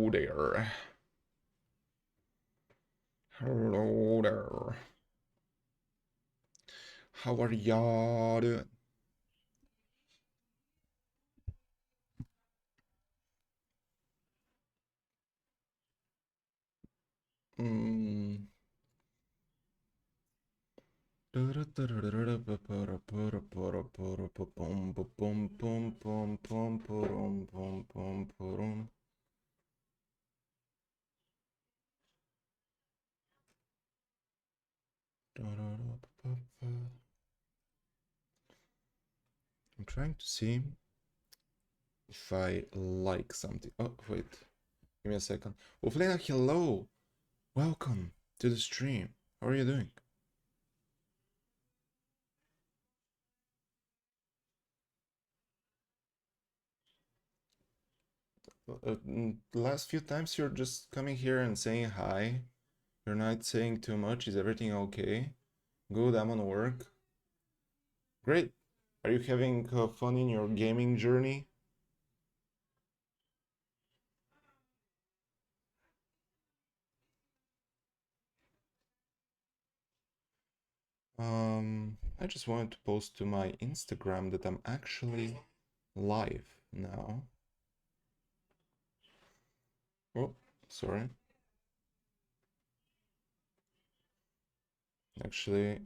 Hello there. Hello there. How are y'all doing? Mm. I'm trying to see if I like something. Oh, wait. Give me a second. Wolflena, hello. Welcome to the stream. How are you doing? The last few times you're just coming here and saying hi. You're not saying too much. Is everything okay? Good, I'm on work. Great. Are you having fun in your gaming journey? I just wanted to post to my Instagram that I'm actually live now. Oh, sorry. Actually,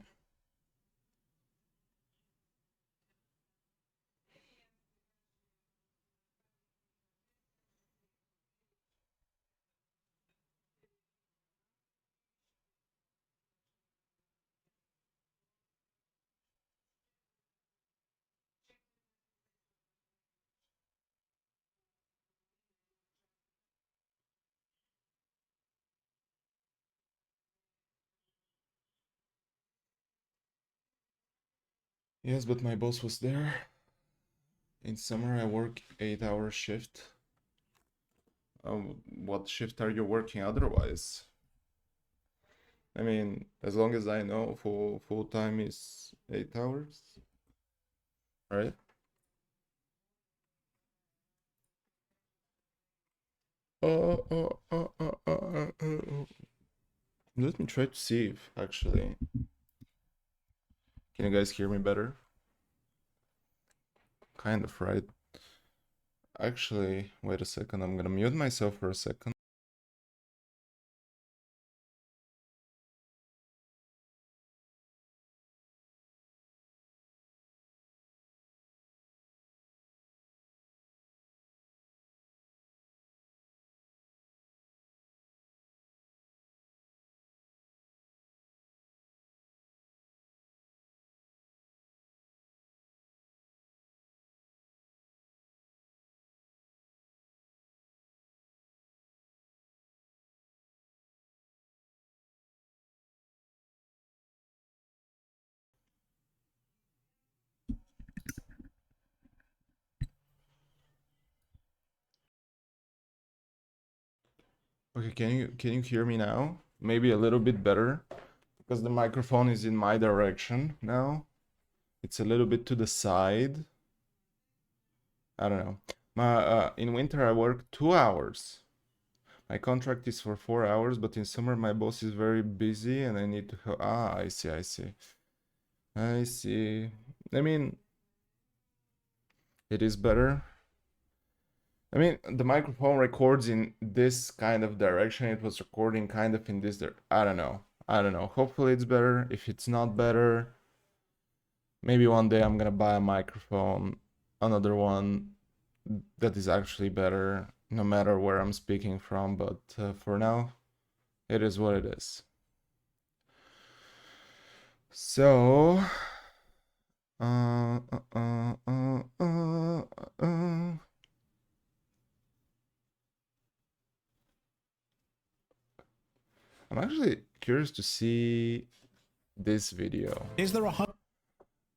yes, but my boss was there. In summer, I work 8-hour shift. What shift are you working otherwise? I mean, as long as I know, full time is 8 hours, right? Uh, uh, uh, uh, uh, Let me try to see if actually. Can you guys hear me better? Kind of, right? Actually, wait a second. I'm gonna mute myself for a second. Okay, can you hear me now? Maybe a little bit better because the microphone is in my direction now. It's a little bit to the side. I don't know. In winter I work 2 hours. My contract is for 4 hours, but in summer my boss is very busy and I need to help. Ah, I see, I see. I see. I mean, it is better. I mean, the microphone records in this kind of direction. It was recording kind of in this. I don't know. I don't know. Hopefully it's better. If it's not better, maybe one day I'm gonna buy a microphone, another one that is actually better, no matter where I'm speaking from. But for now, it is what it is. So, uh, uh, uh, uh, uh, uh. I'm actually curious to see this video. Is there a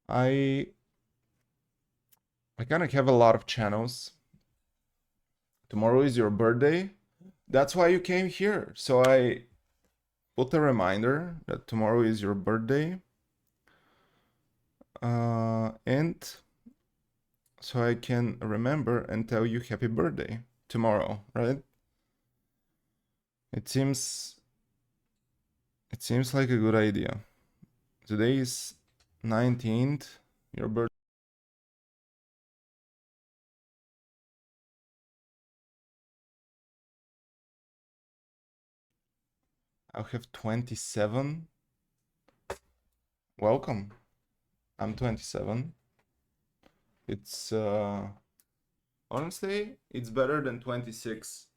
I kind of have a lot of channels. Tomorrow is your birthday. That's why you came here. So I put a reminder that tomorrow is your birthday. And so I can remember and tell you happy birthday tomorrow, right? It seems like a good idea. Today is 19th. Your birthday. I have 27. Welcome. I'm 27. It's honestly, it's better than 26.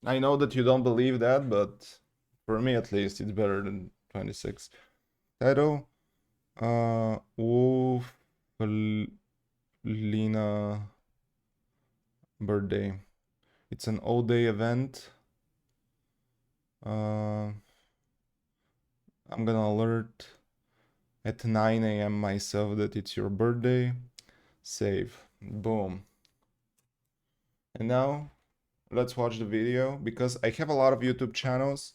I know that you don't believe that, but for me at least, it's better than 26. Title, Lina birthday. It's an all-day event. I'm gonna alert at 9 a.m. myself that it's your birthday. Save. Boom. And now let's watch the video, because I have a lot of YouTube channels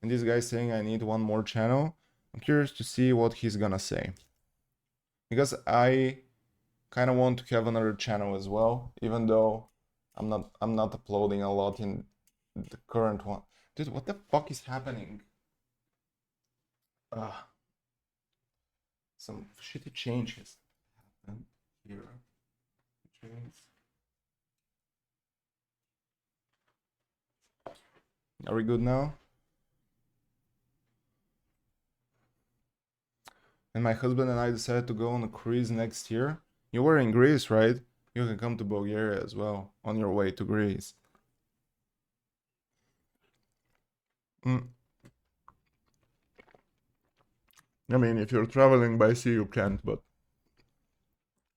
and this guy's saying I need one more channel. I'm curious to see what he's gonna say, because I kind of want to have another channel as well, even though I'm not uploading a lot in the current one. Dude, what the fuck is happening? Some shitty changes happened here. Are we good now? And my husband and I decided to go on a cruise next year. You were in Greece, right? You can come to Bulgaria as well on your way to Greece. I mean, if you're traveling by sea, you can't, but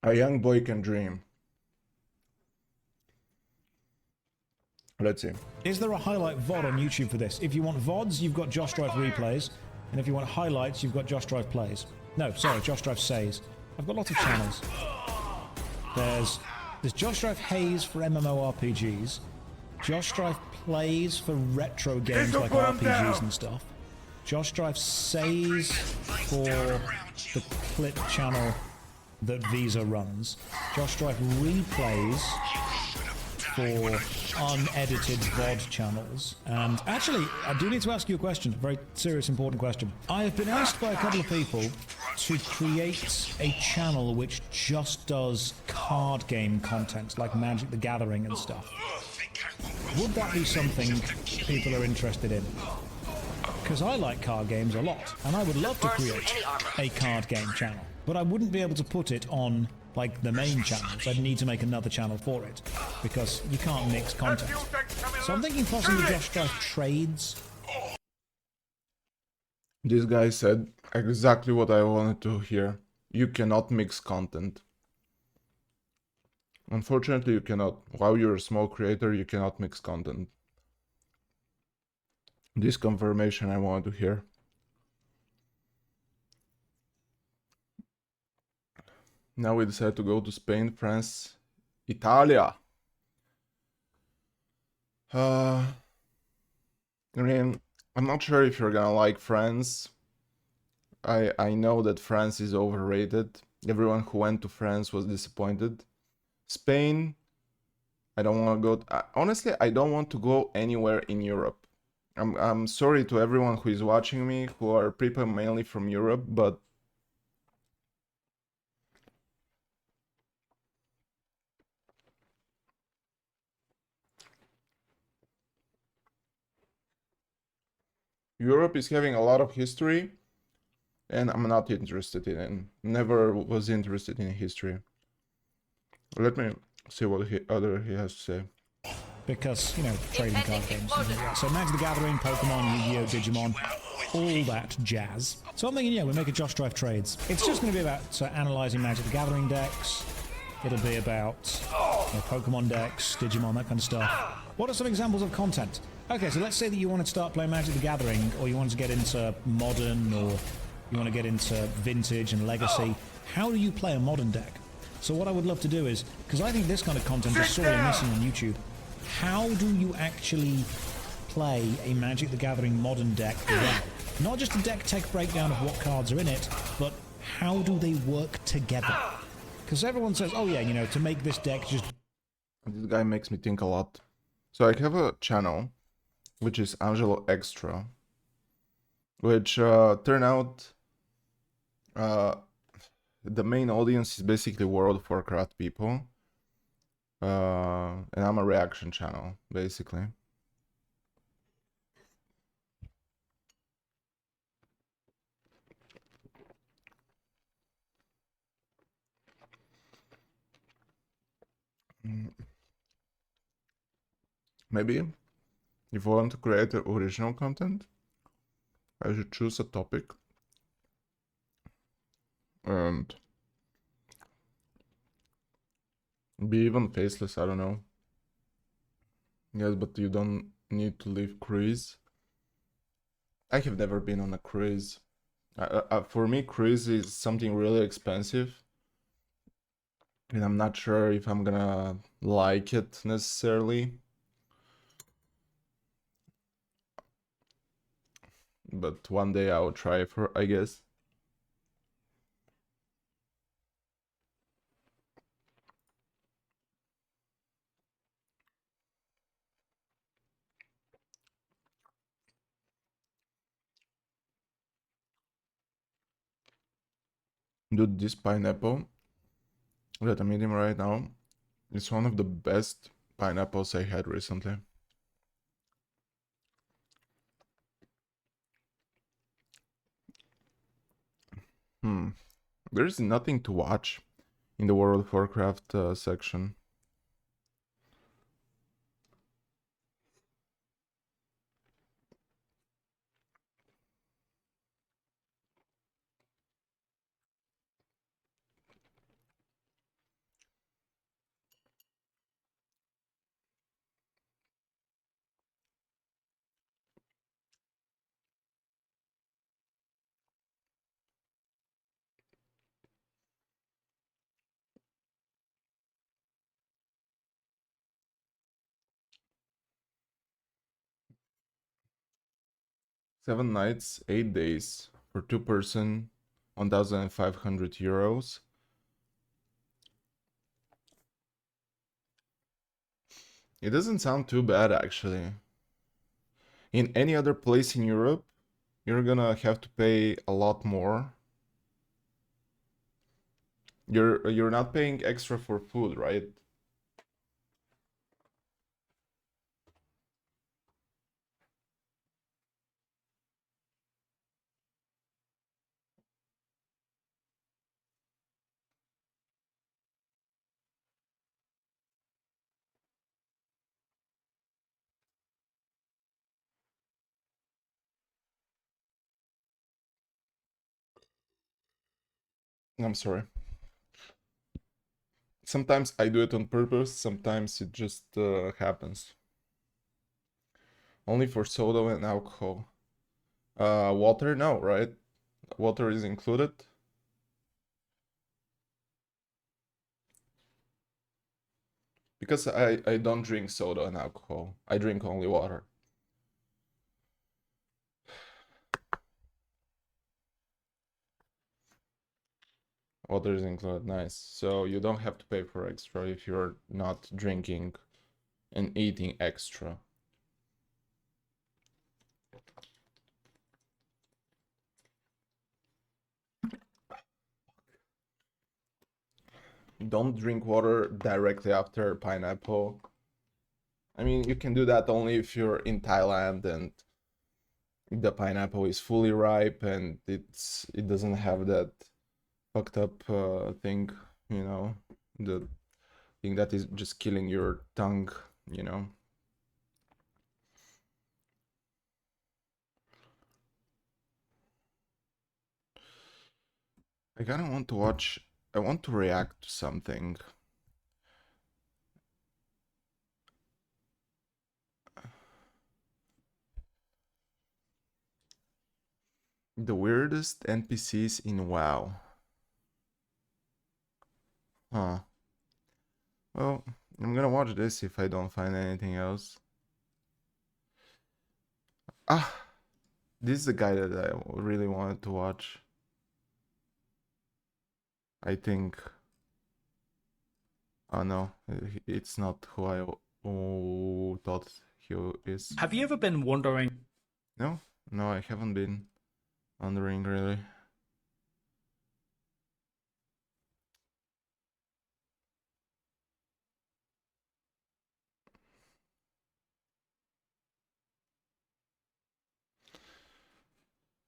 a young boy can dream. Let's see. Is there a highlight VOD on YouTube for this? If you want VODs, you've got Josh Drive Replays. And if you want highlights, you've got Josh Drive Plays. No, sorry, Josh Drive Says. I've got lots of channels. There's Josh Drive Haze for MMORPGs. Josh Drive Plays for retro games like RPGs and stuff. Josh Drive Says for the clip channel that Visa runs. Josh Drive Replays for unedited VOD channels. And actually, I do need to ask you a question, a very serious, important question. I have been asked by a couple of people to create a channel which just does card game content, like Magic the Gathering and stuff. Would that be something people are interested in? Because I like card games a lot, and I would love to create a card game channel. But I wouldn't be able to put it on like the main channels. I'd need to make another channel for it, because you can't mix content. So I'm thinking possibly Josh Drive Trades. This guy said exactly what I wanted to hear. You cannot mix content. Unfortunately, you cannot. While you're a small creator, you cannot mix content. This confirmation I wanted to hear. Now we decide to go to Spain, France, Italia. I mean, I'm not sure if you're gonna like France. I know that France is overrated. Everyone who went to France was disappointed. Spain, I don't want to go. Honestly, I don't want to go anywhere in Europe. I'm sorry to everyone who is watching me, who are people mainly from Europe, but Europe is having a lot of history, and I'm not interested in it. Never was interested in history. Let me see what he has to say. Because, you know, trading card games. So Magic the Gathering, Pokemon, Yu-Gi-Oh, Digimon, all that jazz. So I'm thinking, yeah, we make a Josh Drive Trades. It's just going to be about analysing Magic the Gathering decks. It'll be about Pokemon decks, Digimon, that kind of stuff. What are some examples of content? Okay, so let's say that you want to start playing Magic the Gathering, or you want to get into Modern, or you want to get into Vintage and Legacy. How do you play a Modern deck? So what I would love to do is, because I think this kind of content is sorely missing on YouTube, how do you actually play a Magic the Gathering Modern deck well? Not just a deck tech breakdown of what cards are in it, but how do they work together? Because everyone says, oh yeah, you know, to make this deck just... This guy makes me think a lot. So I have a channel which is Angelo Extra, which turn out the main audience is basically World of Warcraft people, and I'm a reaction channel basically. Maybe if I want to create original content, I should choose a topic and be even faceless. I don't know. Yes, but you don't need to leave cruise. I have never been on a cruise. For me, cruise is something really expensive, and I'm not sure if I'm gonna like it necessarily. But one day I'll try for, I guess. Dude, this pineapple that I'm eating right now is one of the best pineapples I had recently. There's nothing to watch in the World of Warcraft section. Seven nights, 8 days for two person, 1,500 euros. It doesn't sound too bad actually. In any other place in Europe, you're gonna have to pay a lot more. You're not paying extra for food, right? I'm sorry. Sometimes I do it on purpose, sometimes it just happens. Only for soda and alcohol. Water? No, right? Water is included. Because I don't drink soda and alcohol. I drink only water. Water is included, nice. So you don't have to pay for extra if you're not drinking and eating extra. Don't drink water directly after pineapple. I mean, you can do that only if you're in Thailand and the pineapple is fully ripe and it doesn't have that fucked up thing, you know, the thing that is just killing your tongue, you know. I kind of want to watch, I want to react to something. The weirdest NPCs in WoW. Huh. Well, I'm gonna watch this if I don't find anything else. Ah, this is the guy that I really wanted to watch. I think. Oh no, it's not who I thought he is. Have you ever been wondering? No, no, I haven't been wondering really.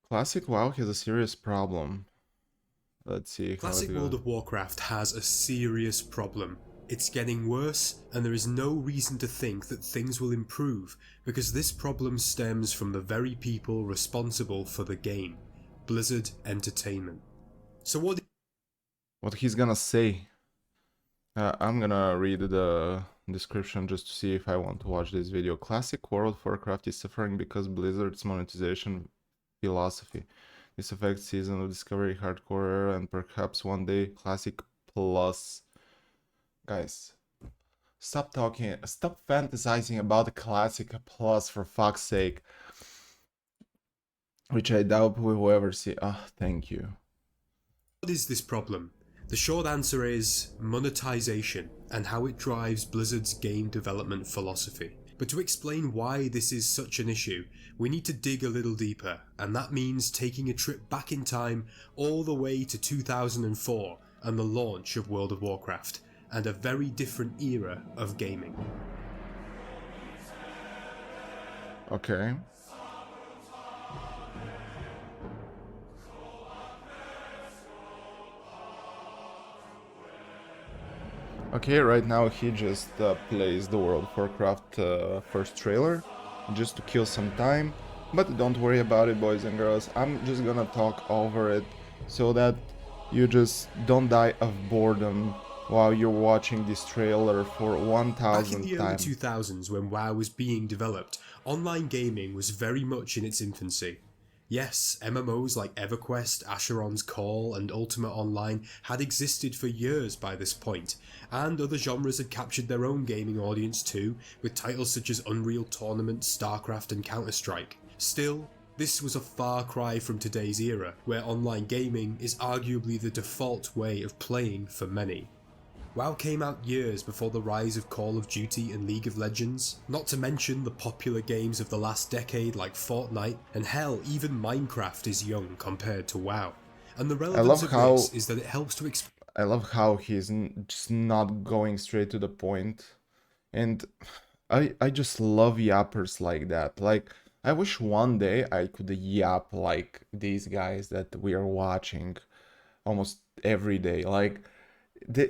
Classic WoW has a serious problem. Let's see how Classic it World goes. of Warcraft has a serious problem. It's getting worse, and there is no reason to think that things will improve because this problem stems from the very people responsible for the game, Blizzard Entertainment. So What he's gonna say? I'm gonna read the description just to see if I want to watch this video. Classic World of Warcraft is suffering because Blizzard's monetization philosophy. This affects Season of Discovery, Hardcore, and perhaps one day Classic Plus. Guys, stop talking, stop fantasizing about the Classic Plus for fuck's sake. Which I doubt we will ever see. Ah, thank you. What is this problem? The short answer is monetization and how it drives Blizzard's game development philosophy. But to explain why this is such an issue, we need to dig a little deeper, and that means taking a trip back in time all the way to 2004 and the launch of World of Warcraft, and a very different era of gaming. Okay. Okay, right now he just plays the World of Warcraft first trailer, just to kill some time. But don't worry about it, boys and girls. I'm just gonna talk over it so that you just don't die of boredom while you're watching this trailer for Back in 1000th the early time. 2000s, when WoW was being developed, online gaming was very much in its infancy. Yes, MMOs like EverQuest, Asheron's Call, and Ultima Online had existed for years by this point, and other genres had captured their own gaming audience too, with titles such as Unreal Tournament, StarCraft, and Counter-Strike. Still, this was a far cry from today's era, where online gaming is arguably the default way of playing for many. WoW came out years before the rise of Call of Duty and League of Legends, not to mention the popular games of the last decade like Fortnite, and hell, even Minecraft is young compared to WoW. And the relevance of this is that it helps to I love how he's just not going straight to the point. And I just love yappers like that. Like, I wish one day I could yap like these guys that we are watching almost every day. Like, they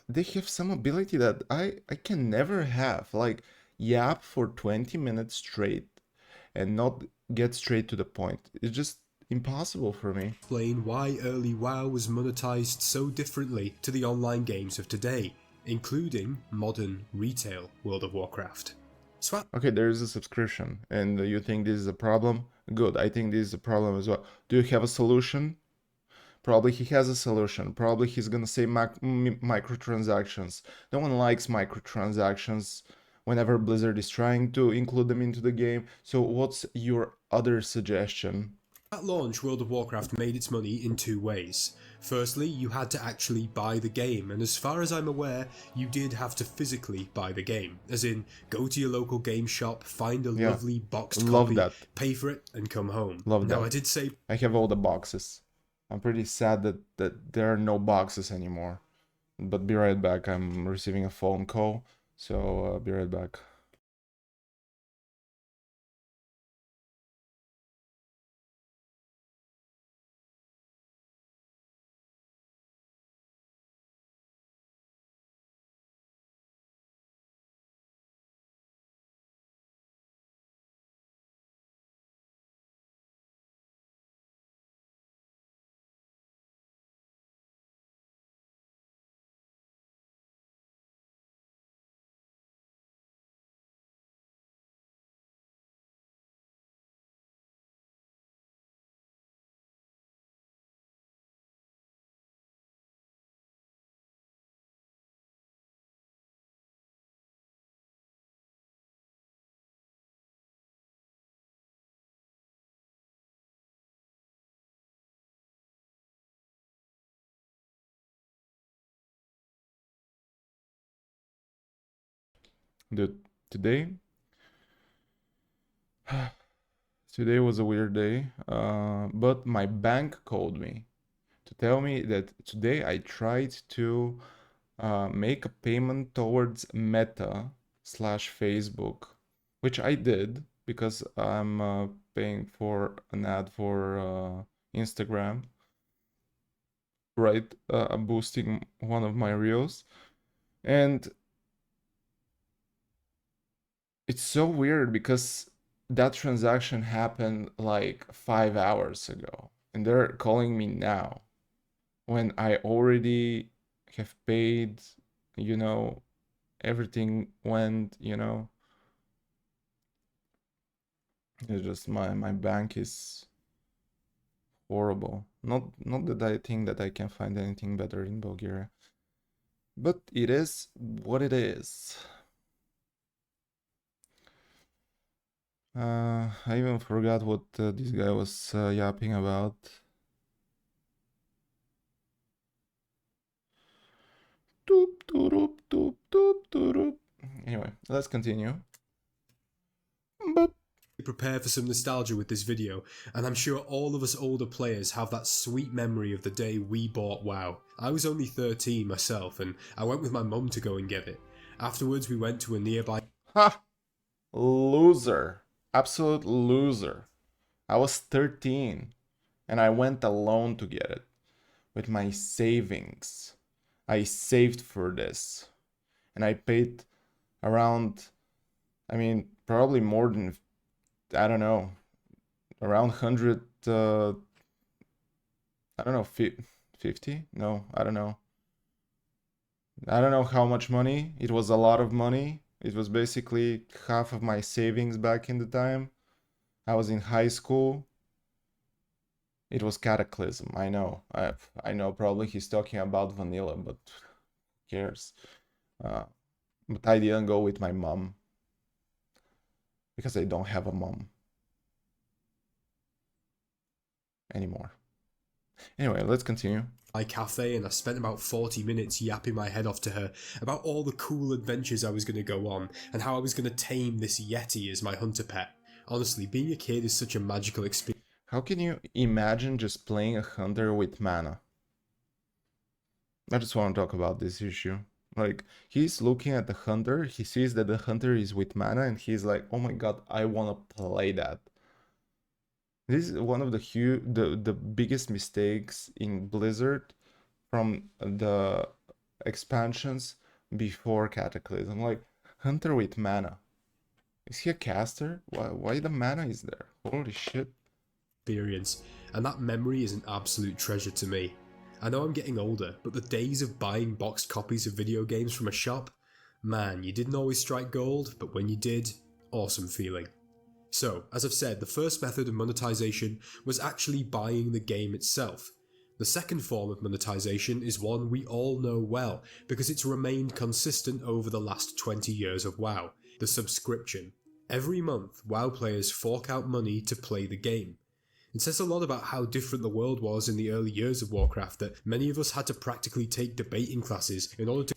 they have some ability that I can never have. Like, yap for 20 minutes straight and not get straight to the point. It's just impossible for me. explain why early WoW was monetized so differently to the online games of today, including modern retail World of Warcraft. So Okay, there is a subscription, and you think this is a problem? Good, I think this is a problem as well. Do you have a solution? Probably he has a solution. Probably he's gonna say microtransactions. No one likes microtransactions whenever Blizzard is trying to include them into the game. So what's your other suggestion? at launch, World of Warcraft made its money in two ways. Firstly, you had to actually buy the game, and as far as I'm aware, you did have to physically buy the game. As in, go to your local game shop, find a Yeah, lovely boxed love copy, that. pay for it, and come home. Love Now, that. I did say I have all the boxes. I'm pretty sad that there are no boxes anymore. But be right back. I'm receiving a phone call, so be right back. Dude, today Today was a weird day, but my bank called me to tell me that today I tried to make a payment towards Meta slash Facebook, which I did because I'm paying for an ad for Instagram, right? I'm boosting one of my reels. And it's so weird because that transaction happened like 5 hours ago, and they're calling me now when I already have paid, you know, everything went, you know. It's just my bank is horrible. Not that I think that I can find anything better in Bulgaria, but it is what it is. I even forgot what this guy was yapping about. Doop, doop, doop, doop, doop. Anyway, let's continue. Boop. Prepare for some nostalgia with this video, and I'm sure all of us older players have that sweet memory of the day we bought WoW. I was only 13 myself, and I went with my mum to go and get it. Afterwards, we went to a nearby Ha! Loser. Absolute loser. I was 13 and I went alone to get it with my savings. I saved for this and I paid around, I mean, probably more than, I don't know, around 100, I don't know, 50? No, I don't know. I don't know how much money. It was a lot of money. It was basically half of my savings back in the time. I was in high school. It was Cataclysm. I know. I know. Probably he's talking about vanilla, but who cares? But I didn't go with my mom because I don't have a mom anymore. Anyway, let's continue. cafe, and I spent about 40 minutes yapping my head off to her about all the cool adventures I was going to go on and how I was going to tame this Yeti as my hunter pet. Honestly, being a kid is such a magical experience. How can you imagine just playing a hunter with mana? I just want to talk about this issue. Like, he's looking at the hunter, he sees that the hunter is with mana, and he's like, oh my god, I want to play that. This is one of the biggest mistakes in Blizzard from the expansions before Cataclysm. Like, hunter with mana. Is he a caster? Why the mana is there? Holy shit. And that memory is an absolute treasure to me. I know I'm getting older, but the days of buying boxed copies of video games from a shop, man, you didn't always strike gold, but when you did, awesome feeling. So, as I've said, the first method of monetization was actually buying the game itself. The second form of monetization is one we all know well, because it's remained consistent over the last 20 years of WoW, the subscription. Every month, WoW players fork out money to play the game. It says a lot about how different the world was in the early years of Warcraft that many of us had to practically take debating classes in order to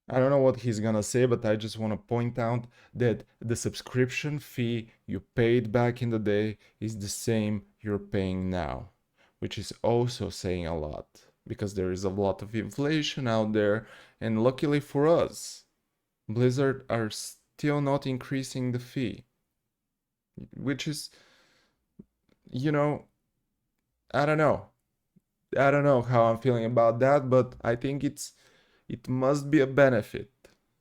I don't know what he's gonna say, but I just want to point out that the subscription fee you paid back in the day is the same you're paying now, which is also saying a lot because there is a lot of inflation out there, and luckily for us, Blizzard are still not increasing the fee, which is, you know, I don't know. I don't know how I'm feeling about that, but I think it must be a benefit,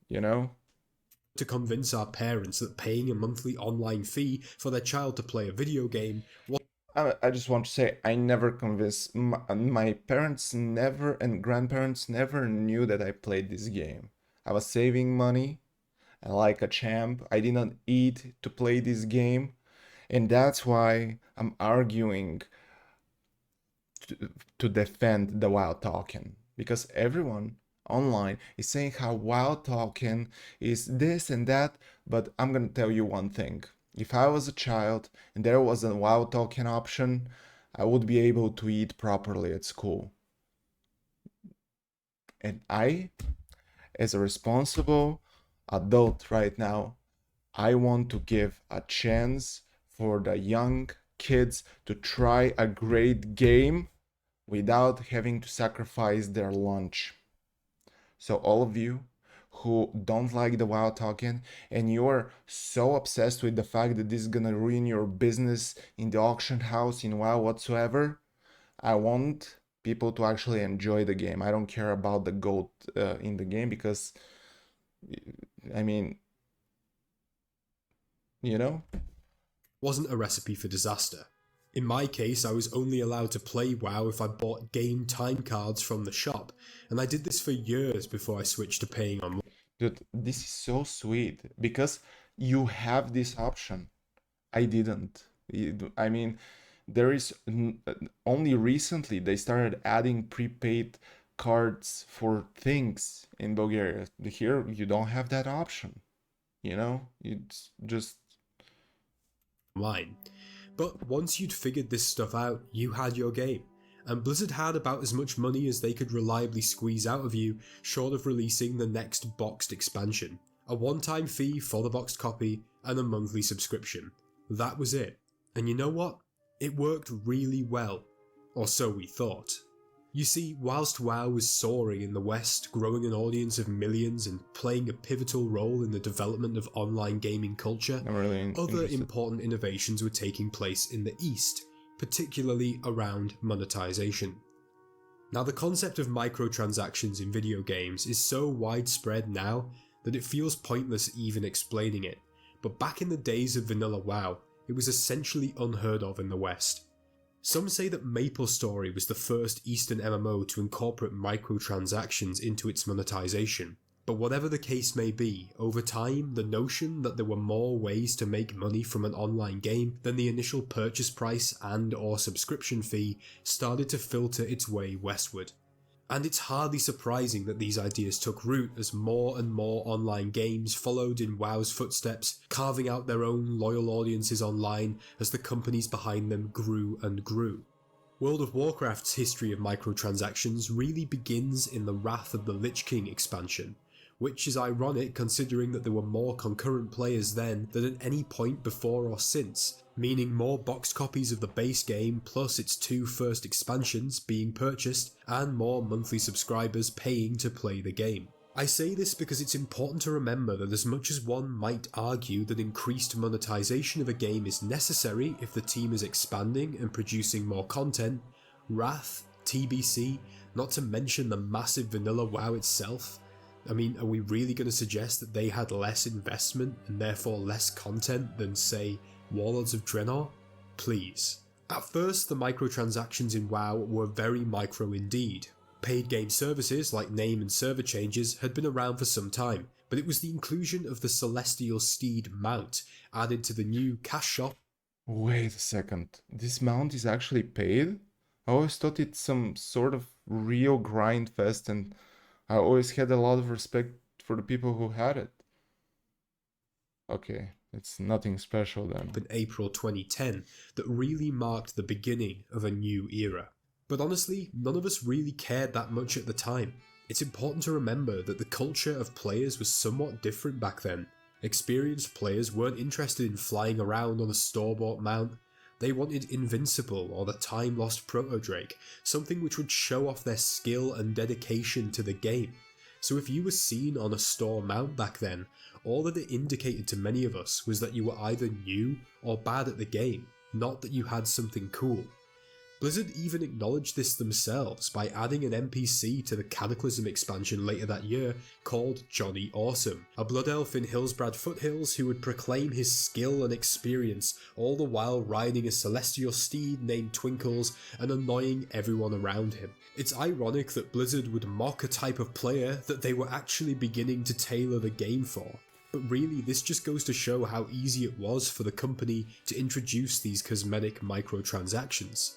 you know? convince our parents that paying a monthly online fee for their child to play a video game was I just want to say I never convinced my parents never and grandparents never knew that I played this game. I was saving money like a champ. I didn't eat to play this game, and that's why I'm arguing to defend the WoW token, because everyone online is saying how WoW token is this and that, but I'm gonna tell you one thing. If I was a child and there was a WoW token option, I would be able to eat properly at school. And I, as a responsible adult right now, I want to give a chance for the young kids to try a great game without having to sacrifice their lunch. So all of you who don't like the WoW token and you're so obsessed with the fact that this is gonna ruin your business in the auction house, in WoW whatsoever, I want people to actually enjoy the game. I don't care about the gold in the game because, I mean, you know? Wasn't a recipe for disaster. In my case, I was only allowed to play WoW if I bought game time cards from the shop, and I did this for years before I switched to paying online. Dude, this is so sweet because you have this option. I didn't. I mean, there is only recently they started adding prepaid cards for things in Bulgaria. Here, you don't have that option. You know, it's just Online. But once you'd figured this stuff out, you had your game. And Blizzard had about as much money as they could reliably squeeze out of you, short of releasing the next boxed expansion. A one-time fee for the boxed copy, and a monthly subscription. That was it. And you know what? It worked really well. Or so we thought. You see, whilst WoW was soaring in the West, growing an audience of millions and playing a pivotal role in the development of online gaming culture, I'm really other interested. important innovations were taking place in the East, particularly around monetization. Now, the concept of microtransactions in video games is so widespread now that it feels pointless even explaining it, but back in the days of vanilla WoW, it was essentially unheard of in the West. Some say that MapleStory was the first Eastern MMO to incorporate microtransactions into its monetization, but whatever the case may be, over time the notion that there were more ways to make money from an online game than the initial purchase price and/or subscription fee started to filter its way westward. And it's hardly surprising that these ideas took root as more and more online games followed in WoW's footsteps, carving out their own loyal audiences online as the companies behind them grew and grew. World of Warcraft's history of microtransactions really begins in the Wrath of the Lich King expansion, which is ironic considering that there were more concurrent players then than at any point before or since, meaning more boxed copies of the base game plus its two first expansions being purchased and more monthly subscribers paying to play the game. I say this because it's important to remember that as much as one might argue that increased monetization of a game is necessary if the team is expanding and producing more content, Wrath, TBC, not to mention the massive vanilla WoW itself, I mean, are we really going to suggest that they had less investment and therefore less content than, say, Warlords of Draenor? Please. At first, the microtransactions in WoW were very micro indeed. Paid game services like name and server changes had been around for some time, but it was the inclusion of the Celestial Steed mount added to the new cash shop. Wait a second. This mount is actually paid? I always thought it's some sort of real grind fest, and I always had a lot of respect for the people who had it. Okay, it's nothing special then. In April 2010 that really marked the beginning of a new era. But honestly, none of us really cared that much at the time. It's important to remember that the culture of players was somewhat different back then. Experienced players weren't interested in flying around on a store-bought mount. They wanted Invincible or the time-lost Proto-Drake, something which would show off their skill and dedication to the game. So if you were seen on a store mount back then, all that it indicated to many of us was that you were either new or bad at the game, not that you had something cool. Blizzard even acknowledged this themselves by adding an NPC to the Cataclysm expansion later that year called Johnny Awesome, a blood elf in Hillsbrad foothills who would proclaim his skill and experience, all the while riding a celestial steed named Twinkles and annoying everyone around him. It's ironic that Blizzard would mock a type of player that they were actually beginning to tailor the game for. But really, this just goes to show how easy it was for the company to introduce these cosmetic microtransactions.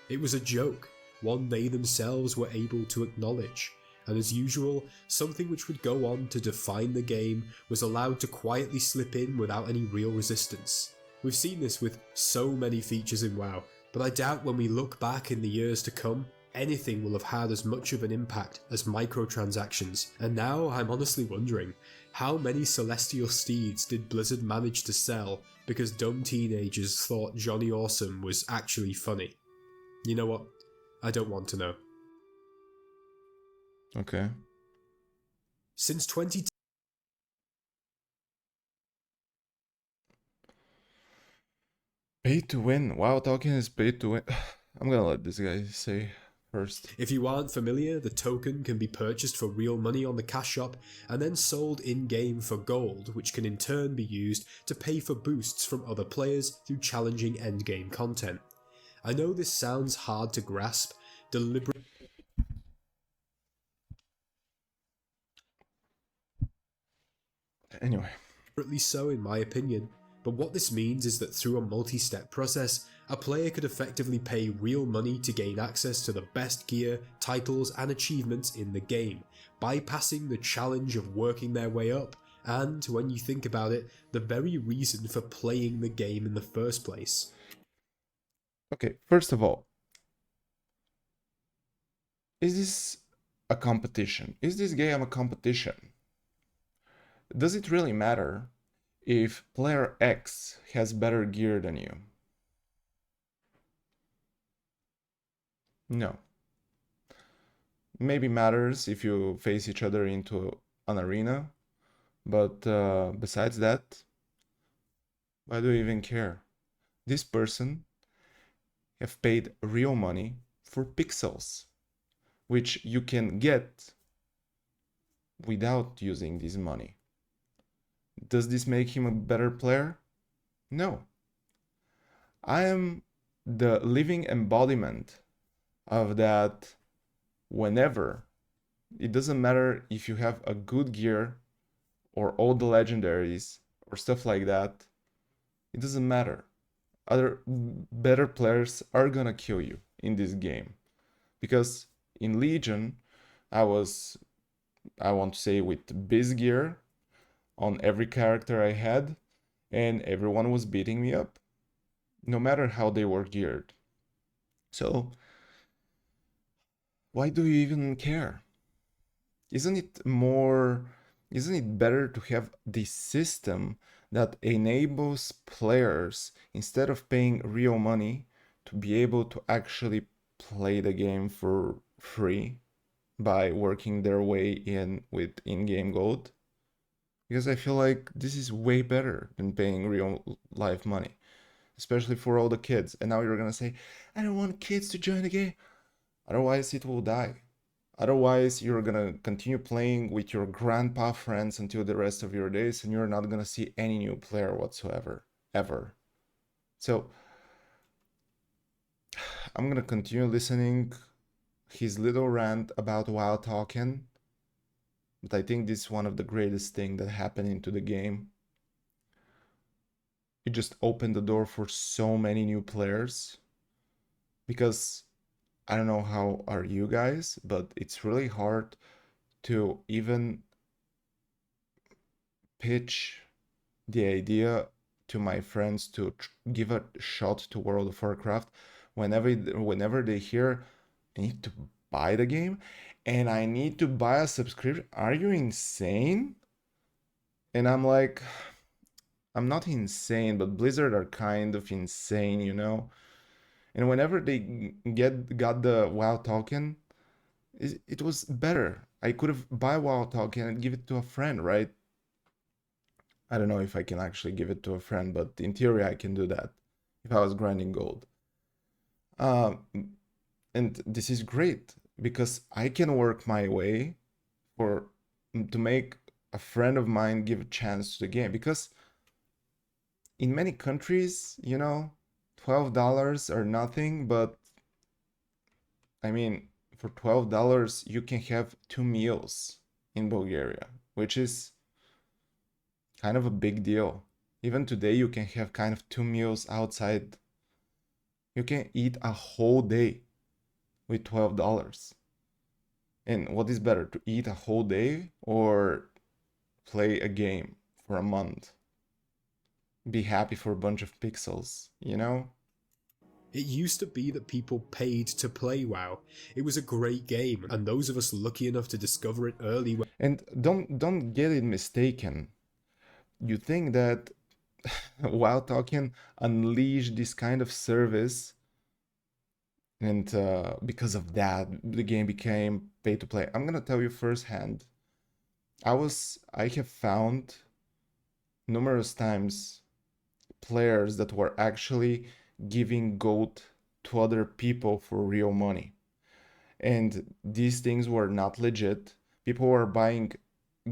It was a joke, one they themselves were able to acknowledge, and as usual, something which would go on to define the game was allowed to quietly slip in without any real resistance. We've seen this with so many features in WoW, but I doubt when we look back in the years to come, anything will have had as much of an impact as microtransactions, and now I'm honestly wondering, how many Celestial Steeds did Blizzard manage to sell because dumb teenagers thought Johnny Awesome was actually funny? You know what? I don't want to know. Okay. Since 2010, Pay to win. Wow, talking is pay to win. I'm gonna let this guy say first. if you aren't familiar, the token can be purchased for real money on the cash shop and then sold in-game for gold, which can in turn be used to pay for boosts from other players through challenging endgame content. I know this sounds hard to grasp, deliberately Anyway. so in my opinion, but what this means is that through a multi-step process, a player could effectively pay real money to gain access to the best gear, titles and achievements in the game, bypassing the challenge of working their way up, and, when you think about it, the very reason for playing the game in the first place. Okay, first of all, is this a competition? Is this game a competition? Does it really matter if player X has better gear than you? No. Maybe matters if you face each other into an arena, but besides that, why do you even care? This person have paid real money for pixels, which you can get without using this money. Does this make him a better player? No. I am the living embodiment of that. Whenever, it doesn't matter if you have a good gear or all the legendaries or stuff like that, it doesn't matter. Other better players are gonna kill you in this game. Because in Legion, I want to say, with base gear on every character I had, and everyone was beating me up, no matter how they were geared. So, why do you even care? Isn't it better to have this system that enables players, instead of paying real money, to be able to actually play the game for free by working their way in with in-game gold? Because I feel like this is way better than paying real life money, especially for all the kids. And now you're gonna say, I don't want kids to join the game. Otherwise, it will die. Otherwise, you're gonna continue playing with your grandpa friends until the rest of your days, and you're not gonna see any new player whatsoever, ever. So, I'm gonna continue listening his little rant about WoW talking, but I think this is one of the greatest things that happened into the game. It just opened the door for so many new players, because I don't know how are you guys, but it's really hard to even pitch the idea to my friends to give a shot to World of Warcraft whenever they hear I need to buy the game and I need to buy a subscription. Are you insane? And I'm like, I'm not insane, but Blizzard are kind of insane, you know? And whenever they got the WoW token, it was better. I could have buy WoW token and give it to a friend, right? I don't know if I can actually give it to a friend, but in theory I can do that if I was grinding gold. And this is great because I can work my way to make a friend of mine give a chance to the game, because in many countries, you know, $12 are nothing, but I mean, for $12 you can have 2 meals in Bulgaria, which is kind of a big deal. Even today you can have kind of 2 meals outside. You can eat a whole day with $12. And what is better, to eat a whole day or play a game for a month? Be happy for a bunch of pixels, you know? It used to be that people paid to play WoW. It was a great game, and those of us lucky enough to discover it early. And don't get it mistaken. You think that WoW Talking unleashed this kind of service, and because of that, the game became pay to play. I'm gonna tell you firsthand. I have found numerous times players that were actually giving gold to other people for real money. And these things were not legit. People were buying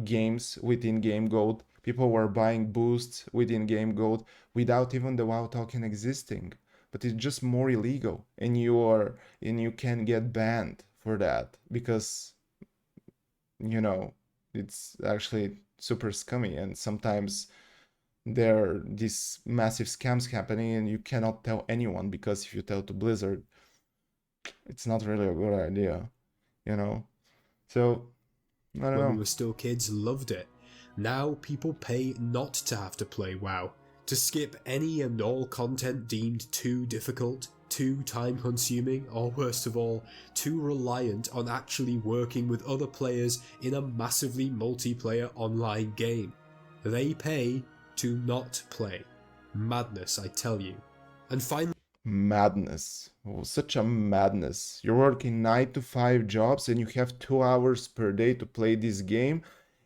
games with in-game gold. People were buying boosts with in-game gold without even the WoW token existing. But it's just more illegal, and you can get banned for that because it's actually super scummy, and sometimes there are these massive scams happening and you cannot tell anyone, because if you tell to Blizzard, it's not really a good idea, you know? So, I don't when we know. were still kids, loved it. Now people pay not to have to play WoW, to skip any and all content deemed too difficult, too time consuming, or worst of all, too reliant on actually working with other players in a massively multiplayer online game. They pay to not play. Madness, I tell you. And finally, Madness. Oh, such a madness. You're working 9 to 5 jobs and you have 2 hours per day to play this game,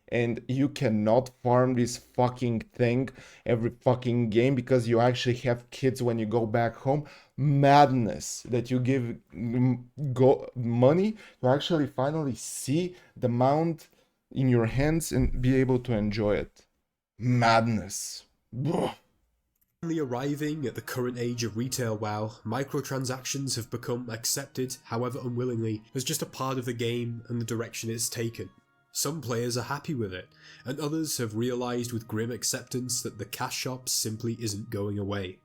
and you cannot farm this fucking thing every fucking game because you actually have kids when you go back home. Madness that you give money to actually finally see the mount in your hands and be able to enjoy it. Madness. Ugh. arriving at the current age of retail WoW, microtransactions have become accepted, however unwillingly, as just a part of the game and the direction it's taken. Some players are happy with it, and others have realised with grim acceptance that the cash shop simply isn't going away.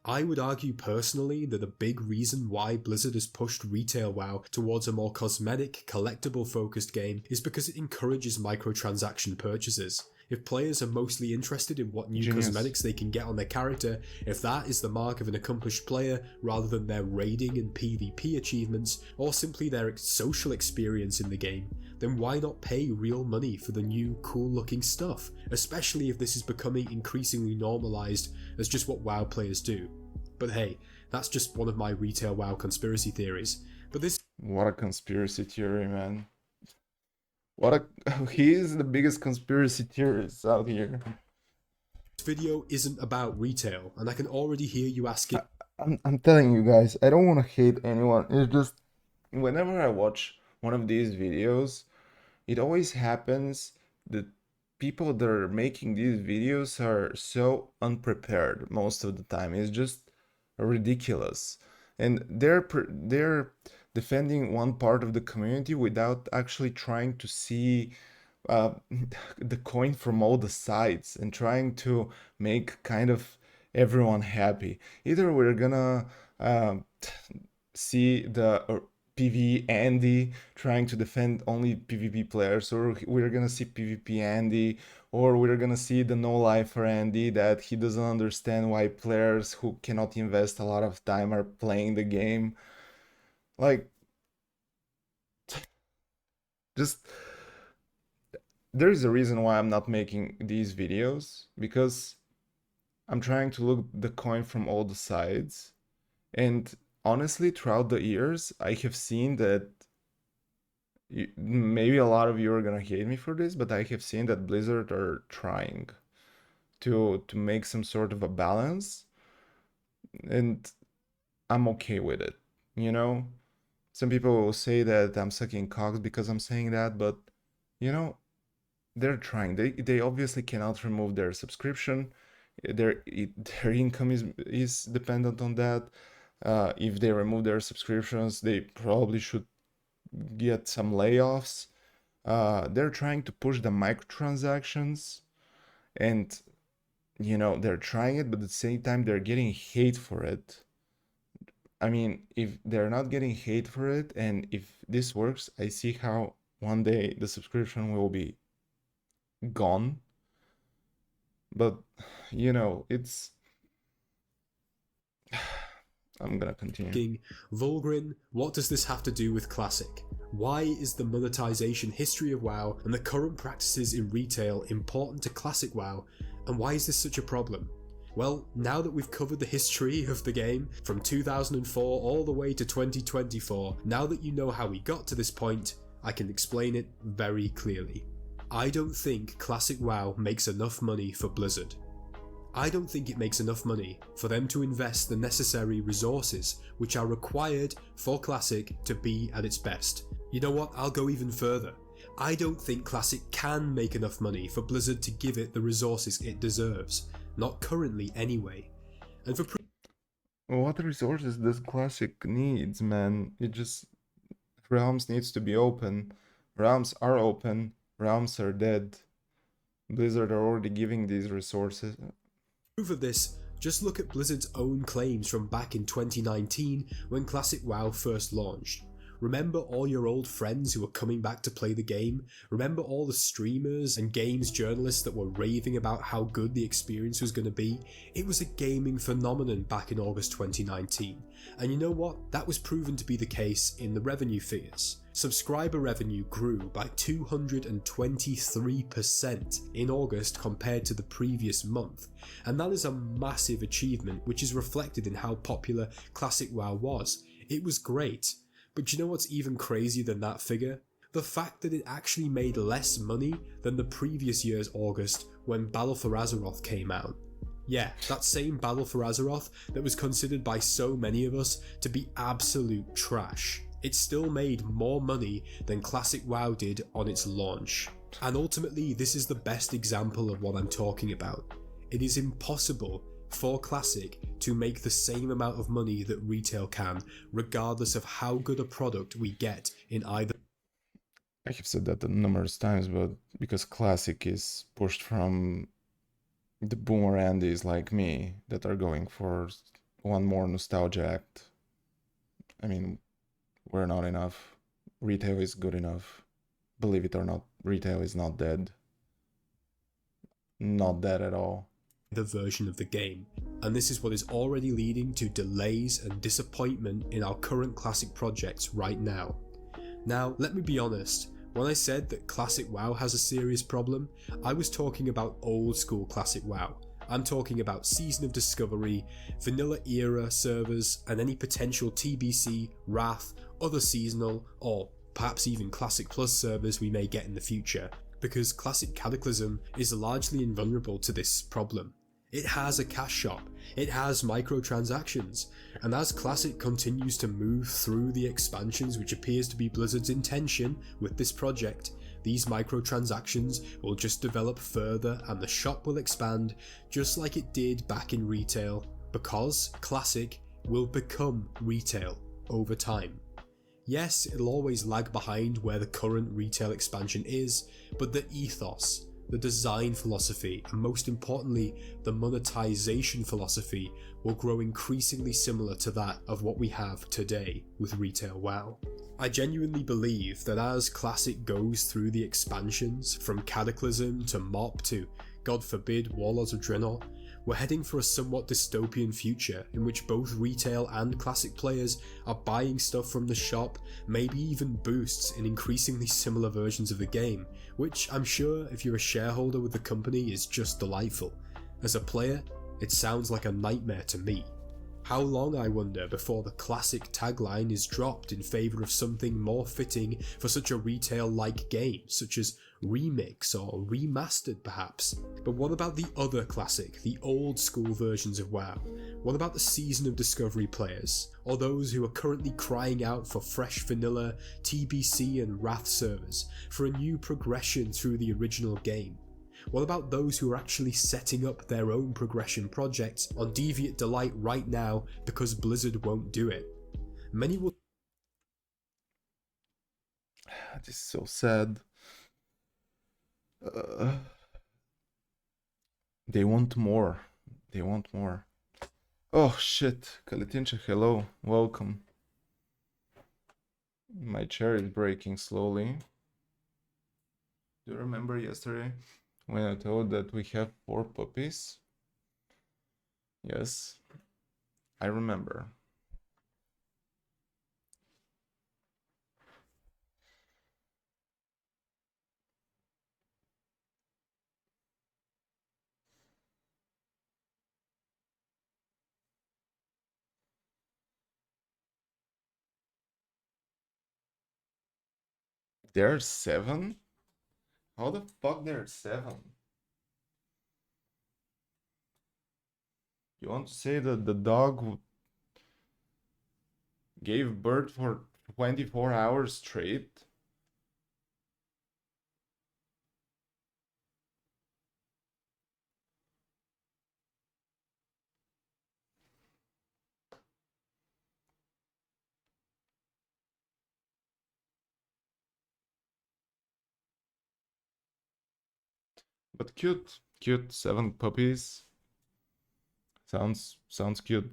I would argue personally that a big reason why Blizzard has pushed retail WoW towards a more cosmetic, collectible focused game is because it encourages microtransaction purchases. If players are mostly interested in what new Genius. cosmetics they can get on their character, if that is the mark of an accomplished player rather than their raiding and PvP achievements, or simply their social experience in the game, then why not pay real money for the new cool looking stuff, especially if this is becoming increasingly normalised as just what WoW players do. But hey, that's just one of my retail WoW conspiracy theories. But this What a conspiracy theory, man. He is the biggest conspiracy theorist out here. video isn't about retail, and I can already hear you asking, I'm telling you guys, I don't want to hate anyone. It's just whenever I watch one of these videos, it always happens that people that are making these videos are so unprepared most of the time. It's just ridiculous. And they're defending one part of the community without actually trying to see uh, the coin from all the sides and trying to make kind of everyone happy. Either we're gonna see the PvE Andy trying to defend only PvP players, or we're gonna see PvP Andy, or we're gonna see the no lifer Andy that he doesn't understand why players who cannot invest a lot of time are playing the game. Like, just there is a reason why I'm not making these videos, because I'm trying to look the coin from all the sides. And honestly, throughout the years, I have seen that maybe a lot of you are gonna hate me for this, but I have seen that Blizzard are trying to make some sort of a balance, and I'm okay with it, you know? Some people will say that I'm sucking cocks because I'm saying that, but you know, they're trying. They obviously cannot remove their subscription. Their income is dependent on that. If they remove their subscriptions, they probably should get some layoffs. They're trying to push the microtransactions, and they're trying it, but at the same time they're getting hate for it. I mean, if they're not getting hate for it, and if this works, I see how one day the subscription will be gone. But it's I'm gonna continue. Vulgrin, what does this have to do with Classic? Why is the monetization history of WoW and the current practices in retail important to Classic WoW, and why is this such a problem? Well, now that we've covered the history of the game from 2004 all the way to 2024, now that you know how we got to this point, I can explain it very clearly. I don't think Classic WoW makes enough money for Blizzard. I don't think it makes enough money for them to invest the necessary resources which are required for Classic to be at its best. You know what, I'll go even further. I don't think Classic can make enough money for Blizzard to give it the resources it deserves. Not currently anyway. And for What resources does Classic needs, man? It just... Realms needs to be open. Realms are open. Realms are dead. Blizzard are already giving these resources. proof of this, just look at Blizzard's own claims from back in 2019 when Classic WoW first launched. Remember all your old friends who were coming back to play the game? Remember all the streamers and games journalists that were raving about how good the experience was going to be? It was a gaming phenomenon back in August 2019. And you know what? That was proven to be the case in the revenue figures. Subscriber revenue grew by 223% in August compared to the previous month. And that is a massive achievement which is reflected in how popular Classic WoW was. It was great. But you know what's even crazier than that figure? The fact that it actually made less money than the previous year's August when Battle for Azeroth came out. Yeah, that same Battle for Azeroth that was considered by so many of us to be absolute trash. It still made more money than Classic WoW did on its launch. And ultimately, this is the best example of what I'm talking about. It is impossible for Classic to make the same amount of money that retail can, regardless of how good a product we get in either. I have said that numerous times, but because Classic is pushed from the boomer Andes like me that are going for one more nostalgia act. I mean, we're not enough. Retail is good enough. Believe it or not, retail is not dead. Not dead at all. The version of the game, and this is what is already leading to delays and disappointment in our current Classic projects right now. Now, let me be honest, when I said that Classic WoW has a serious problem, I was talking about old school Classic WoW. I'm talking about Season of Discovery, Vanilla Era servers, and any potential TBC, Wrath, other seasonal, or perhaps even Classic Plus servers we may get in the future, because Classic Cataclysm is largely invulnerable to this problem. It has a cash shop, it has microtransactions, and as Classic continues to move through the expansions, which appears to be Blizzard's intention with this project, these microtransactions will just develop further and the shop will expand just like it did back in retail, because Classic will become retail over time. Yes, it'll always lag behind where the current retail expansion is, but the ethos, the design philosophy, and most importantly, the monetization philosophy will grow increasingly similar to that of what we have today with Retail WoW. I genuinely believe that as Classic goes through the expansions, from Cataclysm to MoP to, God forbid, Warlords of Draenor, we're heading for a somewhat dystopian future in which both retail and Classic players are buying stuff from the shop, maybe even boosts in increasingly similar versions of the game, which I'm sure if you're a shareholder with the company is just delightful. As a player, it sounds like a nightmare to me. How long, I wonder, before the Classic tagline is dropped in favour of something more fitting for such a retail-like game, such as remix or remastered perhaps? But what about the other Classic, the old school versions of WoW? What about the Season of Discovery players, or those who are currently crying out for fresh vanilla, TBC and Wrath servers, for a new progression through the original game? What about those who are actually setting up their own progression projects on Deviant Delight right now because Blizzard won't do it? Many will. This is so sad. They want more. They want more. Oh shit. Kalitincha, hello. Welcome. My chair is breaking slowly. Do you remember yesterday when I told that we have 4 puppies? Yes, I remember. There's 7? How the fuck there's 7? You want to say that the dog gave birth for 24 hours straight? But cute, 7 puppies. Sounds cute.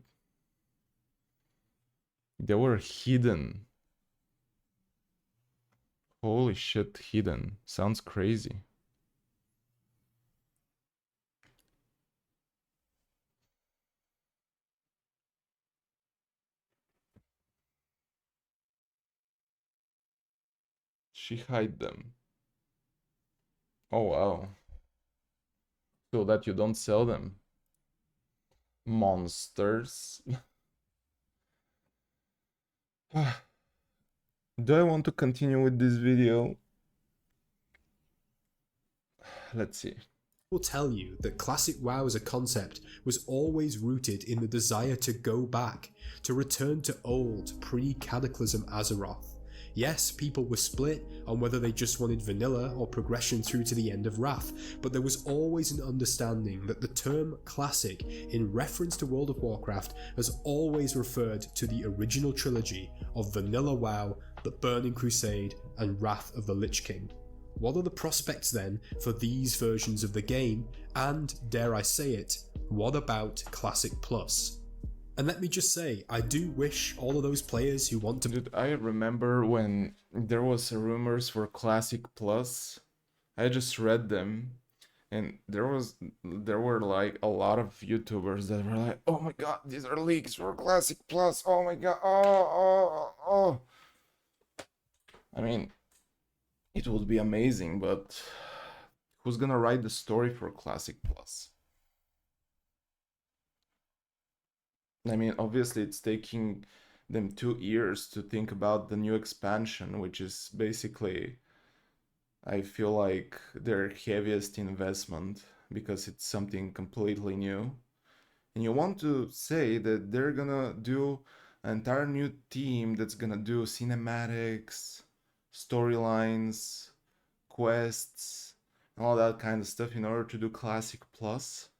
They were hidden. Holy shit, hidden. Sounds crazy. She hide them. Oh wow. So that you don't sell them. Monsters. Do I want to continue with this video? Let's see. Will tell you that Classic WoW as a concept was always rooted in the desire to go back, to return to old, pre-Cataclysm Azeroth. Yes, people were split on whether they just wanted vanilla or progression through to the end of Wrath, but there was always an understanding that the term Classic, in reference to World of Warcraft, has always referred to the original trilogy of Vanilla WoW, The Burning Crusade, and Wrath of the Lich King. What are the prospects then for these versions of the game, and, dare I say it, what about Classic Plus? And let me just say, I do wish all of those players who want to... Dude, I remember when there was rumors for Classic Plus. I just read them, and there were like a lot of YouTubers that were like, "Oh my god, these are leaks for Classic Plus. Oh my god, oh." I mean, it would be amazing, but who's gonna write the story for Classic Plus? I mean, obviously it's taking them 2 years to think about the new expansion, which is basically, I feel like, their heaviest investment because it's something completely new. And you want to say that they're gonna do an entire new team that's gonna do cinematics, storylines, quests, and all that kind of stuff in order to do Classic Plus,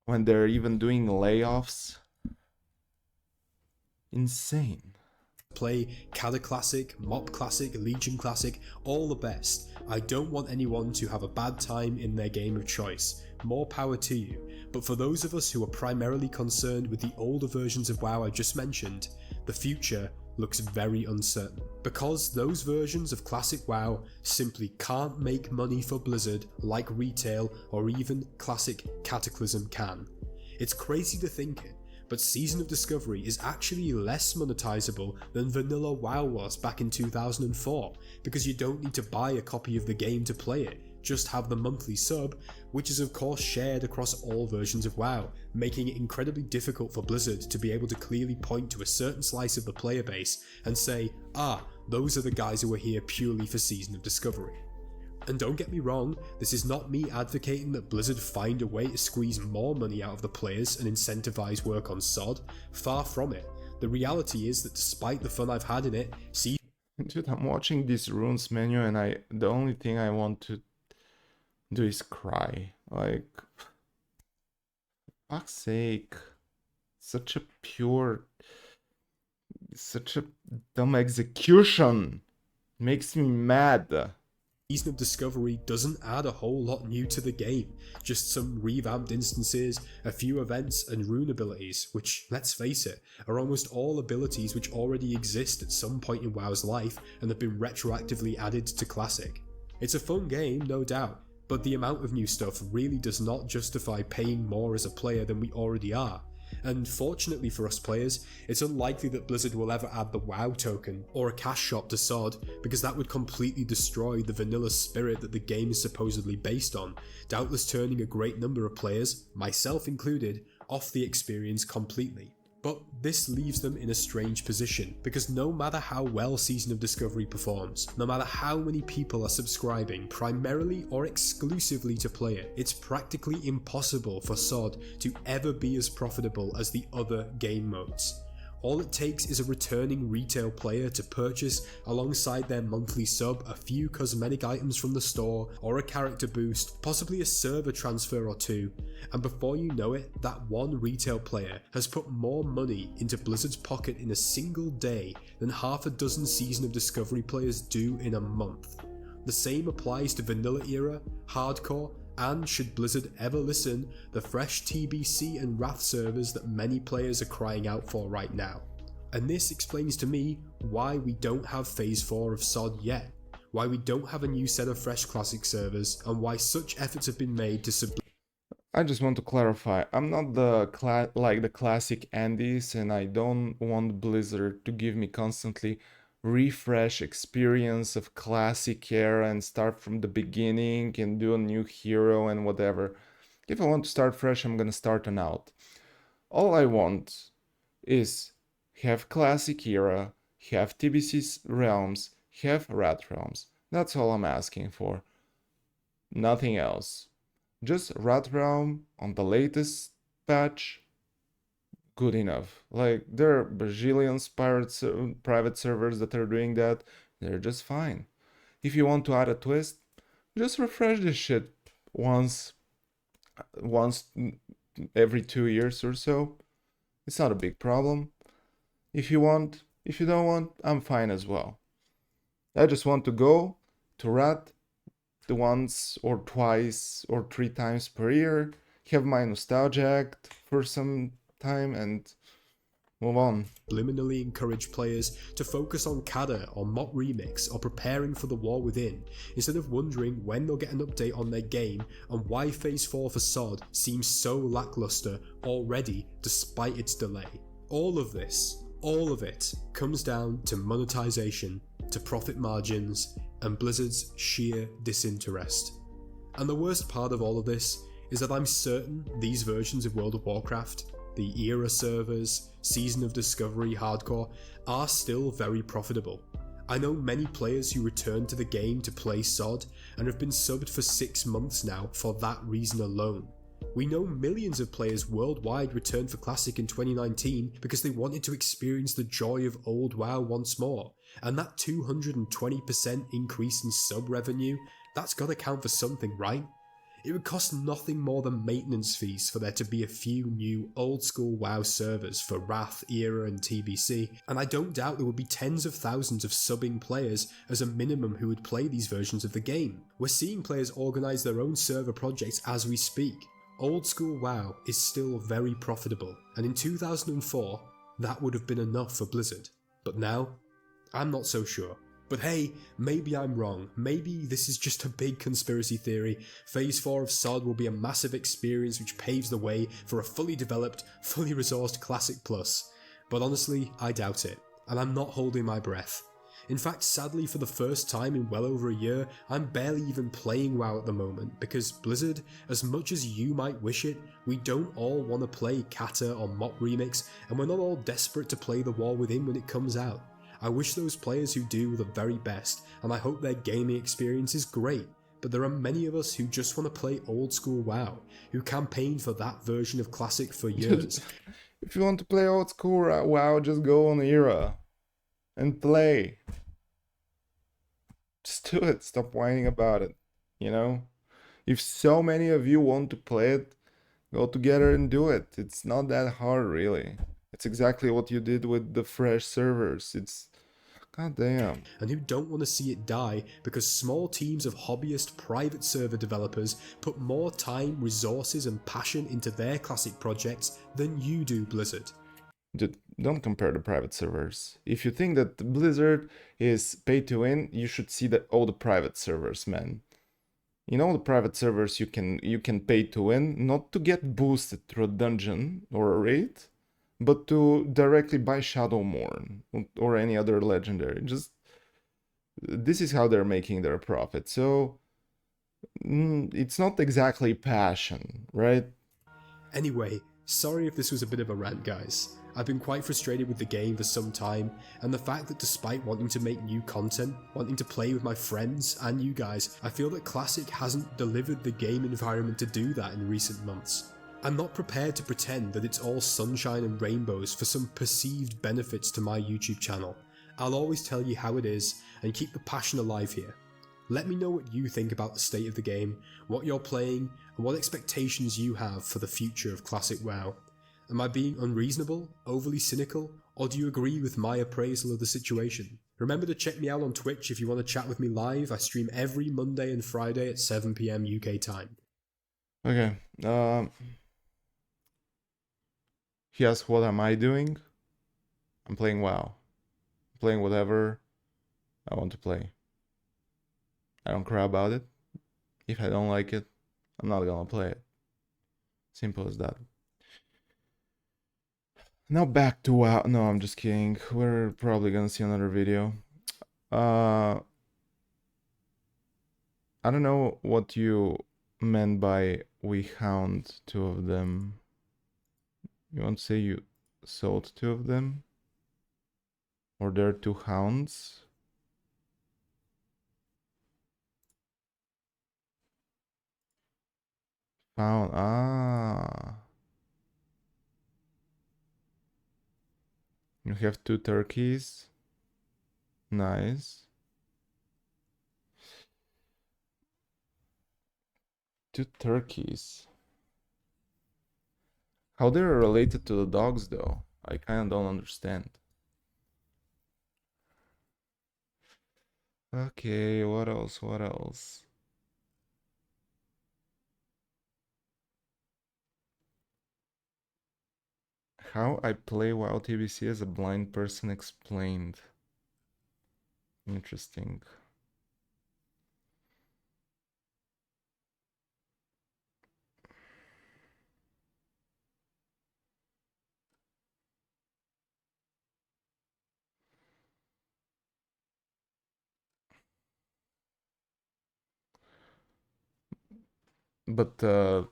when they're even doing layoffs. Insane. Play Cataclassic, Mop Classic, Legion Classic, all the best. I don't want anyone to have a bad time in their game of choice. More power to you. But for those of us who are primarily concerned with the older versions of WoW I just mentioned, the future looks very uncertain. Because those versions of Classic WoW simply can't make money for Blizzard like retail or even Classic Cataclysm can. It's crazy to think it, but Season of Discovery is actually less monetizable than vanilla WoW was back in 2004, because you don't need to buy a copy of the game to play it, just have the monthly sub, which is of course shared across all versions of WoW, making it incredibly difficult for Blizzard to be able to clearly point to a certain slice of the player base and say, those are the guys who are here purely for Season of Discovery. And don't get me wrong, this is not me advocating that Blizzard find a way to squeeze more money out of the players and incentivize work on SOD, far from it. The reality is that despite the fun I've had in it, Dude, I'm watching this runes menu and the only thing I want to do is cry. Like, fuck's sake. Such a dumb execution. Makes me mad. Season of Discovery doesn't add a whole lot new to the game, just some revamped instances, a few events and rune abilities, which, let's face it, are almost all abilities which already exist at some point in WoW's life and have been retroactively added to Classic. It's a fun game, no doubt, but the amount of new stuff really does not justify paying more as a player than we already are. And fortunately for us players, it's unlikely that Blizzard will ever add the WoW token or a cash shop to SOD, because that would completely destroy the vanilla spirit that the game is supposedly based on, doubtless turning a great number of players, myself included, off the experience completely. But this leaves them in a strange position, because no matter how well Season of Discovery performs, no matter how many people are subscribing primarily or exclusively to play it, it's practically impossible for SOD to ever be as profitable as the other game modes. All it takes is a returning retail player to purchase alongside their monthly sub a few cosmetic items from the store or a character boost, possibly a server transfer or two, and before you know it, that one retail player has put more money into Blizzard's pocket in a single day than half a dozen Season of Discovery players do in a month. The same applies to Vanilla Era, Hardcore, and, should Blizzard ever listen, the fresh TBC and Wrath servers that many players are crying out for right now. And this explains to me why we don't have Phase 4 of SOD yet, why we don't have a new set of fresh classic servers, and why such efforts have been made to I just want to clarify, I'm not the classic Andes, and I don't want Blizzard to give me constantly refresh experience of classic era and start from the beginning and do a new hero and whatever. If I want to start fresh, I'm gonna start on out. All I want is have classic era, have TBC realms, have Rat realms. That's all I'm asking for. Nothing else. Just Rat realm on the latest patch, good enough. Like, there are bajillions private servers that are doing that. They're just fine. If you want to add a twist, just refresh this shit once every 2 years or so. It's not a big problem. If you want, if you don't want, I'm fine as well. I just want to go to Rat the once or twice or 3 times per year, have my nostalgia act for some time and move on. Subliminally encourage players to focus on CADA or Mop Remix or preparing for the War Within, instead of wondering when they'll get an update on their game and why Phase 4 for SOD seems so lackluster already despite its delay. All of it comes down to monetization, to profit margins, and Blizzard's sheer disinterest. And the worst part of all of this is that I'm certain these versions of World of Warcraft, the Era servers, Season of Discovery, Hardcore, are still very profitable. I know many players who return to the game to play SOD and have been subbed for 6 months now for that reason alone. We know millions of players worldwide returned for Classic in 2019 because they wanted to experience the joy of old WoW once more, and that 220% increase in sub revenue, that's gotta count for something, right? It would cost nothing more than maintenance fees for there to be a few new old school WoW servers for Wrath, Era and TBC, and I don't doubt there would be tens of thousands of subbing players as a minimum who would play these versions of the game. We're seeing players organise their own server projects as we speak. Old school WoW is still very profitable, and in 2004, that would have been enough for Blizzard. But now, I'm not so sure. But hey, maybe I'm wrong. Maybe this is just a big conspiracy theory. Phase 4 of SOD will be a massive experience which paves the way for a fully developed, fully resourced Classic Plus. But honestly, I doubt it, and I'm not holding my breath. In fact, sadly, for the first time in well over a year, I'm barely even playing WoW at the moment, because Blizzard, as much as you might wish it, we don't all want to play Kata or Mop Remix, and we're not all desperate to play the War Within when it comes out. I wish those players who do the very best, and I hope their gaming experience is great, but there are many of us who just want to play old school WoW, who campaigned for that version of Classic for years. If you want to play old school WoW, just go on Era and play. Just do it. Stop whining about it. You know? If so many of you want to play it, go together and do it. It's not that hard, really. It's exactly what you did with the fresh servers. It's... God damn. And who don't want to see it die because small teams of hobbyist private server developers put more time, resources and passion into their classic projects than you do, Blizzard. Dude, don't compare the private servers. If you think that Blizzard is pay to win, you should see all the private servers, man. You know, the private servers you can pay to win, not to get boosted through a dungeon or a raid, but to directly buy Shadowmourne or any other legendary. Just this is how they're making their profit. So it's not exactly passion, right? Anyway, sorry if this was a bit of a rant, guys. I've been quite frustrated with the game for some time, and the fact that despite wanting to make new content, wanting to play with my friends and you guys, I feel that Classic hasn't delivered the game environment to do that in recent months. I'm not prepared to pretend that it's all sunshine and rainbows for some perceived benefits to my YouTube channel. I'll always tell you how it is and keep the passion alive here. Let me know what you think about the state of the game, what you're playing, and what expectations you have for the future of Classic WoW. Am I being unreasonable, overly cynical, or do you agree with my appraisal of the situation? Remember to check me out on Twitch if you want to chat with me live. I stream every Monday and Friday at 7 PM UK time. Okay. He asked, what am I doing? I'm playing WoW. I'm playing whatever I want to play. I don't care about it. If I don't like it, I'm not gonna play it. Simple as that. Now back to WoW. No, I'm just kidding. We're probably gonna see another video. I don't know what you meant by we hound 2 of them. You want to say you sold 2 of them? Or there are 2 hounds? Found. Ah. You have 2 turkeys. Nice. 2 turkeys. How they're related to the dogs, though? I kind of don't understand. Okay, what else? What else? How I play WoW TBC as a blind person explained. Interesting. But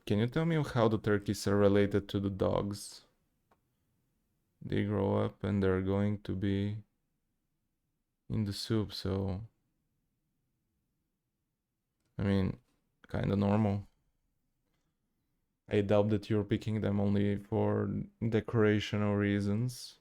can you tell me how the turkeys are related to the dogs? They grow up and they're going to be in the soup, so I mean, kind of normal. I doubt that you're picking them only for decorational reasons.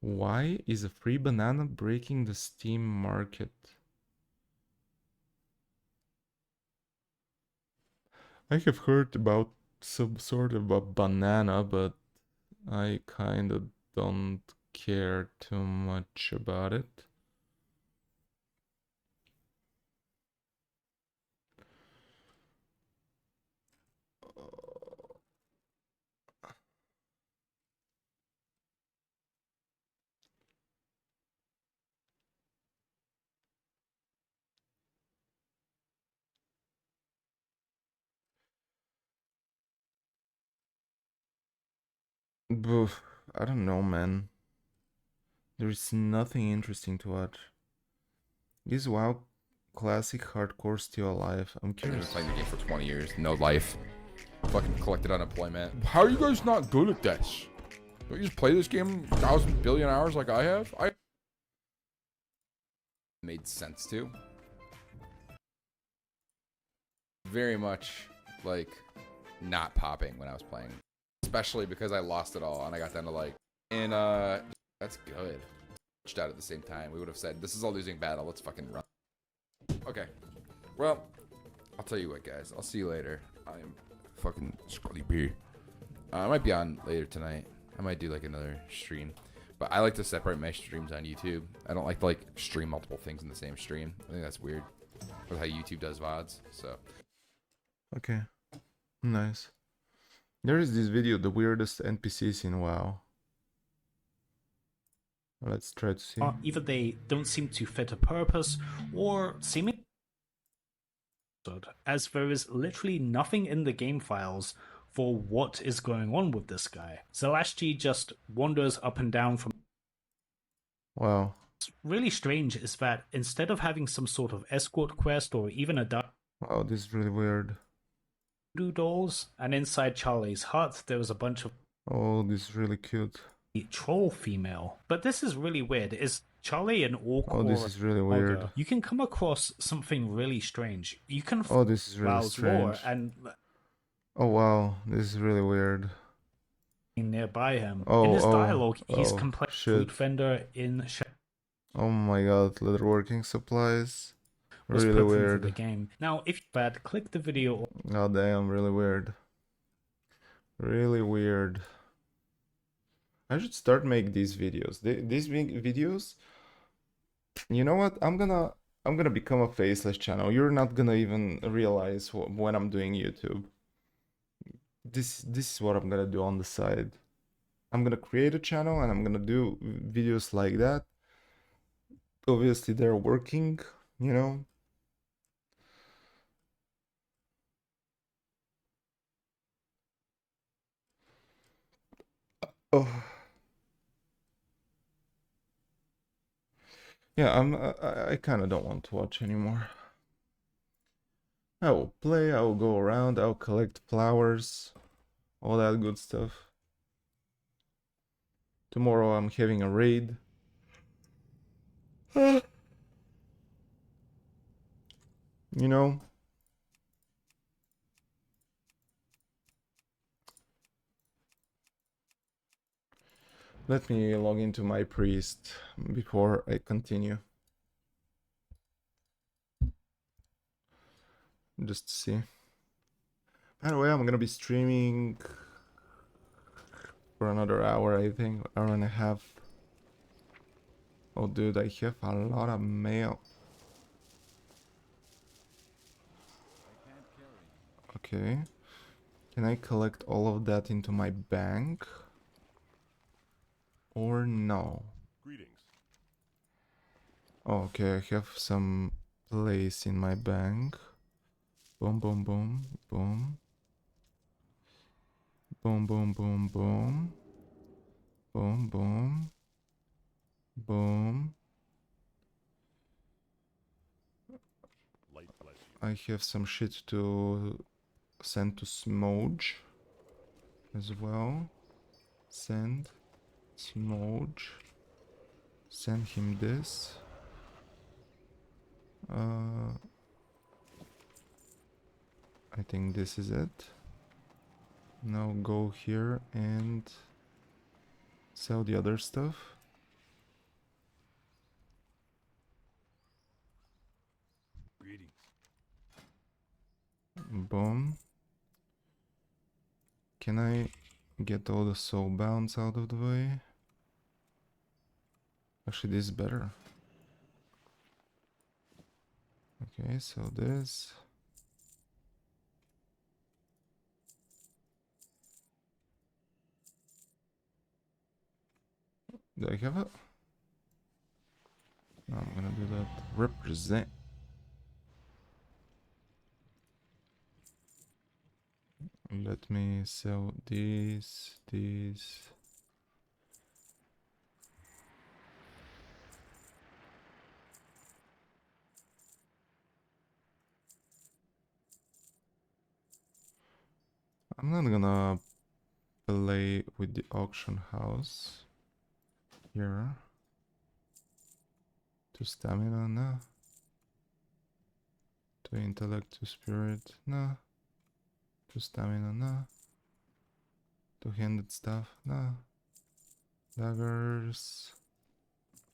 Why is a free banana breaking the Steam market? I have heard about some sort of a banana, but I kind of don't care too much about it. Boof, I don't know, man. There's nothing interesting to watch. Is WoW Classic Hardcore still alive? I'm I've been curious. playing the game for 20 years, no life. Fucking collected unemployment. How are you guys not good at this? Don't you just play this game 1,000 billion hours like I have? I made sense to. Very much like not popping when I was playing. Especially because I lost it all and I got down to like, and that's good. Out at the same time, we would have said, this is a losing battle, let's fucking run. Okay. Well, I'll tell you what, guys. I'll see you later. I'm fucking sleepy. I might be on later tonight. I might do like another stream. But I like to separate my streams on YouTube. I don't like to like stream multiple things in the same stream. I think that's weird with how YouTube does VODs. So Okay. Nice. There is this video, the weirdest NPCs in WoW. Let's try to see. Either they don't seem to fit a purpose, or seeming as there is literally nothing in the game files for what is going on with this guy. Zelashti just wanders up and down from. Wow. What's really strange is that instead of having some sort of escort quest or even a Wow, this is really weird. dolls, and inside Charlie's hut there was a bunch of Oh, this is really cute. troll female. But this is really weird. Is Charlie an orc Oh, or this is really weird. ogre? You can come across something really strange. You can Oh, this is really browse lore strange. and Oh, wow, this is really weird. nearby him. Oh, in his oh, dialogue, he's oh, complaining shit. food vendor in Oh my god, leatherworking supplies. was Really put into weird. the game. Now, if you've bad, click the video. Oh damn, really weird. Really weird. I should start make these videos. These videos. You know what? I'm gonna become a faceless channel. You're not gonna even realize when I'm doing YouTube. This is what I'm gonna do on the side. I'm gonna create a channel and I'm gonna do videos like that. Obviously, they're working, you know. Oh. Yeah, I kind of don't want to watch anymore. I will play, I will go around, I'll collect flowers, all that good stuff. Tomorrow I'm having a raid. You know? Let me log into my priest before I continue. Just to see. By the way, I'm gonna be streaming for another hour, I think, hour and a half. Oh dude, I have a lot of mail. Okay. Can I collect all of that into my bank? Or no? Greetings. Oh, okay, I have some place in my bank. Boom, boom, boom, boom. Boom, boom, boom, boom. Boom, boom. Boom. Light bless you. I have some shit to send to Smooge as well. Send Smooge. Send him this. I think this is it. Now go here and sell the other stuff. Greetings. Boom. Can I get all the soul bounds out of the way? Actually, this is better. Okay, so this. Do I have it? No, I'm gonna do that. Represent. Let me sell these. I'm not gonna play with the auction house here. To stamina, no. To intellect, to spirit, no. To stamina, no. To handed stuff, no. Daggers.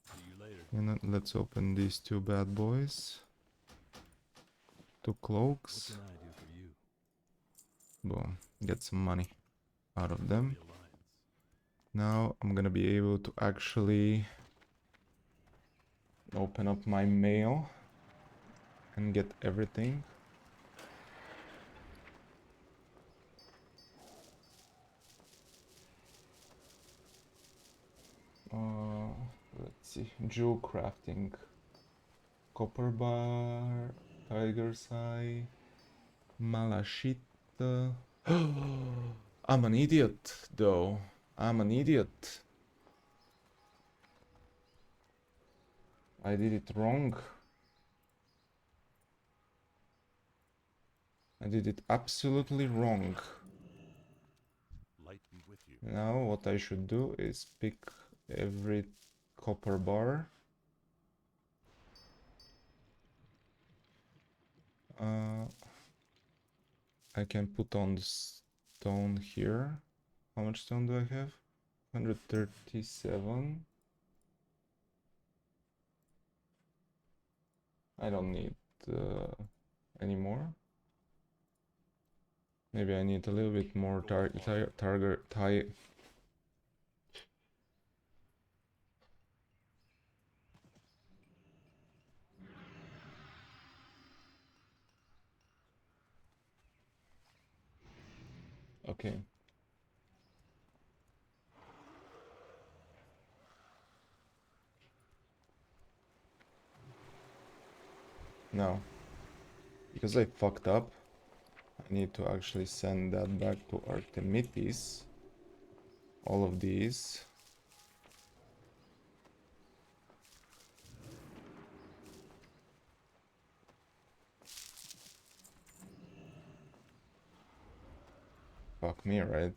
See you later. And let's open these two bad boys. Two What cloaks. can I do for you? Boom. Get some money out of them. The alliance. Now I'm gonna be able to actually open up my mail and get everything. Let's see, jewel crafting, copper bar, tiger's eye, malachite, I'm an idiot, though. I'm an idiot. I did it wrong. I did it absolutely wrong. Light be with you. Now what I should do is pick every copper bar. I can put on the stone here. How much stone do I have? 137. I don't need any more. Maybe I need a little bit more target. Okay. Now, because I fucked up, I need to actually send that back to Artemitis. All of these. Fuck me, right?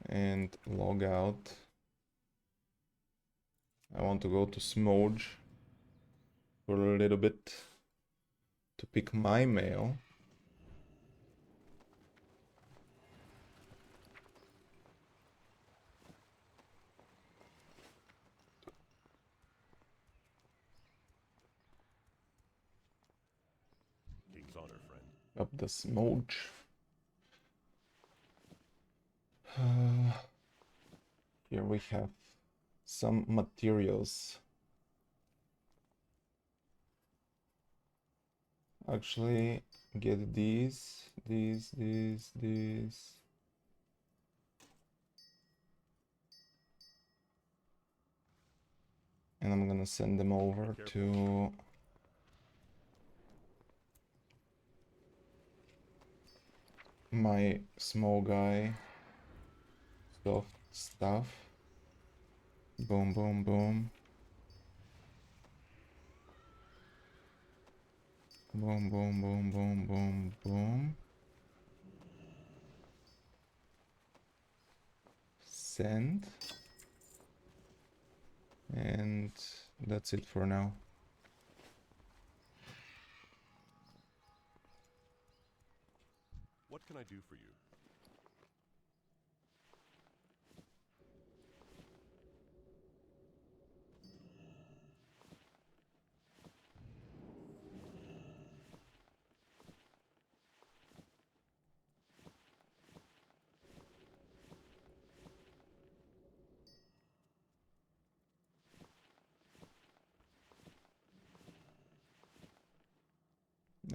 And log out. I want to go to Smooge for a little bit to pick my mail. King's honor, friend. Up the Smooge. Here we have some materials. Actually, get these. And I'm gonna send them over to my small guy. Soft stuff. Boom, boom, boom. Boom, boom, boom, boom, boom, boom. Send. And that's it for now. What can I do for you?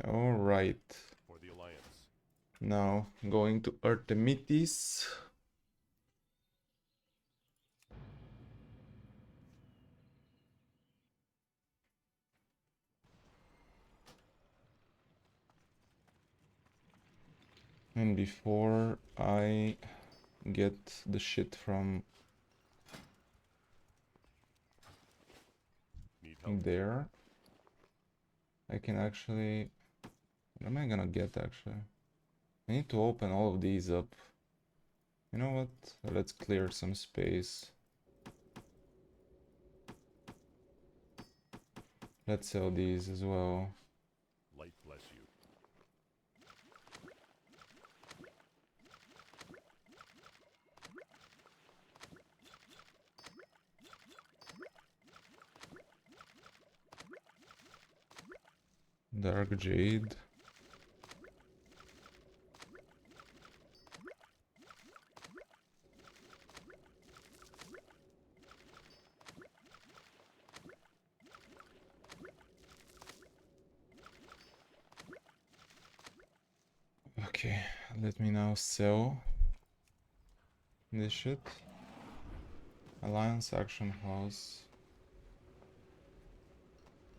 All right. For the Alliance. Now going to Artemitis. And before I get the shit from Need help. there, I can actually... What am I gonna get actually? I need to open all of these up. You know what? Let's clear some space. Let's sell these as well. Light bless you. Dark Jade. Okay, let me now sell this shit. Alliance Action House.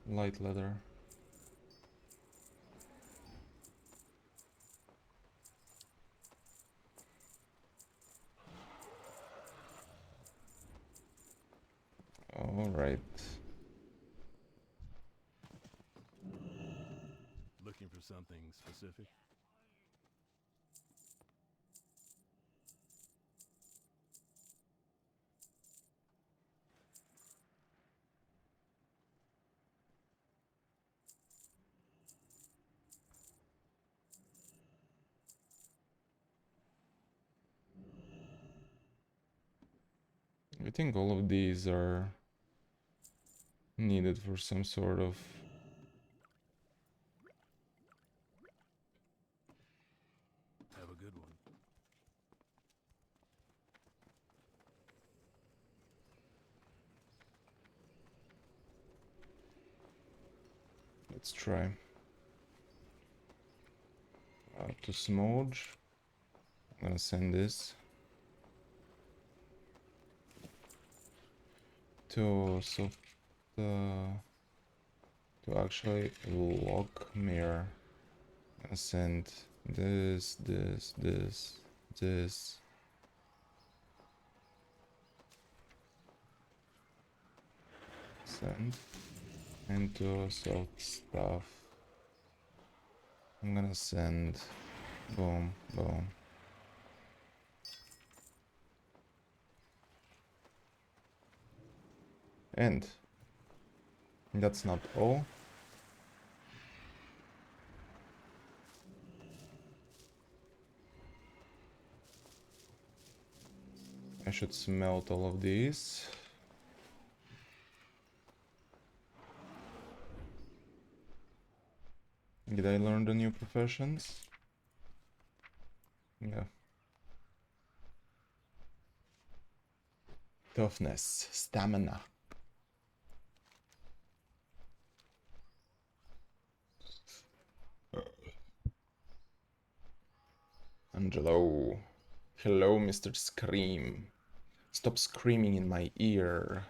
Light leather. All right. Looking for something specific? I think all of these are needed for some sort of... Have a good one. Let's try. To Smudge. I'm gonna send this. To soft... to actually lock mirror. I'm gonna send this. Send. Into soft stuff. I'm gonna send. Boom, boom. And that's not all. I should smelt all of these. Did I learn the new professions? Yeah. Toughness, stamina. Angelo. Hello, Mr. Scream. Stop screaming in my ear.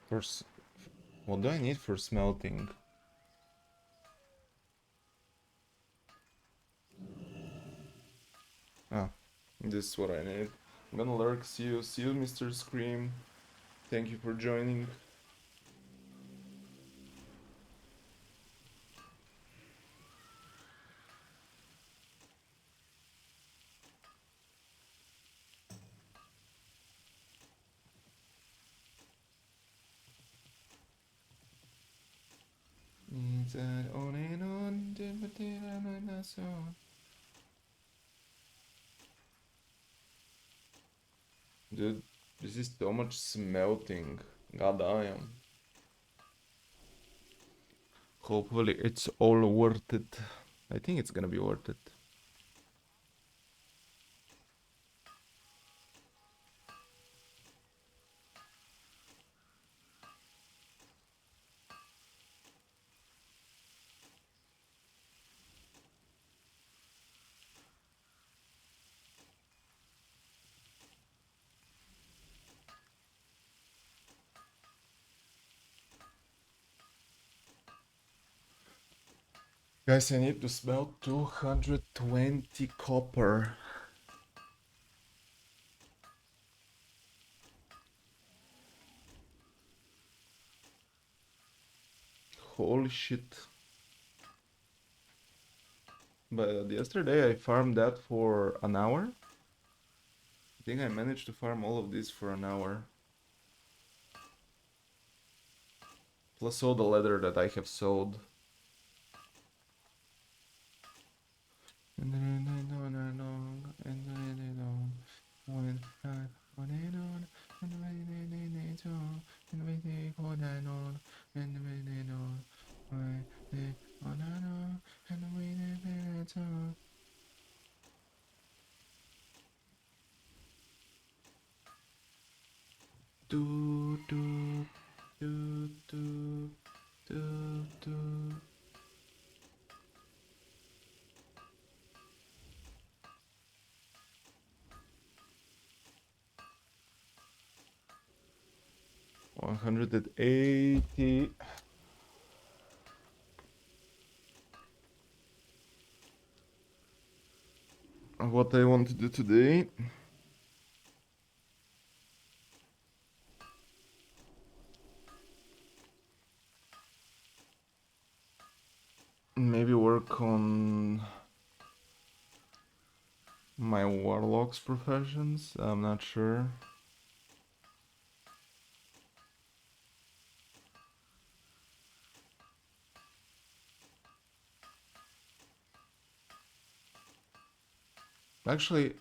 First, what do I need for smelting? Ah, this is what I need. I'm gonna lurk. See you, Mr. Scream. Thank you for joining. Dude, this is so much smelting. God damn. Hopefully it's all worth it. I think it's gonna be worth it. Guys, I need to smelt 220 copper. Holy shit. But yesterday I farmed that for an hour. I think I managed to farm all of this for an hour. Plus all the leather that I have sold. 180. What I want to do today. Maybe work on my warlock's professions. I'm not sure. Actually,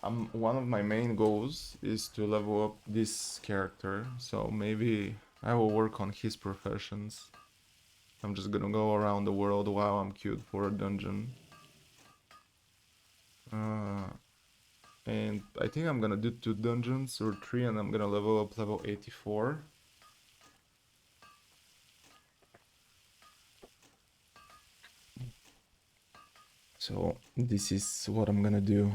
one of my main goals is to level up this character, so maybe I will work on his professions. I'm just gonna go around the world while I'm queued for a dungeon. And I think I'm gonna do 2 dungeons or 3, and I'm gonna level up level 84. So this is what I'm gonna do.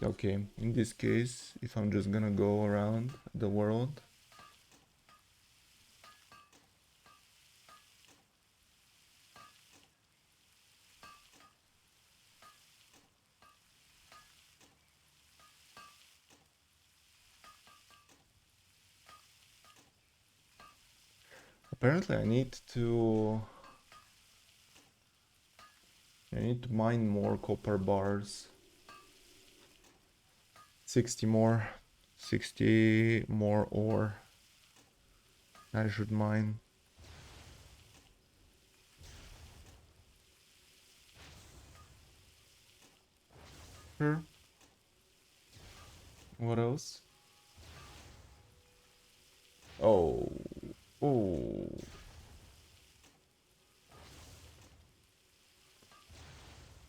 Okay, in this case, if I'm just gonna go around the world, apparently I need to mine more copper bars. 60 more ore I should mine. Sure. What else? Oh.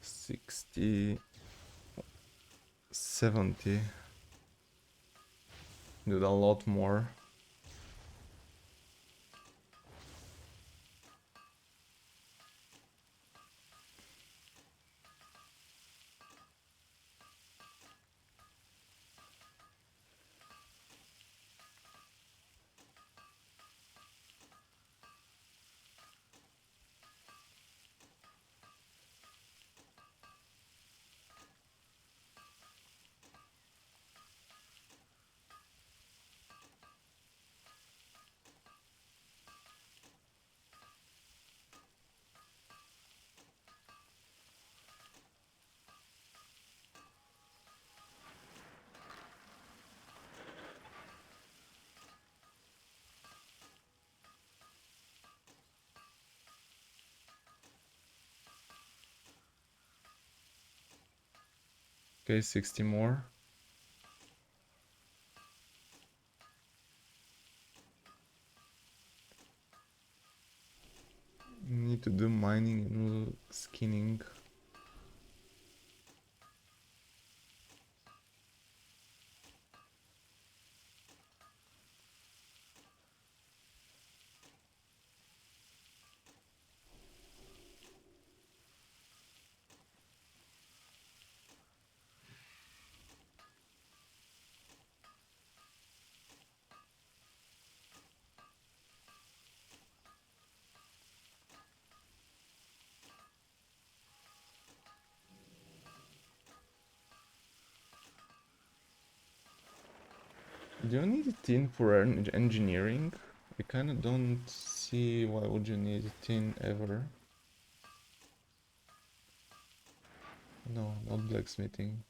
60, 70. Did a lot more. Okay, 60 more. Need to do mining and skinning. Do you need a tin for engineering? I kind of don't see why would you need a tin ever. No, not blacksmithing.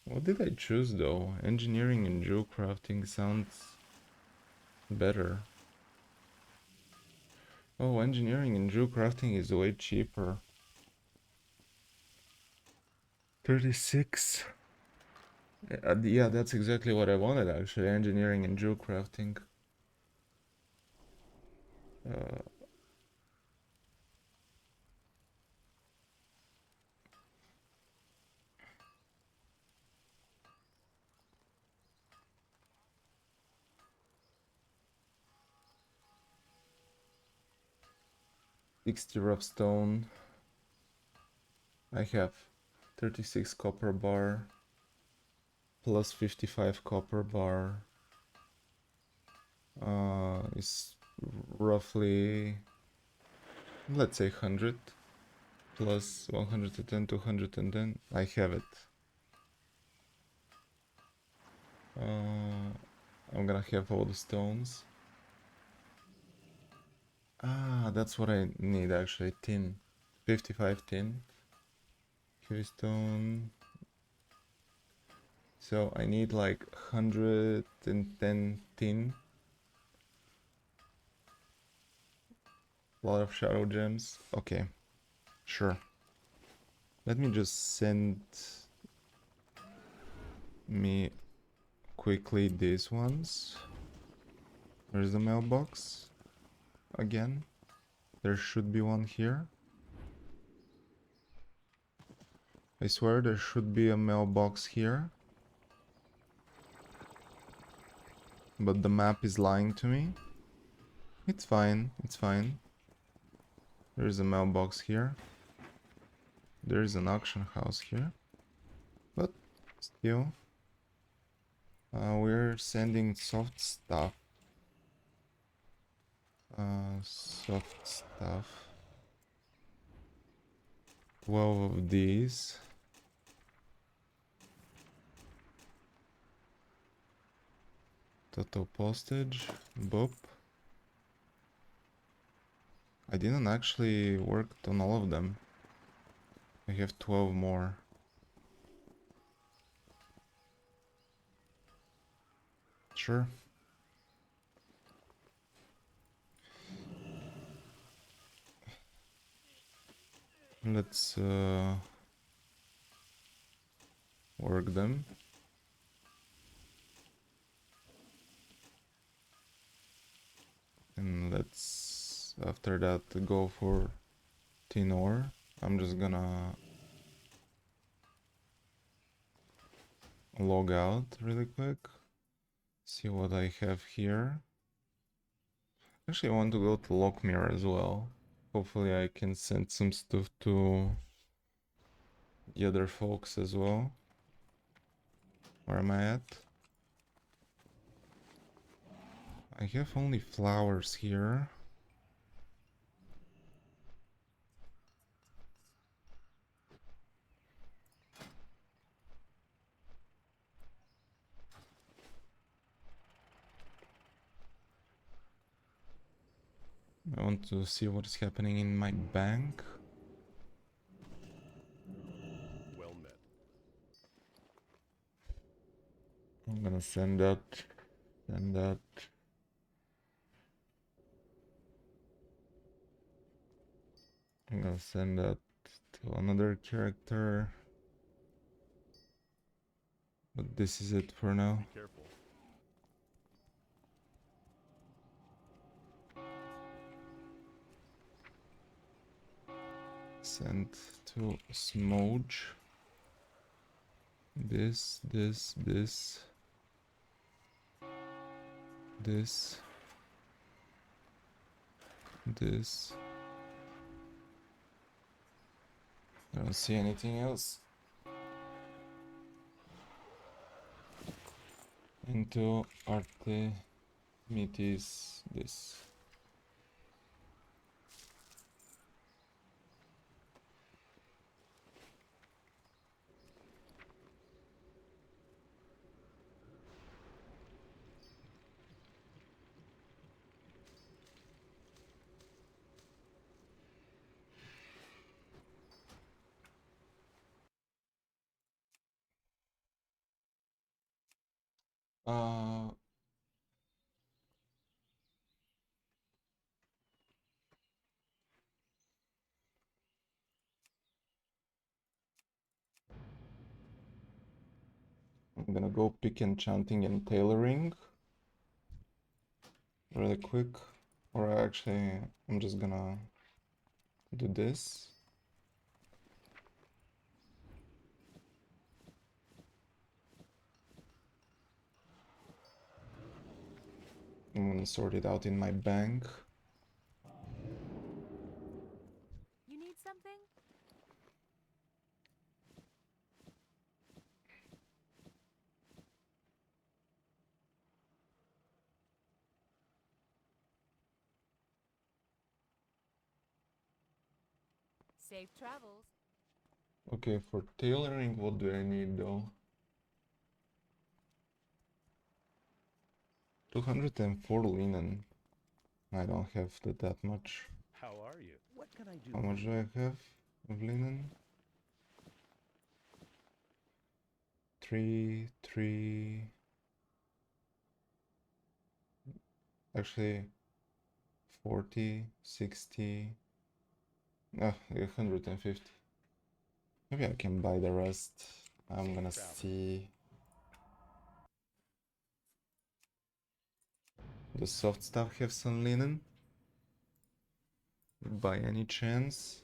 What did I choose though? Engineering and jewel crafting sounds better. Oh, engineering and jewel crafting is way cheaper. 36. Yeah, that's exactly what I wanted actually, engineering and jewel crafting. 60 rough stone. I have 36 copper bar plus 55 copper bar. Is roughly, let's say 100 plus 110, 210. I have it. I'm gonna have all the stones. Ah, that's what I need actually. Tin. 55 tin. Heavy stone. So I need like 110 tin. A lot of shadow gems. Okay. Sure. Let me just send me quickly these ones. Where's the mailbox? Again. There should be one here. I swear there should be a mailbox here. But the map is lying to me. It's fine, it's fine. There's a mailbox here. There's an auction house here. But still, we're sending soft stuff. Soft stuff. 12 of these. Total postage. Boop. I didn't actually work on all of them. I have 12 more. Sure. Let's work them. And let's after that go for tin ore. I'm just gonna log out really quick. See what I have here. Actually, I want to go to Lockmere as well. Hopefully I can send some stuff to the other folks as well. Where am I at? I have only flowers here. I want to see what is happening in my bank. Well met. I'm gonna send that. Send that. I'm gonna send that to another character. But this is it for now. Be careful. Send to Smooge. This. This. I don't see anything else. Into Artemitis. This. I'm gonna go pick enchanting and tailoring really quick. Or actually, I'm just gonna do this. I'm gonna sort it out in my bank. something? Safe travels. Okay, for tailoring, what do I need though? 204 linen. I don't have that much. How are you? What can I do? How much do I have of linen? 3. Actually, 40, 60. No, 150. Maybe I can buy the rest. I'm gonna see. The soft stuff have some linen? By any chance?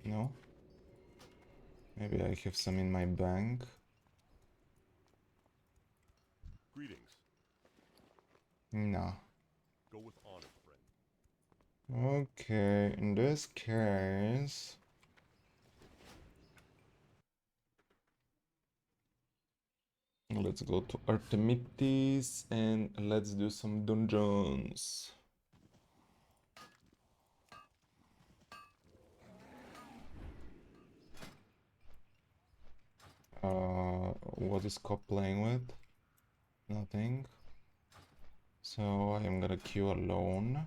No? Maybe I have some in my bank. Greetings. No. Go with honor, friend. Okay, in this case... Let's go to Artemites and let's do some dungeons. What is Cop playing with? Nothing. So I am gonna queue alone.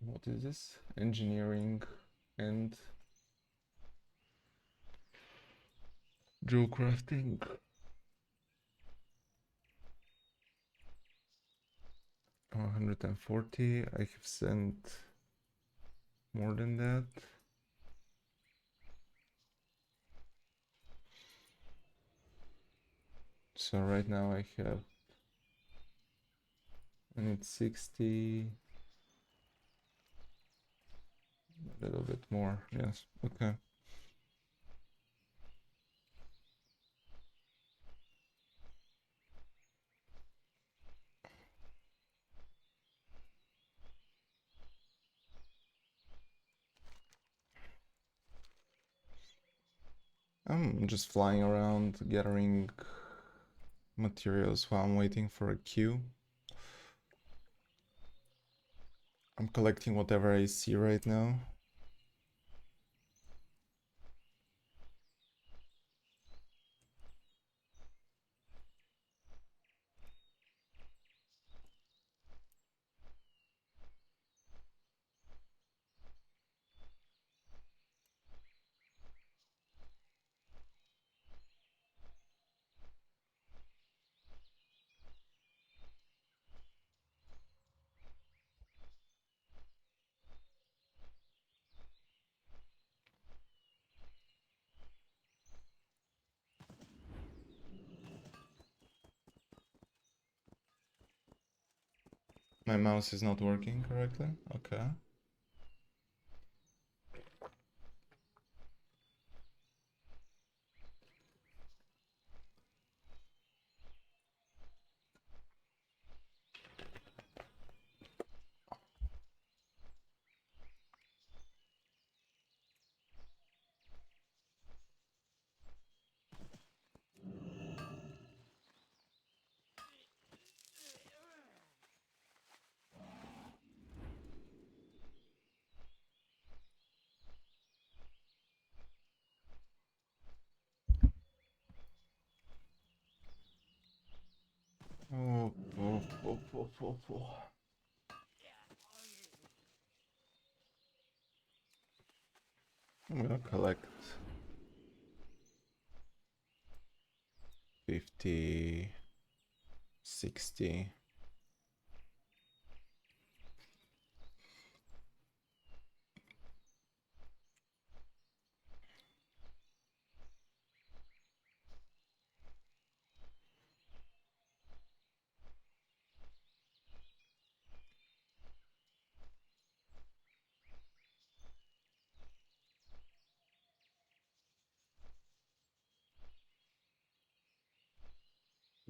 What is this? Engineering and jewel crafting. Oh, 140. I have sent more than that. So right now I need 60. A little bit more, yes. Okay. I'm just flying around gathering materials while I'm waiting for a queue. I'm collecting whatever I see right now. My mouse is not working correctly. Okay. Oh. I'm gonna collect 50, 60.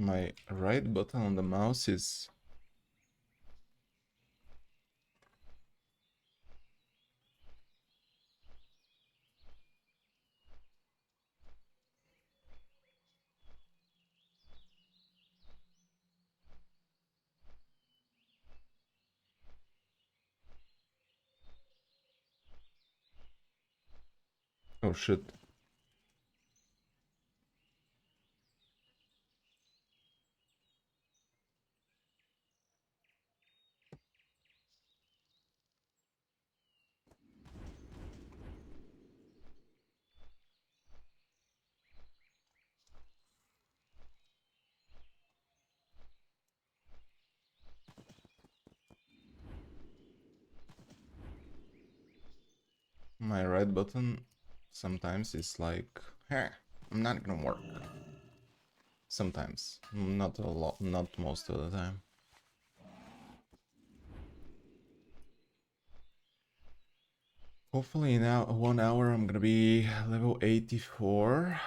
My right button on the mouse is... Oh shit. My right button sometimes is like, hey, I'm not gonna work. Sometimes, not a lot, not most of the time. Hopefully now 1 hour I'm gonna be level 84.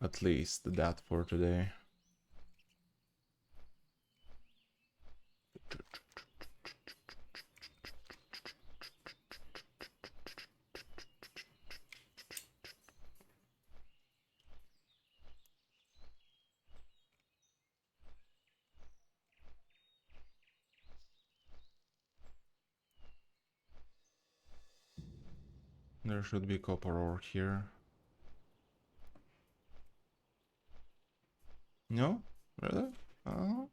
At least that for today. There should be copper ore here. No? Really? Oh.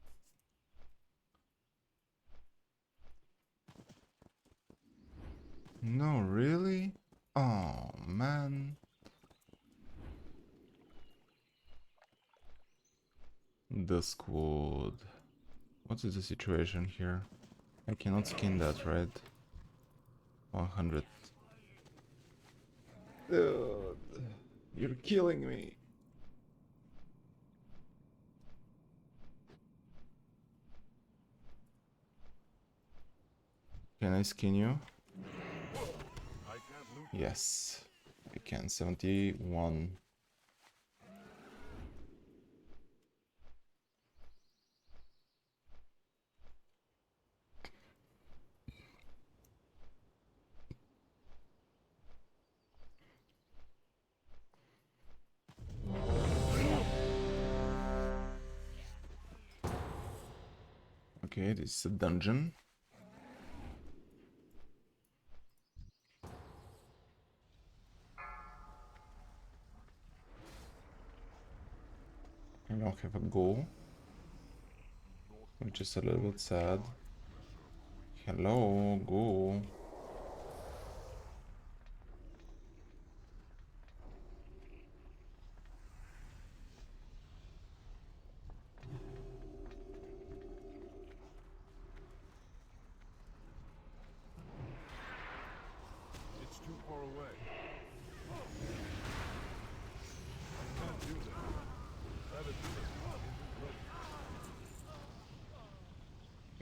No, really? Oh, man. The squad. What is the situation here? I cannot skin that, right? 100. Dude, you're killing me. Can I skin you? Yes, I can. 71. Okay, this is a dungeon. I don't have a goal, which is a little bit sad. Hello, goal. It's too far away. I can't do that.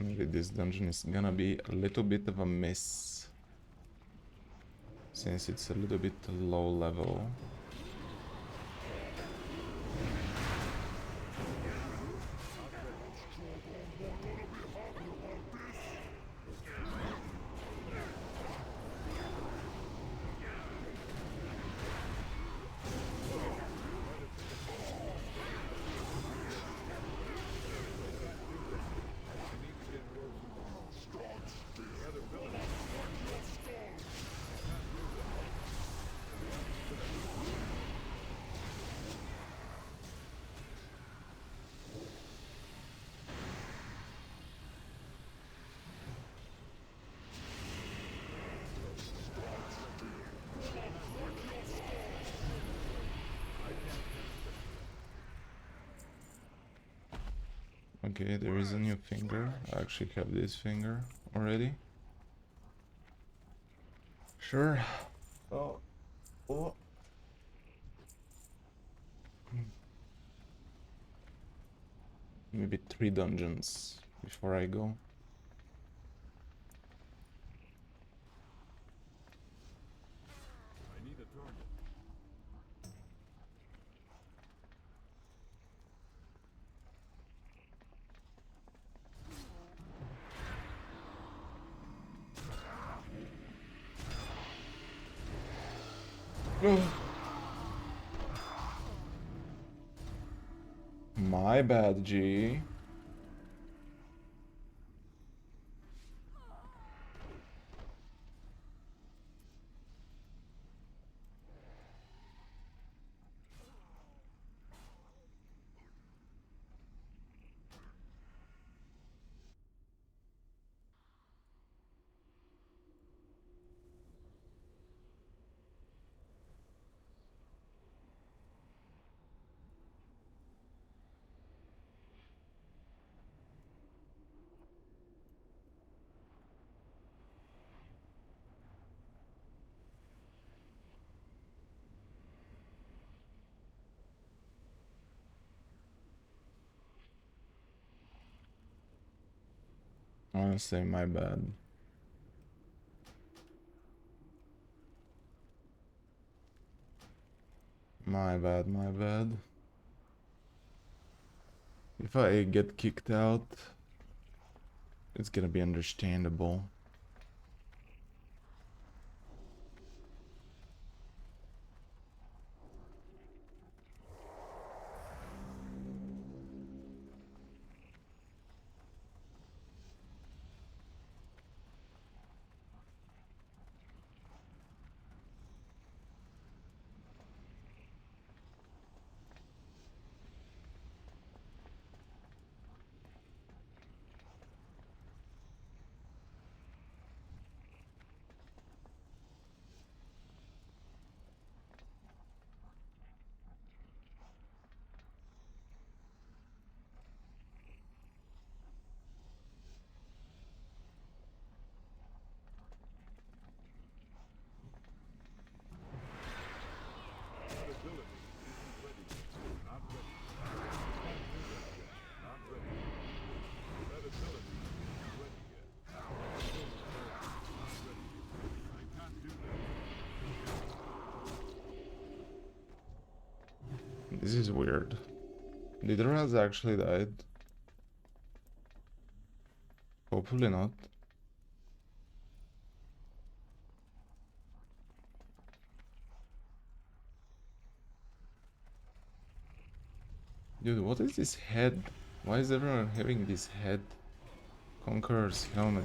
Maybe this dungeon is gonna be a little bit of a miss, since it's a little bit low level. Okay, there is a new finger. I actually have this finger already. Sure. Oh. Oh. Maybe 3 dungeons before I go. I need a target. My bad, G. Honestly, my bad. My bad, my bad. If I get kicked out, it's gonna be understandable. This is weird. Leader has actually died. Hopefully not. Dude, what is this head? Why is everyone having this head? Conqueror's helmet.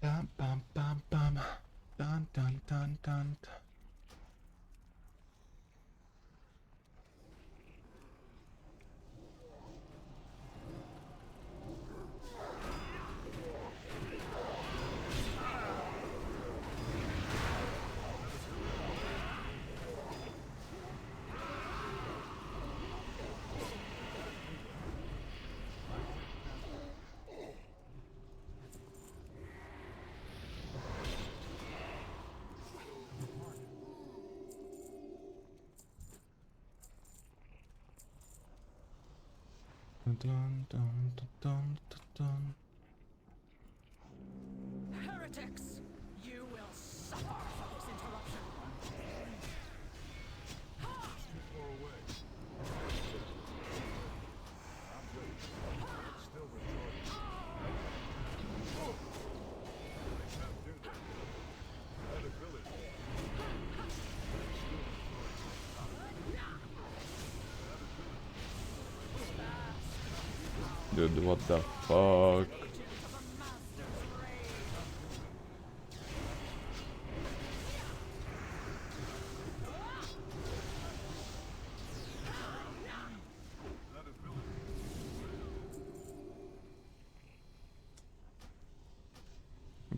Bam bam bam bam. Dun dun dun dun. Dun dun dun dun dun dun. Heretics! You will suffer for this interruption. Dude, what the fuck?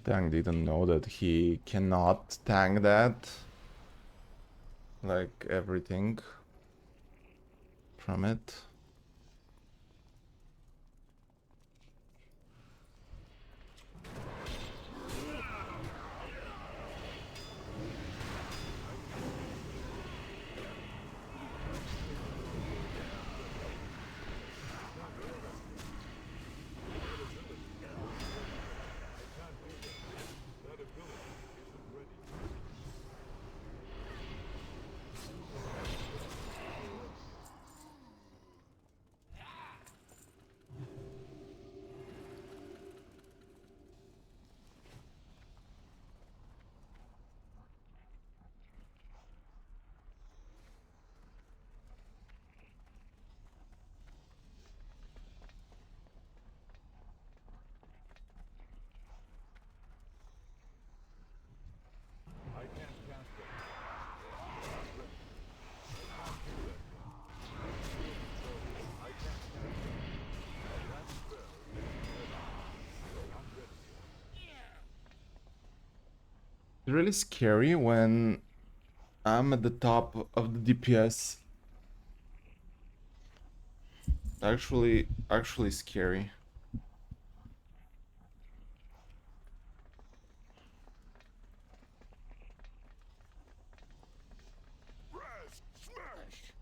Tang didn't know that he cannot tank that. Like everything from it. It's really scary when I'm at the top of the DPS. Actually scary. Raz, smash!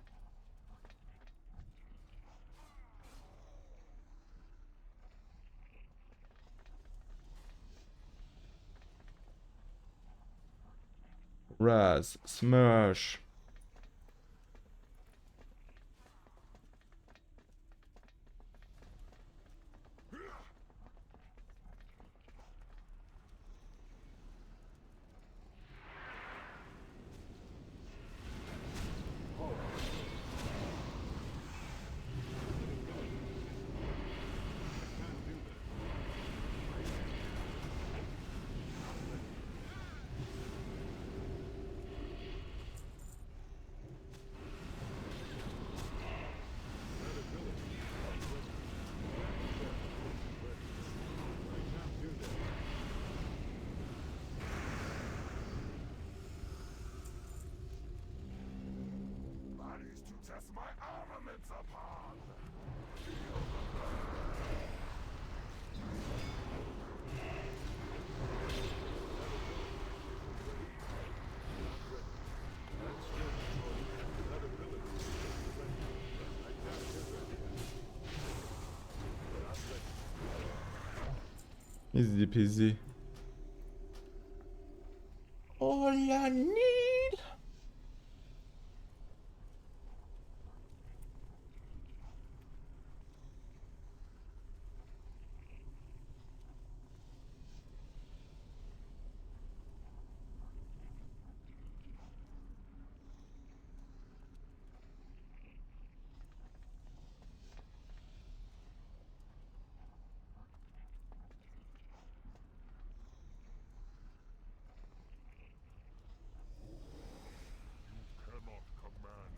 Raz, smash. Bodies to test my armaments upon! Easy peasy. All I need. Cannot command.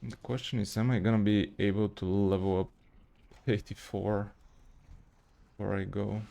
The question is, am I gonna be able to level up 84 before I go?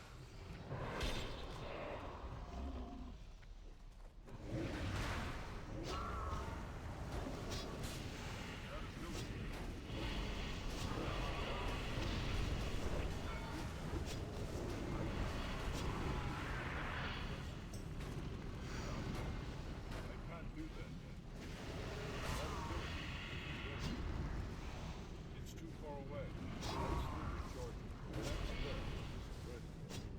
It's too far away. Let's leave it, Jordan. That's there. This is ready.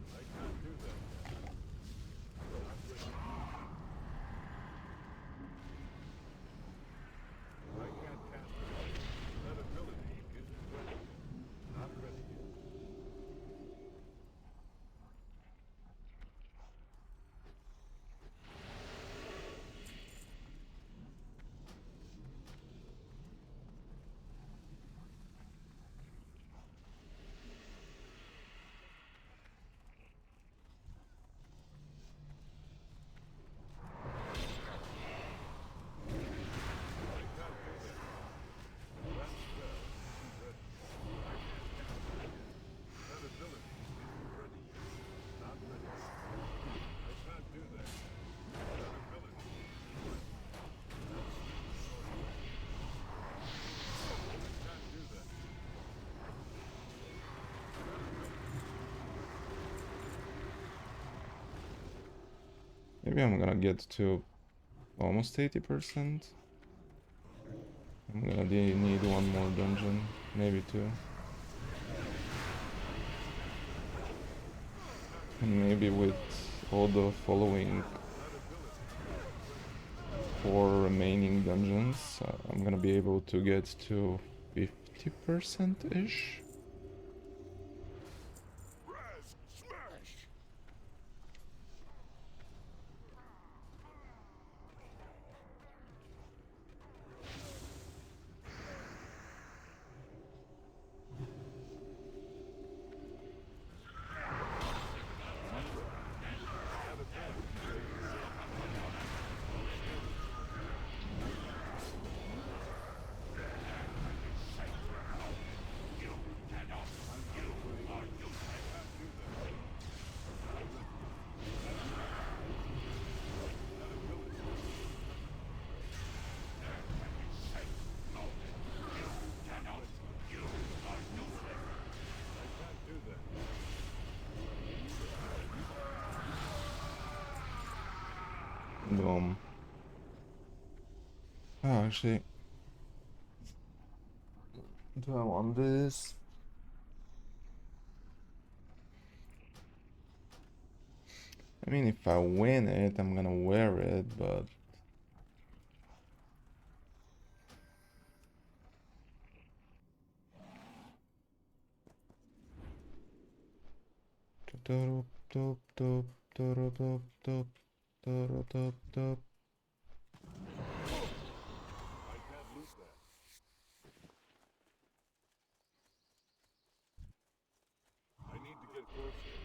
Maybe I'm gonna get to almost 80%. I'm gonna need one more dungeon, maybe two. And maybe with all the following 4 remaining dungeons, I'm gonna be able to get to 50%-ish. Res, smash! Boom. Oh, actually, do I want this? I mean, if I win it, I'm gonna wear it, but... I need to get closer.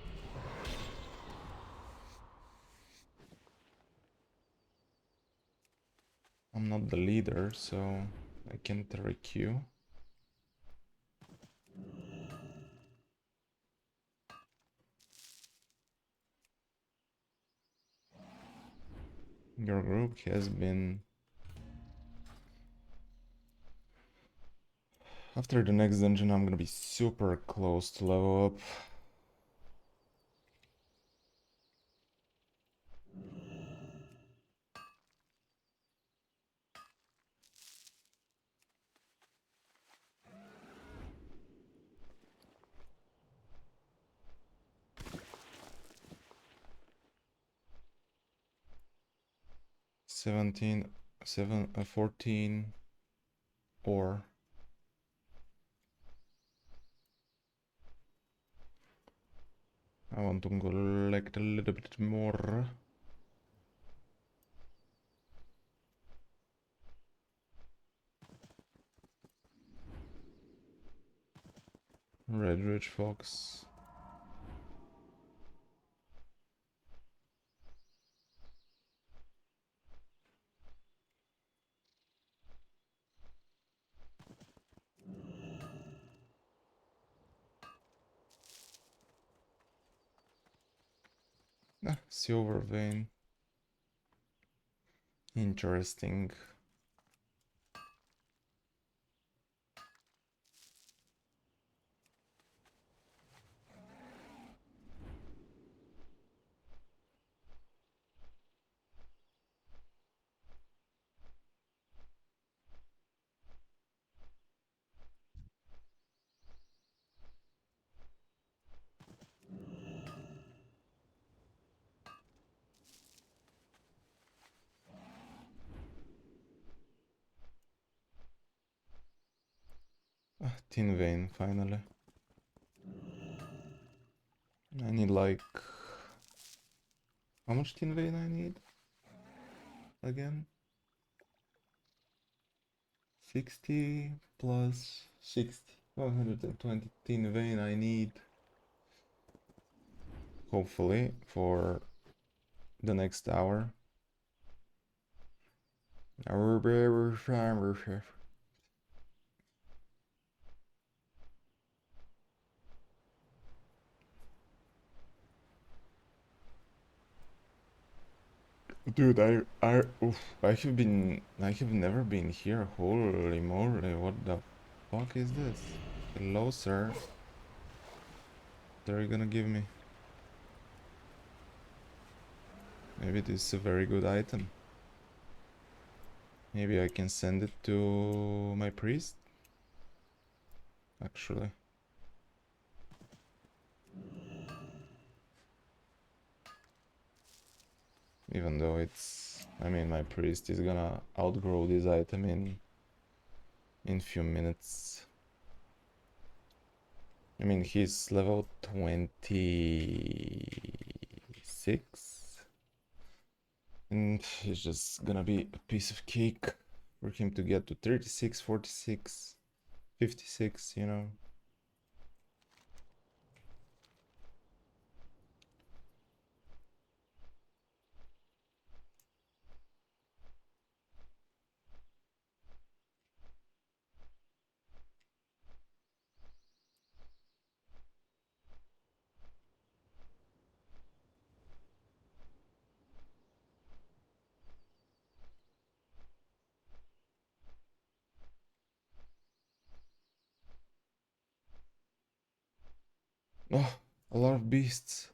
I'm not the leader, so I can't trick you. Your group has been... After the next dungeon, I'm gonna be super close to level up. Seventeen, 14 or I want to collect a little bit more. Red Ridge Fox. Ah, Silver Vein. Interesting. Ah, Tin Vein, finally. I need like... How much Tin Vein I need? Again? 60 plus 60. 120 Tin Vein I need. Hopefully, for the next hour. Dude, I have never been here. Holy moly, what the fuck is this? Hello, sir. What are you gonna give me? Maybe this is a very good item. Maybe I can send it to my priest. Actually. Even though it's... I mean, my priest is gonna outgrow this item in few minutes. I mean, he's level 26. And it's just gonna be a piece of cake for him to get to 36, 46, 56, you know. Oh, a lot of beasts.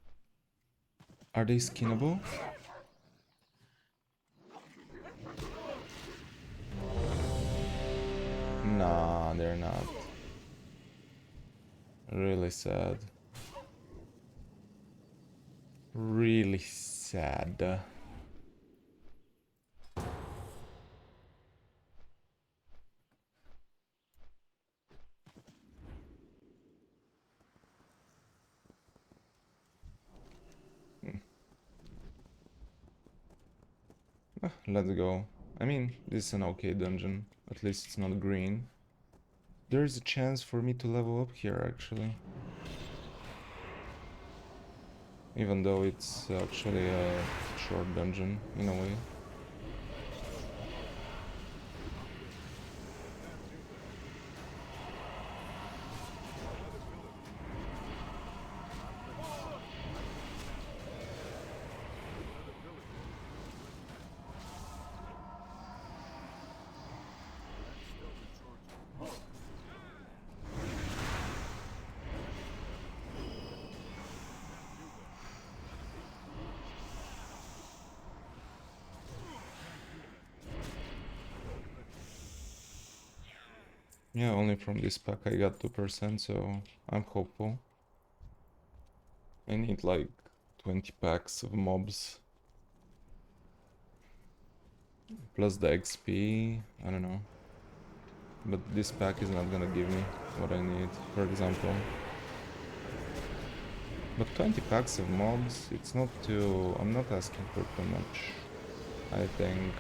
Are they skinnable? Nah, they're not. Really sad. Really sad. Let's go. I mean, this is an okay dungeon. At least it's not green. There is a chance for me to level up here, actually. Even though it's actually a short dungeon, in a way. Yeah, only from this pack I got 2%, so I'm hopeful. I need like 20 packs of mobs. Plus the XP, I don't know. But this pack is not gonna give me what I need, for example. But 20 packs of mobs, it's not too... I'm not asking for too much, I think.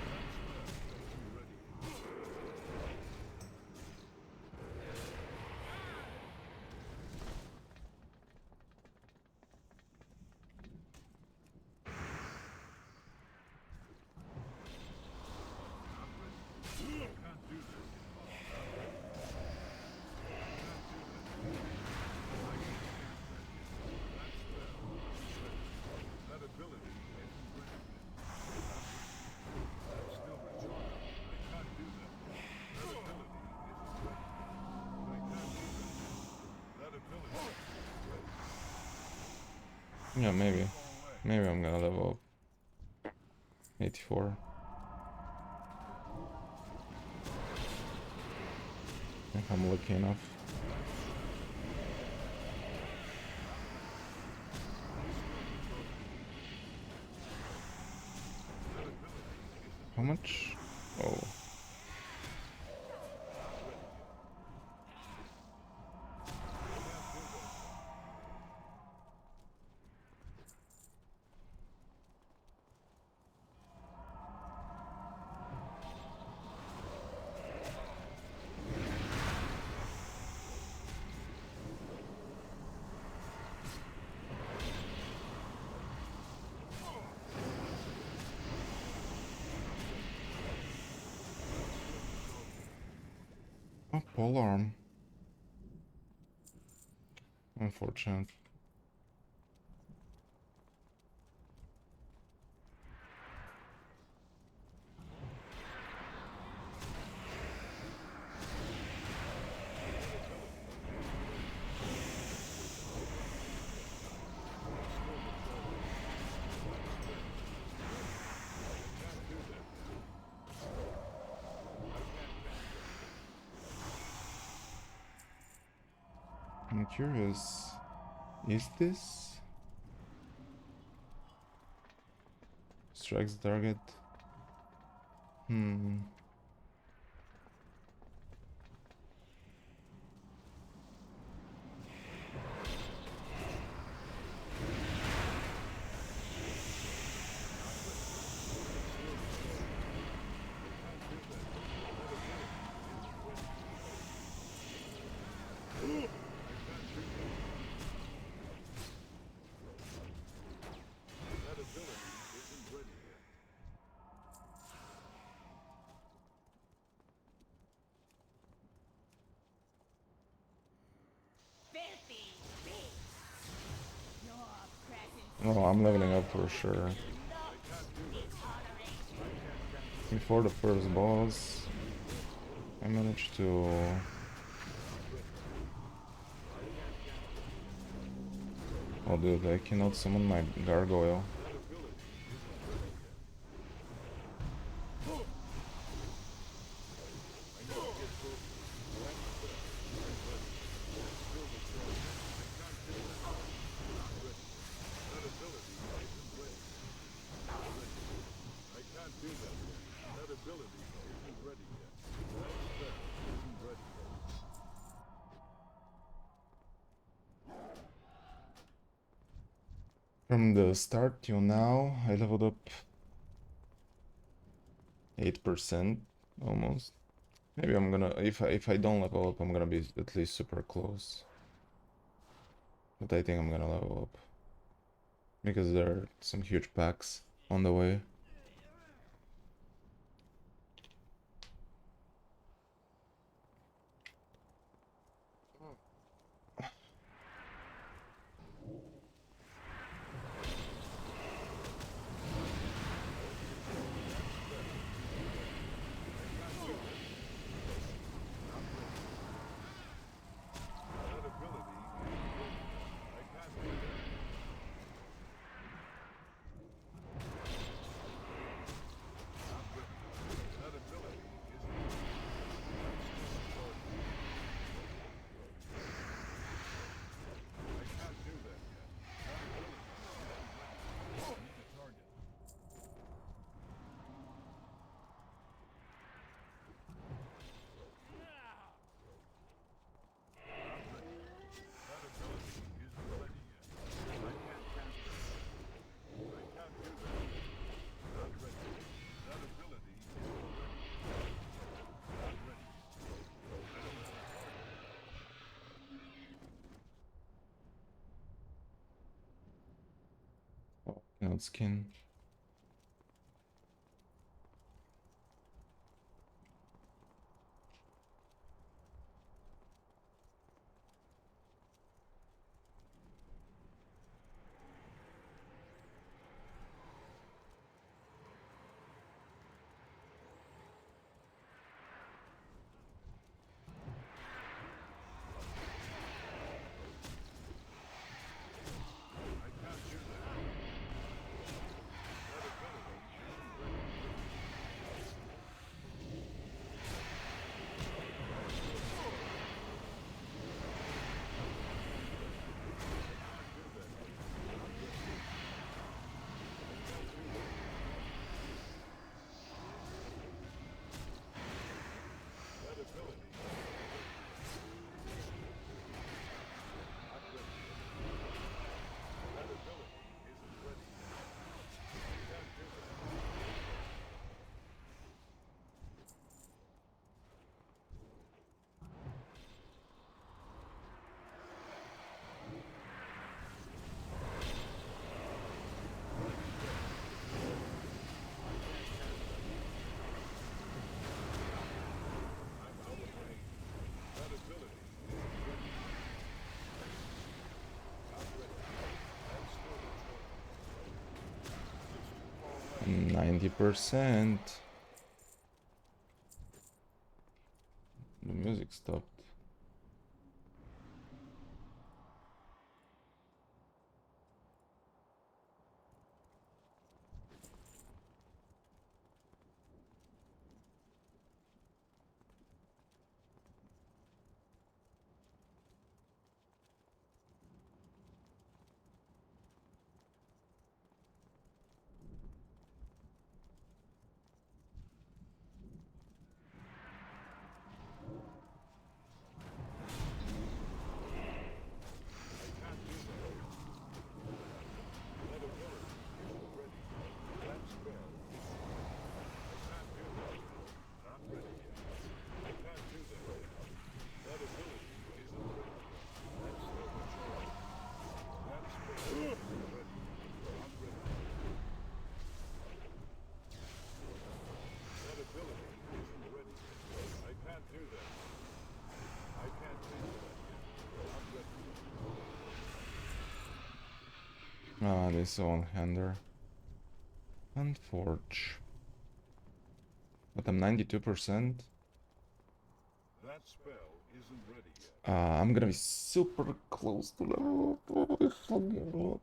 Yeah, maybe. Maybe I'm gonna level up. 84. If I'm lucky enough. How much? Oh. Oh, polearm. Unfortunate. I'm curious. Is this? Strikes the target. Hmm. Filthy beast! Your presence Oh, I'm leveling up for sure. not be tolerated. Before the first boss, I managed to... Oh dude, I cannot summon my gargoyle. From the start till now, I leveled up 8% almost. Maybe I'm gonna, if I don't level up, I'm gonna be at least super close. But I think I'm gonna level up because there are some huge packs on the way. Oh, cannot skin. I'm 90%. The music stopped. Ah, this one-hander. Unforge. But I'm 92%. That spell isn't ready yet. I'm gonna be super close to level up. Oh, fucking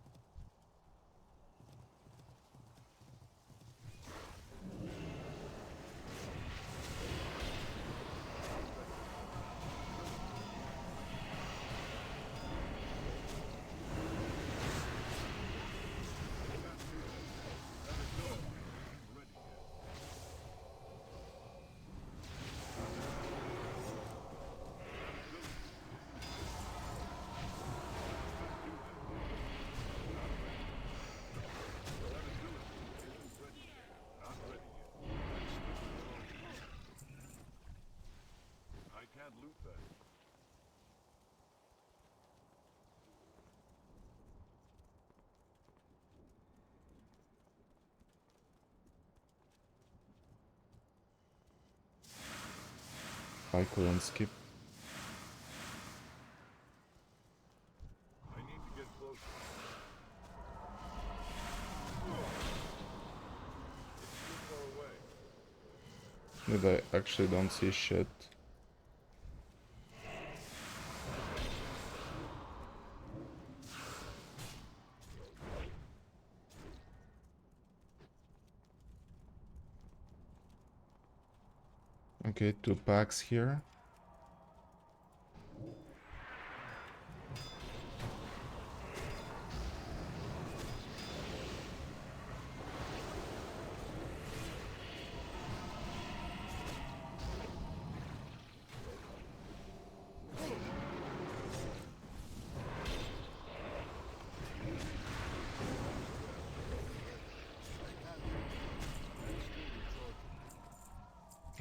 I can't cast it. I can't loot that. I couldn't skip. I need to get closer. It's too far away. Dude, I actually don't see shit. Okay, 2 packs here.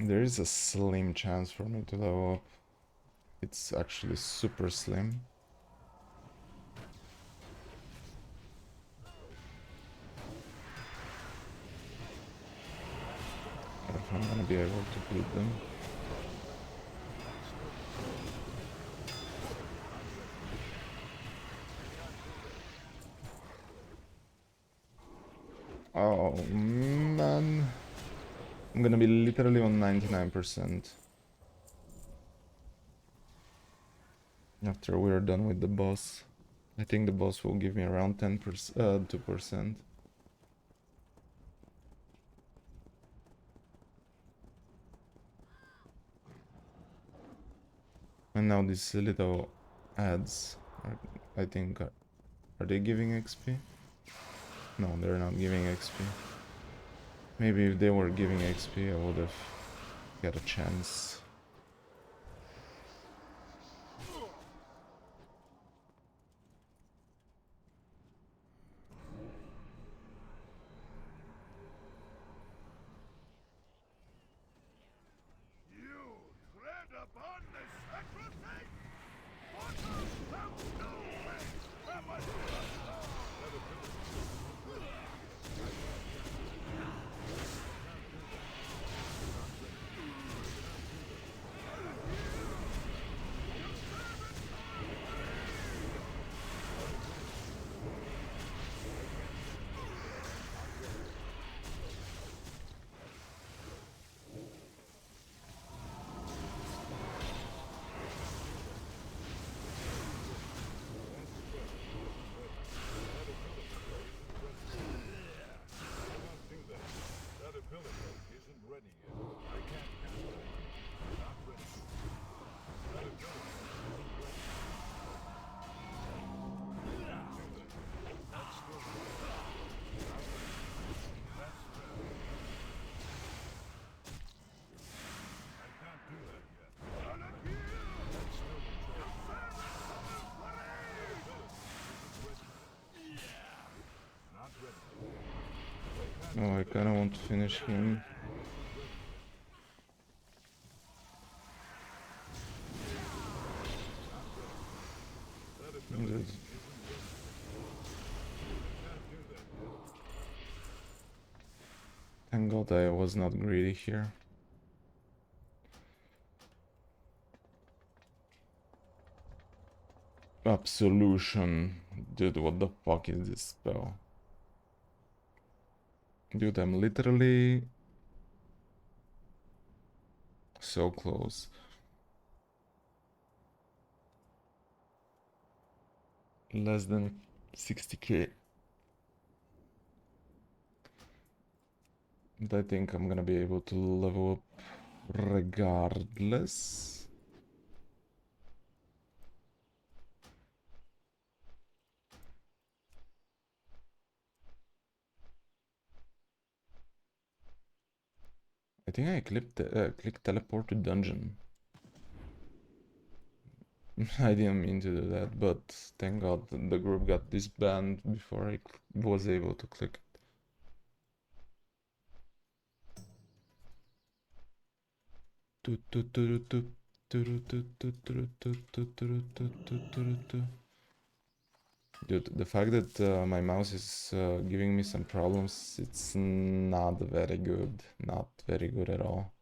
There is a slim chance for me to level up. It's actually super slim. I don't know if I'm gonna be able to beat them. Oh man. I'm gonna be literally on 99%. After we're done with the boss. I think the boss will give me around 10%, 2%. And now these little ads, I think, are they giving XP? No, they're not giving XP. Maybe if they were giving XP, I would have got a chance. You tread upon the sacrifice? What thou doest, am I Oh, I kinda want to finish him. Dude. Thank God I was not greedy here. Absolution. Dude, what the fuck is this spell? Dude, I'm literally so close. Less than 60k. But I think I'm gonna be able to level up regardless. I think I clicked teleport to dungeon. I didn't mean to do that, but thank God the group got disbanded before I was able to click it. Dude, the fact that my mouse is giving me some problems, it's not very good. Not very good at all.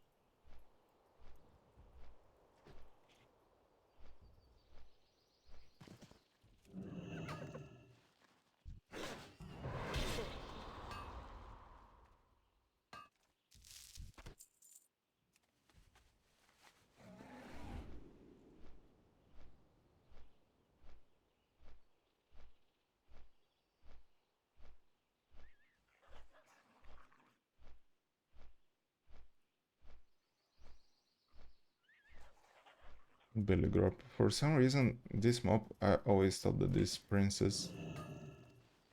Billy Grub. For some reason, this mob, I always thought that this princess.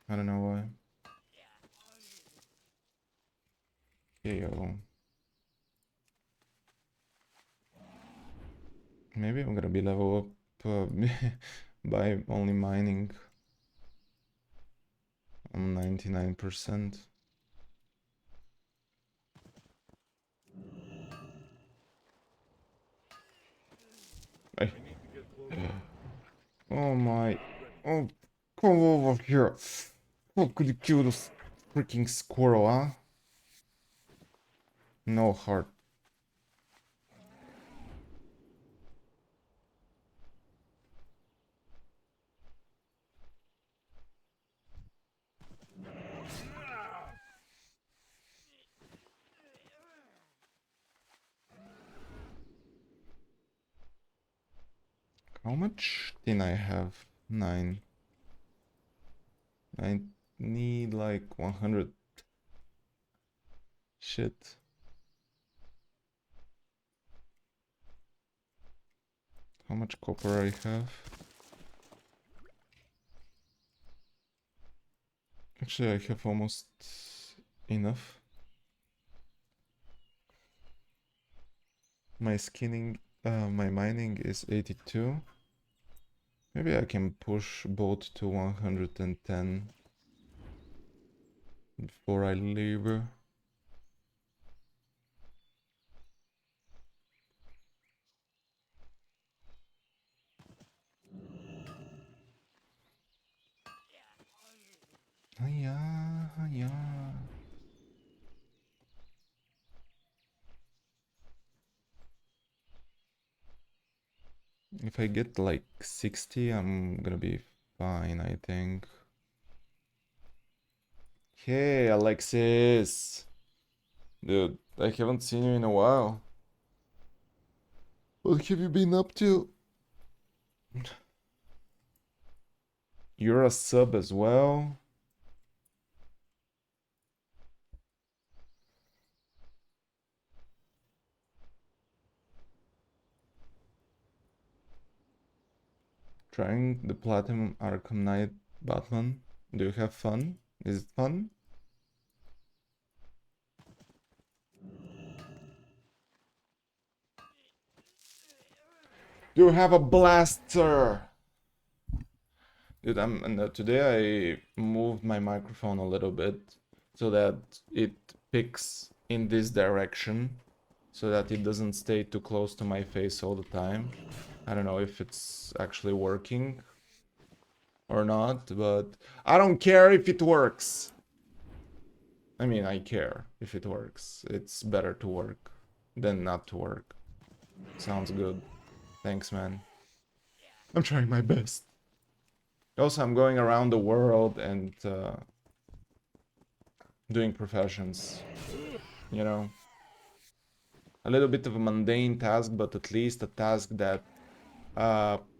I don't know why. KO. Maybe I'm gonna be level up by only mining. I'm 99%. Hey. Oh my. Oh, come over here. How could you kill this freaking squirrel, huh? No heart. How much tin I have? 9. I need like 100. Shit. How much copper I have? Actually, I have almost enough. My my mining is 82. Maybe I can push both to 110 before I leave. Yeah. If I get like 60, I'm gonna be fine, I think. Hey, Alexis! Dude, I haven't seen you in a while. What have you been up to? You're a sub as well? Trying the Platinum Arkham Knight Batman. Do you have fun? Is it fun? Do you have a blaster? Dude, today I moved my microphone a little bit so that it picks in this direction, so that it doesn't stay too close to my face all the time. I don't know if it's actually working or not, but I don't care if it works. I mean, I care if it works. It's better to work than not to work. Sounds good. Thanks, man. I'm trying my best. Also, I'm going around the world and doing professions, you know. A little bit of a mundane task, but at least a task that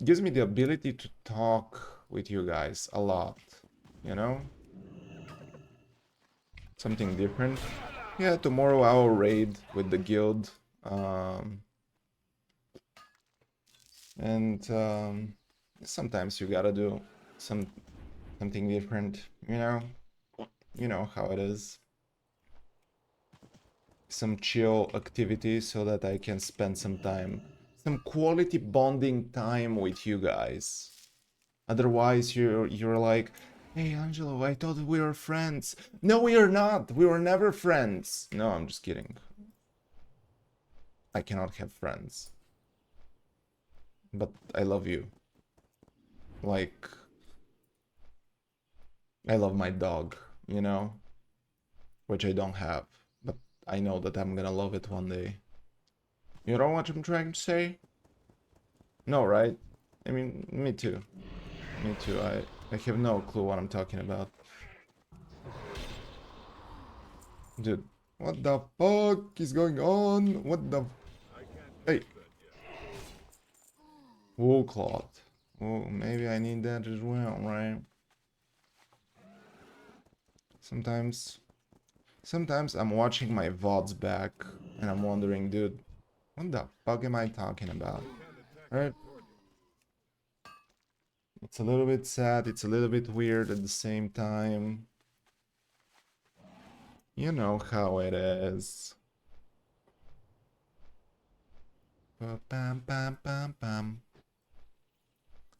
gives me the ability to talk with you guys a lot, you know? Something different. Yeah, tomorrow I'll raid with the guild. Sometimes you gotta do something different, you know? You know how it is. Some chill activities so that I can spend some time, some quality bonding time with you guys. Otherwise, you're like, hey Angelo, I thought we were friends. No, we are not. We were never friends. No, I'm just kidding. I cannot have friends. But I love you. Like, I love my dog, you know? Which I don't have. But I know that I'm gonna love it one day. You know what I'm trying to say? No, right? I mean, me too. Me too. I have no clue what I'm talking about. Dude, what the fuck is going on? What the... Hey! Wool cloth. Oh, maybe I need that as well, right? Sometimes I'm watching my VODs back and I'm wondering, dude, what the fuck am I talking about? Right? It's a little bit sad, it's a little bit weird at the same time. You know how it is. Bam, bam, bam, bam.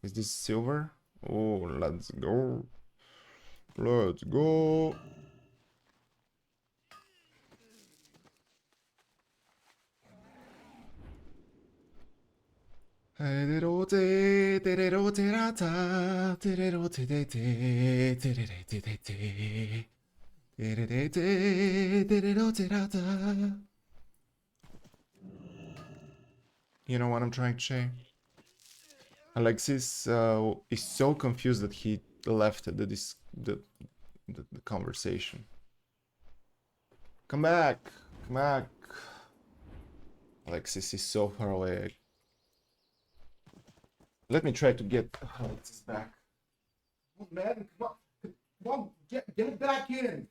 Is this silver? Oh, let's go. Let's go. You know what I'm trying to say? Alexis is so confused that he left the conversation. Come back, come back. Alexis is so far away. Let me try to get Alexis back. Oh man, come on, get back in.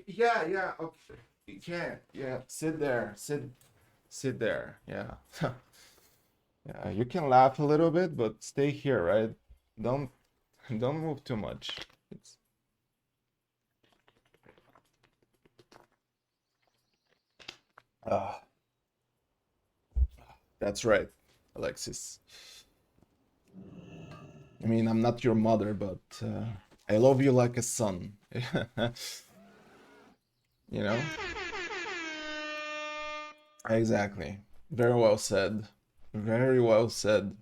Yeah, okay. You can't. Yeah, sit there, sit there. Yeah. Yeah, you can laugh a little bit, but stay here, right? Don't move too much. It's... That's right, Alexis. I mean, I'm not your mother, but I love you like a son. You know? Exactly. Very well said. Very well said.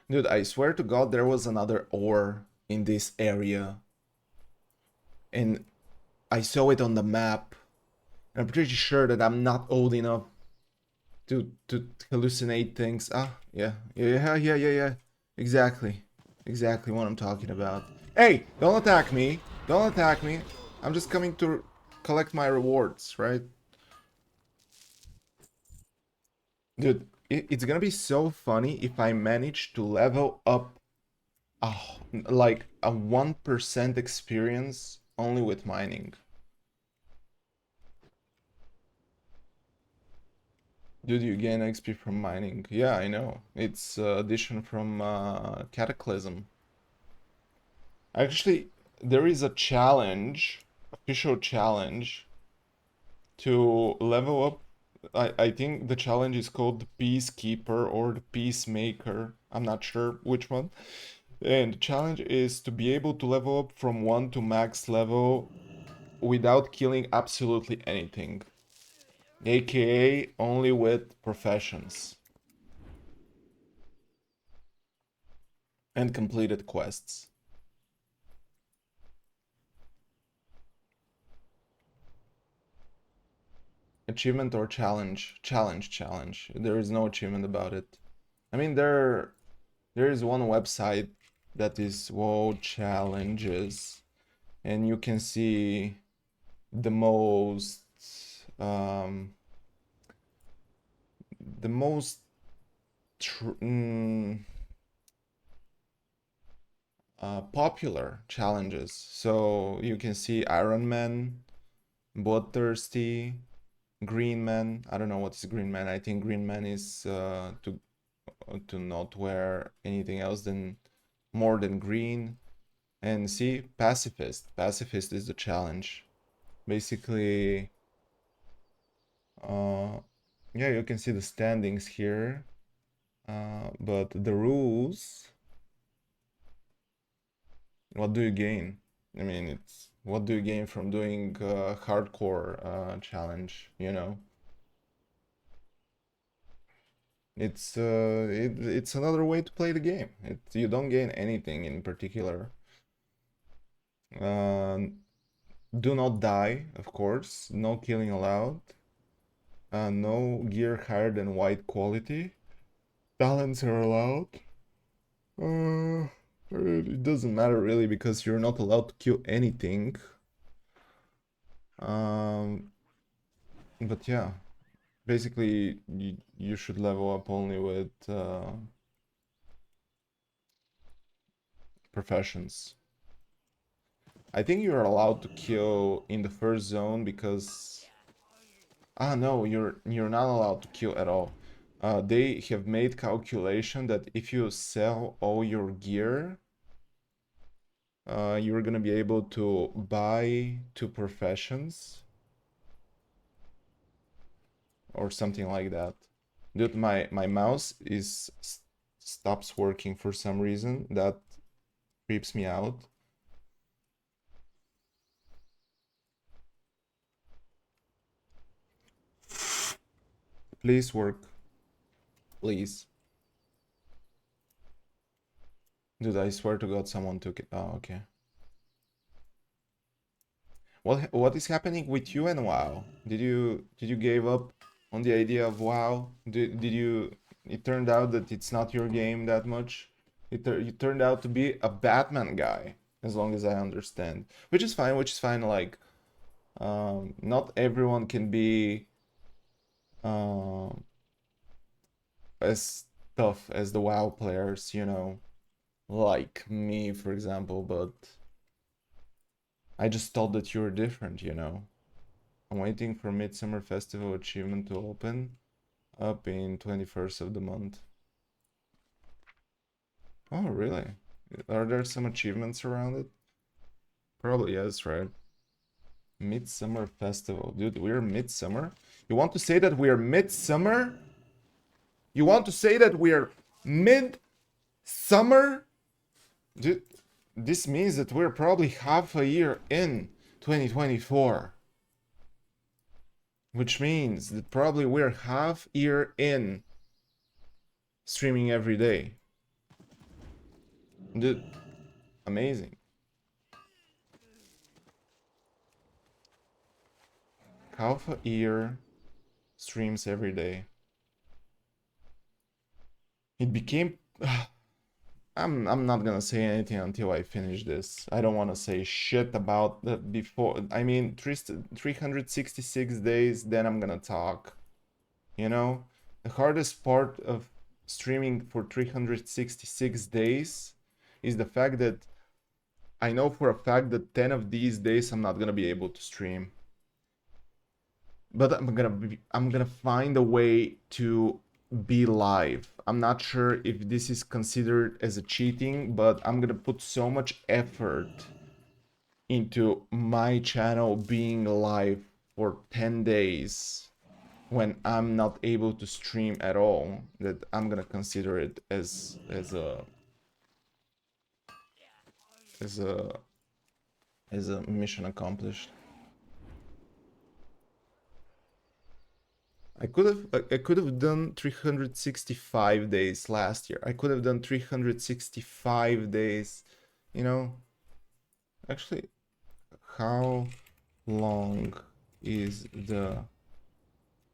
Dude, I swear to God there was another ore in this area. And I saw it on the map. And I'm pretty sure that I'm not old enough to hallucinate things. Ah, yeah. Exactly. Exactly what I'm talking about. Hey, don't attack me. Don't attack me. I'm just coming to collect my rewards, right? Dude, it's gonna be so funny if I manage to level up like a 1% experience only with mining. Dude, you gain XP from mining. Yeah, I know. It's addition from Cataclysm. Actually, there is a challenge, official challenge, to level up. I think the challenge is called the Peacekeeper or the Peacemaker. I'm not sure which one. And the challenge is to be able to level up from 1 to max level without killing absolutely anything. AKA only with professions. And completed quests. Achievement or challenge? Challenge. There is no achievement about it. I mean, there is one website that is WoW challenges, and you can see the most the most popular challenges. So you can see Iron Man, Bloodthirsty, Green Man. I don't know what is Green Man. I think Green Man is to not wear anything else than more than green. And see, Pacifist. Pacifist is the challenge. Basically, yeah, you can see the standings here. But the rules, what do you gain? I mean, it's what do you gain from doing hardcore challenge, you know? It's it's another way to play the game. You don't gain anything in particular. Do not die, of course. No killing allowed. No gear higher than white quality. Talents are allowed. It doesn't matter really because you're not allowed to kill anything. But yeah, basically you should level up only with professions. I think you're allowed to kill in the first zone because no, you're not allowed to kill at all. They have made calculation that if you sell all your gear, you're gonna be able to buy 2 professions or something like that. Dude, my mouse is stops working for some reason. That creeps me out. Please work. Please. Dude, I swear to God, someone took it. Oh, okay. What is happening with you and WoW? Did you give up on the idea of WoW? Did you? It turned out that it's not your game that much. You turned out to be a Batman guy, as long as I understand, which is fine. Which is fine. Like, not everyone can be as tough as the WoW players, you know, like me, for example. But I just thought that you were different, you know. I'm waiting for Midsummer Festival achievement to open up in 21st of the month. Oh, really? Are there some achievements around it? Probably yes, right? Midsummer Festival. Dude, we're midsummer? You want to say that we're midsummer? You want to say that we're mid-summer? Dude, this means that we're probably half a year in 2024. Which means that probably we're half year in streaming every day. Dude, amazing. Half a year streams every day. It became I'm not gonna say anything until I finish this. I don't want to say shit about the before. I mean, 366 days, then I'm gonna talk. You know, the hardest part of streaming for 366 days is the fact that I know for a fact that 10 of these days I'm not gonna be able to stream. But I'm gonna find a way to be live. I'm not sure if this is considered as a cheating, but I'm gonna put so much effort into my channel being live for 10 days when I'm not able to stream at all that I'm gonna consider it as a is a mission accomplished. I could have done 365 days last year. I could have done 365 days, you know. Actually, how long is the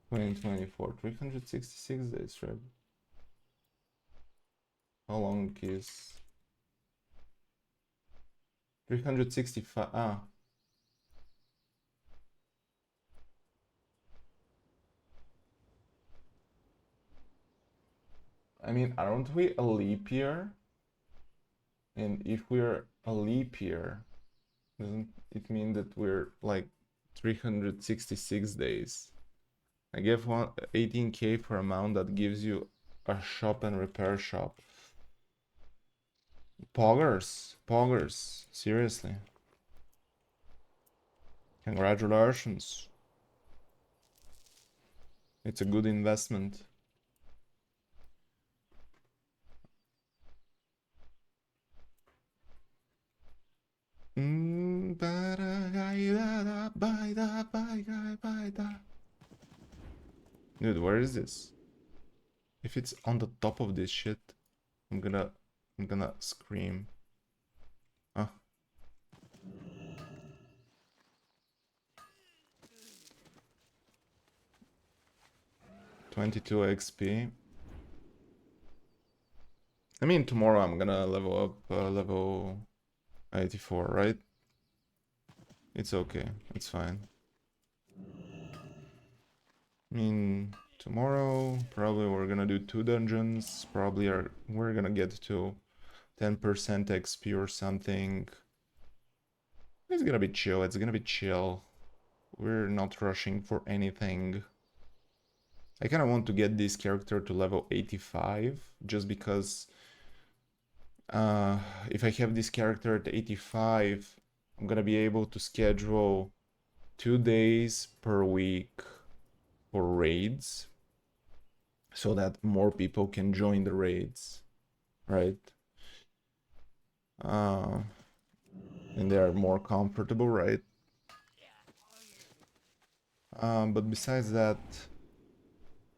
2024? 366 days, right? How long is 365? Ah. I mean, aren't we a leap year? And if we're a leap year, doesn't it mean that we're like 366 days? I gave 18k for a mount that gives you a shop and repair shop. Poggers, seriously. Congratulations. It's a good investment. Dude, where is this? If it's on the top of this shit, I'm gonna scream. Ah. $22 XP. I mean, tomorrow I'm gonna level up level 84, right? It's okay, it's fine. I mean, tomorrow probably we're gonna do 2 dungeons. Probably we're gonna get to 10% XP or something. It's gonna be chill. It's gonna be chill. We're not rushing for anything. I kind of want to get this character to level 85 just because if I have this character at 85, I'm gonna be able to schedule 2 days per week for raids so that more people can join the raids, right? And they are more comfortable, right? But besides that,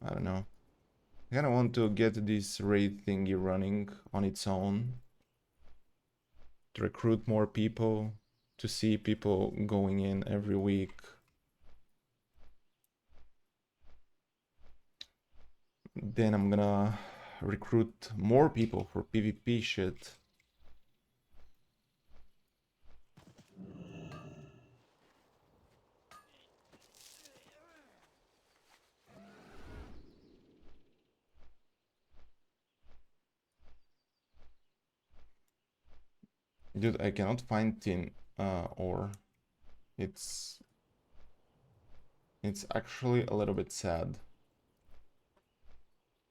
I don't know. I kind of want to get this raid thingy running on its own, to recruit more people, to see people going in every week. Then I'm gonna recruit more people for PvP shit. Dude, I cannot find tin ore. It's actually a little bit sad.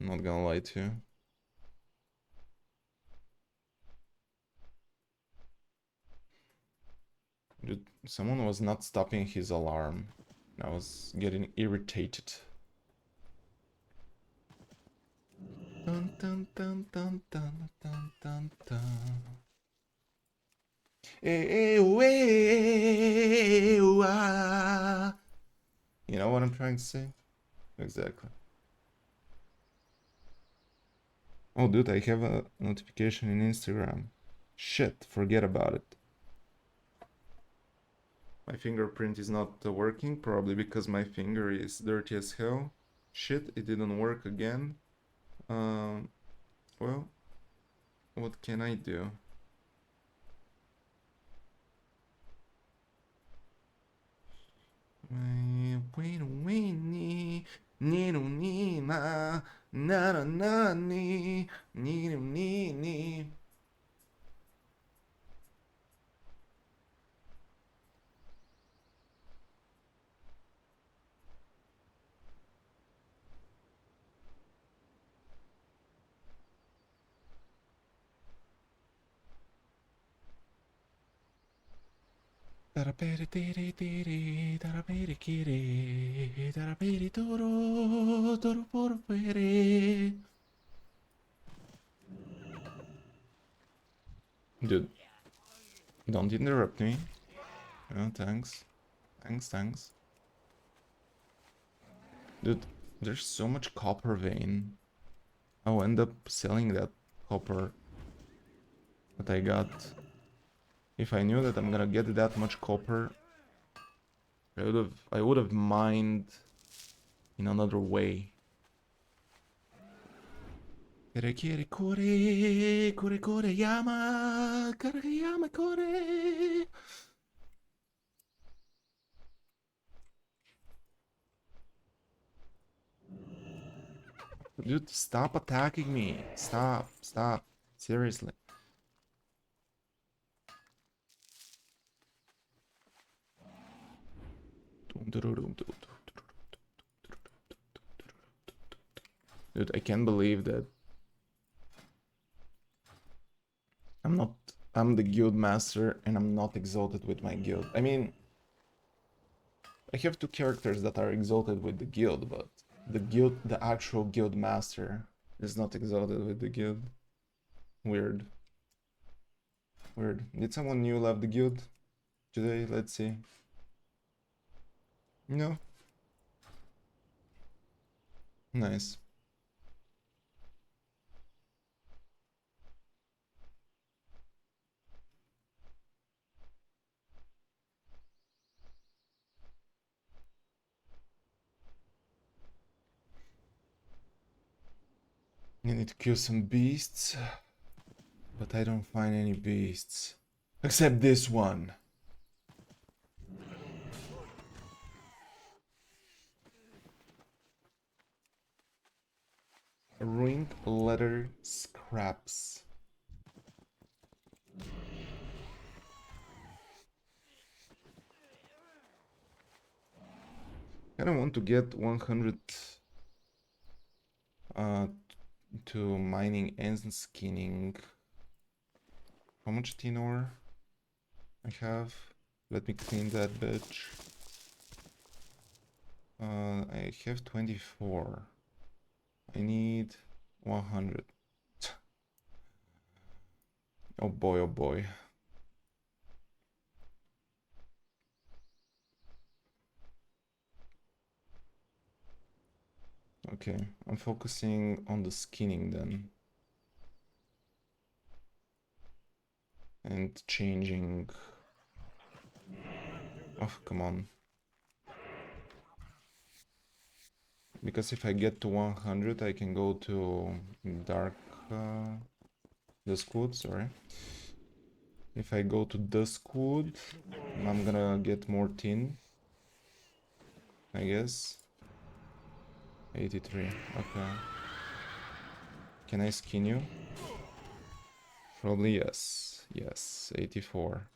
I'm not gonna lie to you. Dude, someone was not stopping his alarm. I was getting irritated. Dun, dun, dun, dun, dun, dun, dun, dun. You know what I'm trying to say? Exactly. Oh, dude, I have a notification in Instagram. Shit, forget about it. My fingerprint is not working, probably because my finger is dirty as hell. Shit, it didn't work again. Well, what can I do? Dude, Don't interrupt me. Oh, thanks. Thanks. Dude, there's so much copper vein. I'll end up selling that copper that I got. If I knew that I'm gonna get that much copper, I would have mined in another way. Kore yama, kore. Dude, stop attacking me. Stop. Seriously. Dude, I can't believe that I'm the guild master and I'm not exalted with my guild. I mean, I have two characters that are exalted with the guild, but the actual guild master is not exalted with the guild. Weird. Did someone new love the guild today? Let's see. No. Nice. I need to kill some beasts, but I don't find any beasts. Except this one. Ruined leather scraps. I don't want to get 100 to mining and skinning. How much tin ore I have? Let me clean that bitch. I have 24. I need 100. Oh boy, oh boy. Okay, I'm focusing on the skinning then. And changing. Oh, come on. Because if I get to 100, I can go to Duskwood, sorry. If I go to Duskwood, I'm gonna get more tin, I guess. 83, okay. Can I skin you? Probably yes. Yes, 84.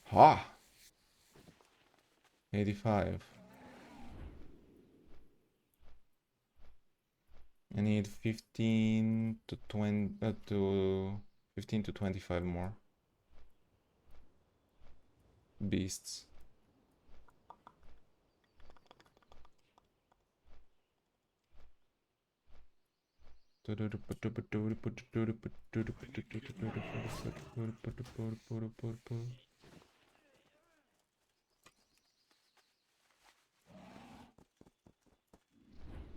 Ha! 85. I need 15 to 20 to 15 to 25 more beasts.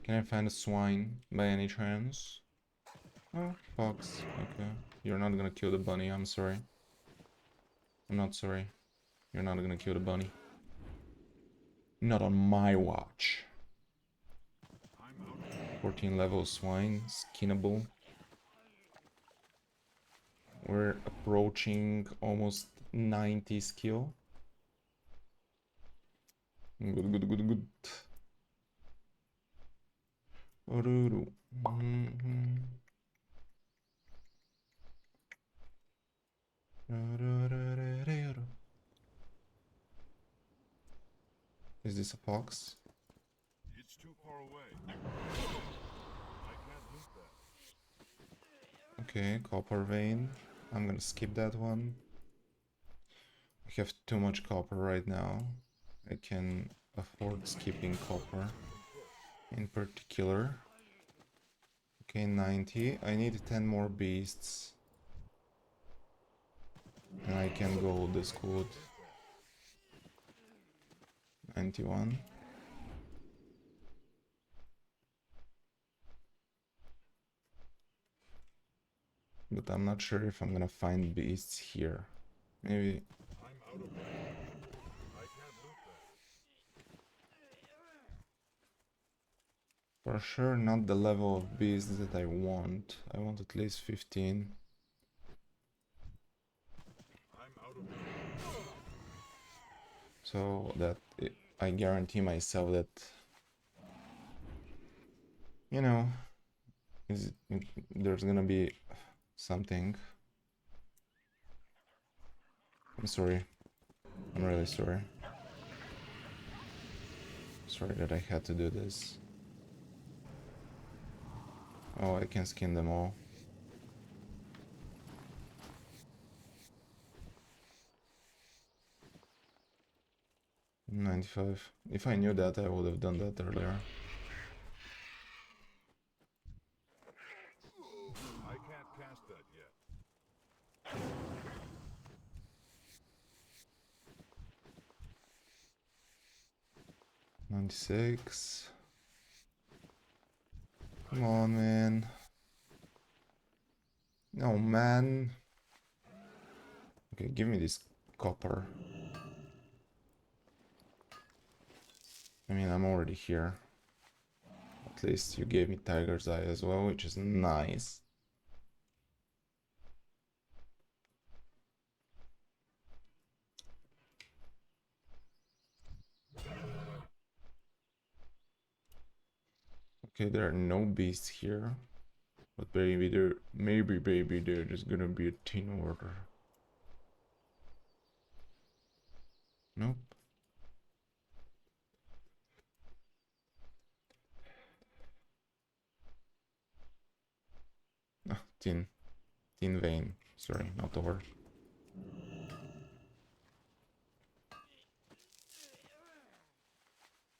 Can I find a swine by any chance? Oh, fox. Okay. You're not gonna kill the bunny, I'm sorry. I'm not sorry. You're not gonna kill the bunny. Not on my watch. 14 level swine, skinnable. We're approaching almost 90 skill. Good. Oruru. Is this a fox? It's too far away. I can't loot that. Okay, copper vein. I'm gonna skip that one. I have too much copper right now. I can afford skipping copper in particular. Okay, 90. I need 10 more beasts. And I can go this good. 91. But I'm not sure if I'm gonna find beasts here. Maybe. I'm out of mana. I can't loot that. For sure not the level of beasts that I want. I want at least 15. I'm out of mana. So that I guarantee myself that, you know, there's gonna be something. I'm sorry. I'm really sorry. Sorry that I had to do this. Oh, I can skin them all. $95. If I knew that, I would have done that earlier. I can't cast that yet. 96. Come on, man. No, man. Okay, give me this copper. I mean, I'm already here. At least you gave me Tiger's Eye as well, which is nice. Okay, there are no beasts here. But maybe there's gonna be a tin order. Nope. Ah, tin vein. Sorry, not ore.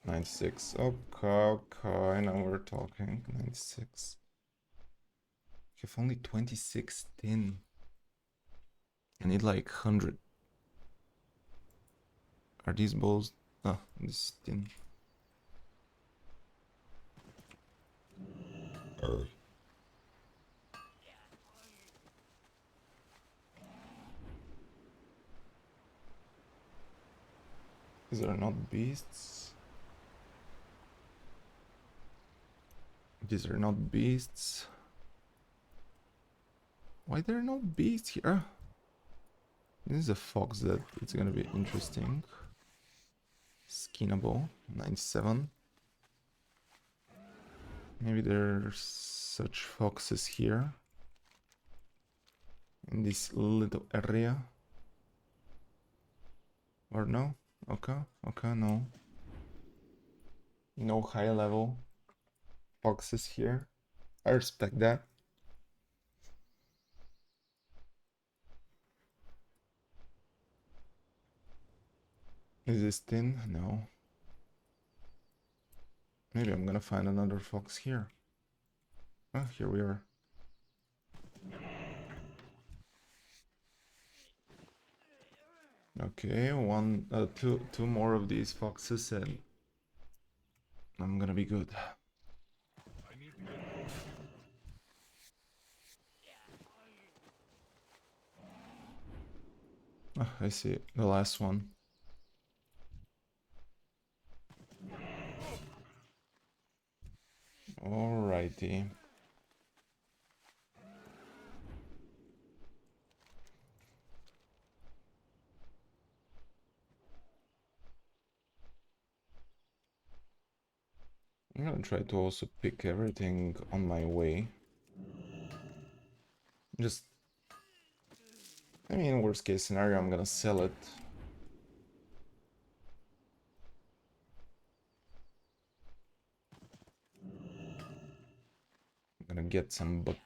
$96. Okay, now we're talking. 96. You have only 26 tin. I need like 100. Are these balls? Ah, this is tin. These are not beasts. These are not beasts. Why there are no beasts here? Ah, this is a fox that it's gonna be interesting. Skinnable, 97. Maybe there's such foxes here. In this little area. Or no? Okay, no. No high level foxes here. I respect that. Is this tin? No. Maybe I'm gonna find another fox here. Oh, here we are. Okay, two more of these foxes and I'm gonna be good. I need to get Oh, I see the last one. Alrighty. I'm gonna try to also pick everything on my way. Just, I mean, worst case scenario, I'm gonna sell it. I'm gonna get some buck.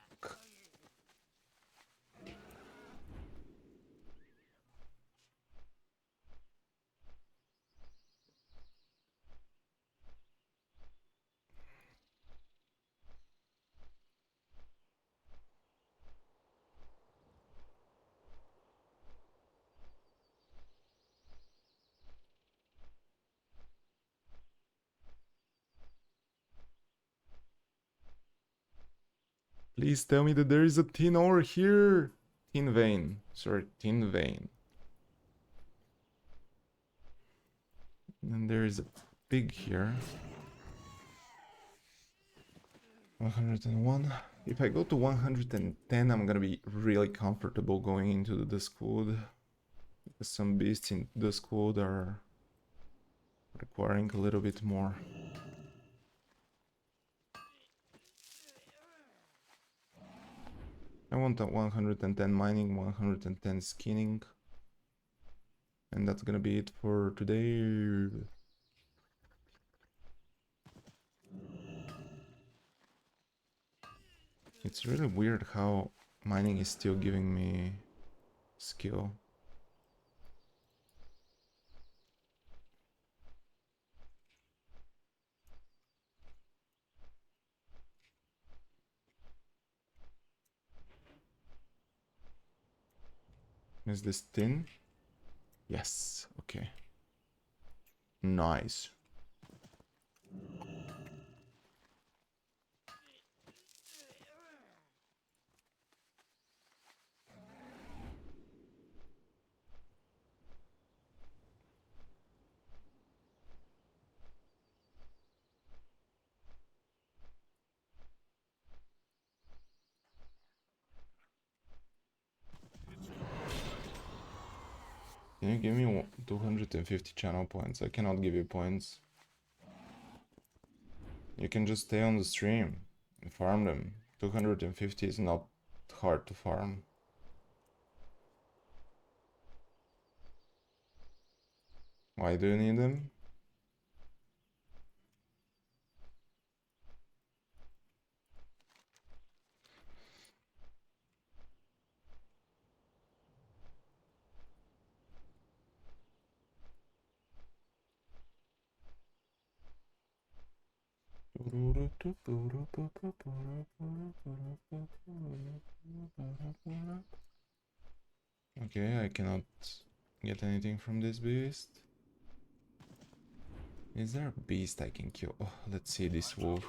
Please tell me that there is a tin ore here. Tin vein. Sorry, tin vein. And there is a pig here. 101. If I go to 110, I'm gonna be really comfortable going into the Duskwood. Because some beasts in Duskwood are requiring a little bit more. I want a 110 mining, 110 skinning. And that's gonna be it for today. It's really weird how mining is still giving me skill. Is this tin? Yes, okay. Nice. Can you give me 250 channel points? I cannot give you points. You can just stay on the stream and farm them. 250 is not hard to farm. Why do you need them? Okay, I cannot get anything from this beast. Is there a beast I can kill? Oh, let's see this wolf.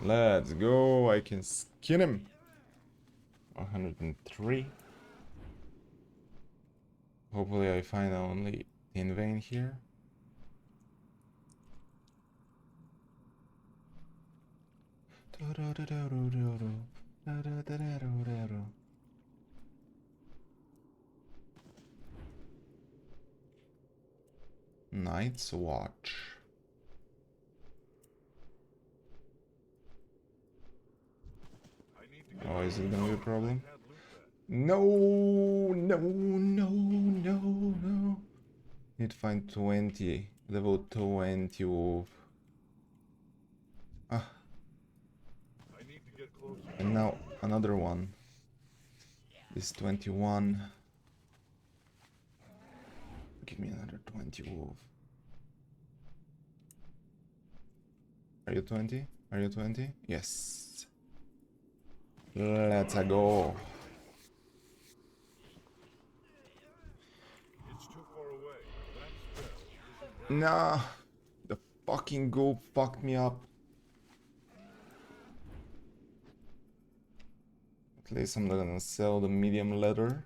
Let's go, I can skin him. 103. Hopefully I find only tin vein here. Night's Watch. Oh, is it gonna be a problem? No, no, no, no, no. Need to find 20, level 20 wolf. Ah. And now another one. This 21. Give me another 20 wolf. Are you 20? Are you 20? Yes. Let's go. Nah, the fucking ghoul fucked me up. At least I'm not gonna sell the medium leather.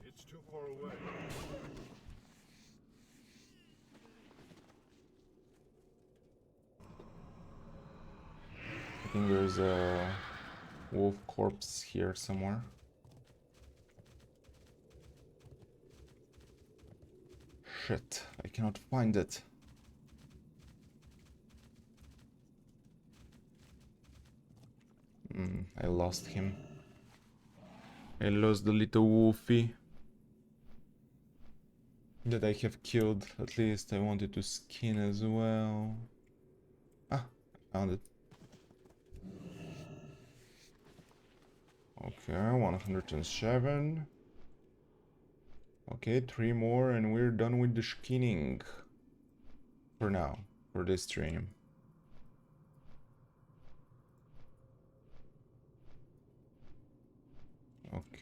It's too far away. I think there's a wolf corpse here somewhere. Shit, I cannot find it. I lost him. I lost the little wolfie that I have killed. At least I wanted to skin as well. Ah, I found it. Okay, 107. Okay, 3 more and we're done with the skinning. For now, for this stream.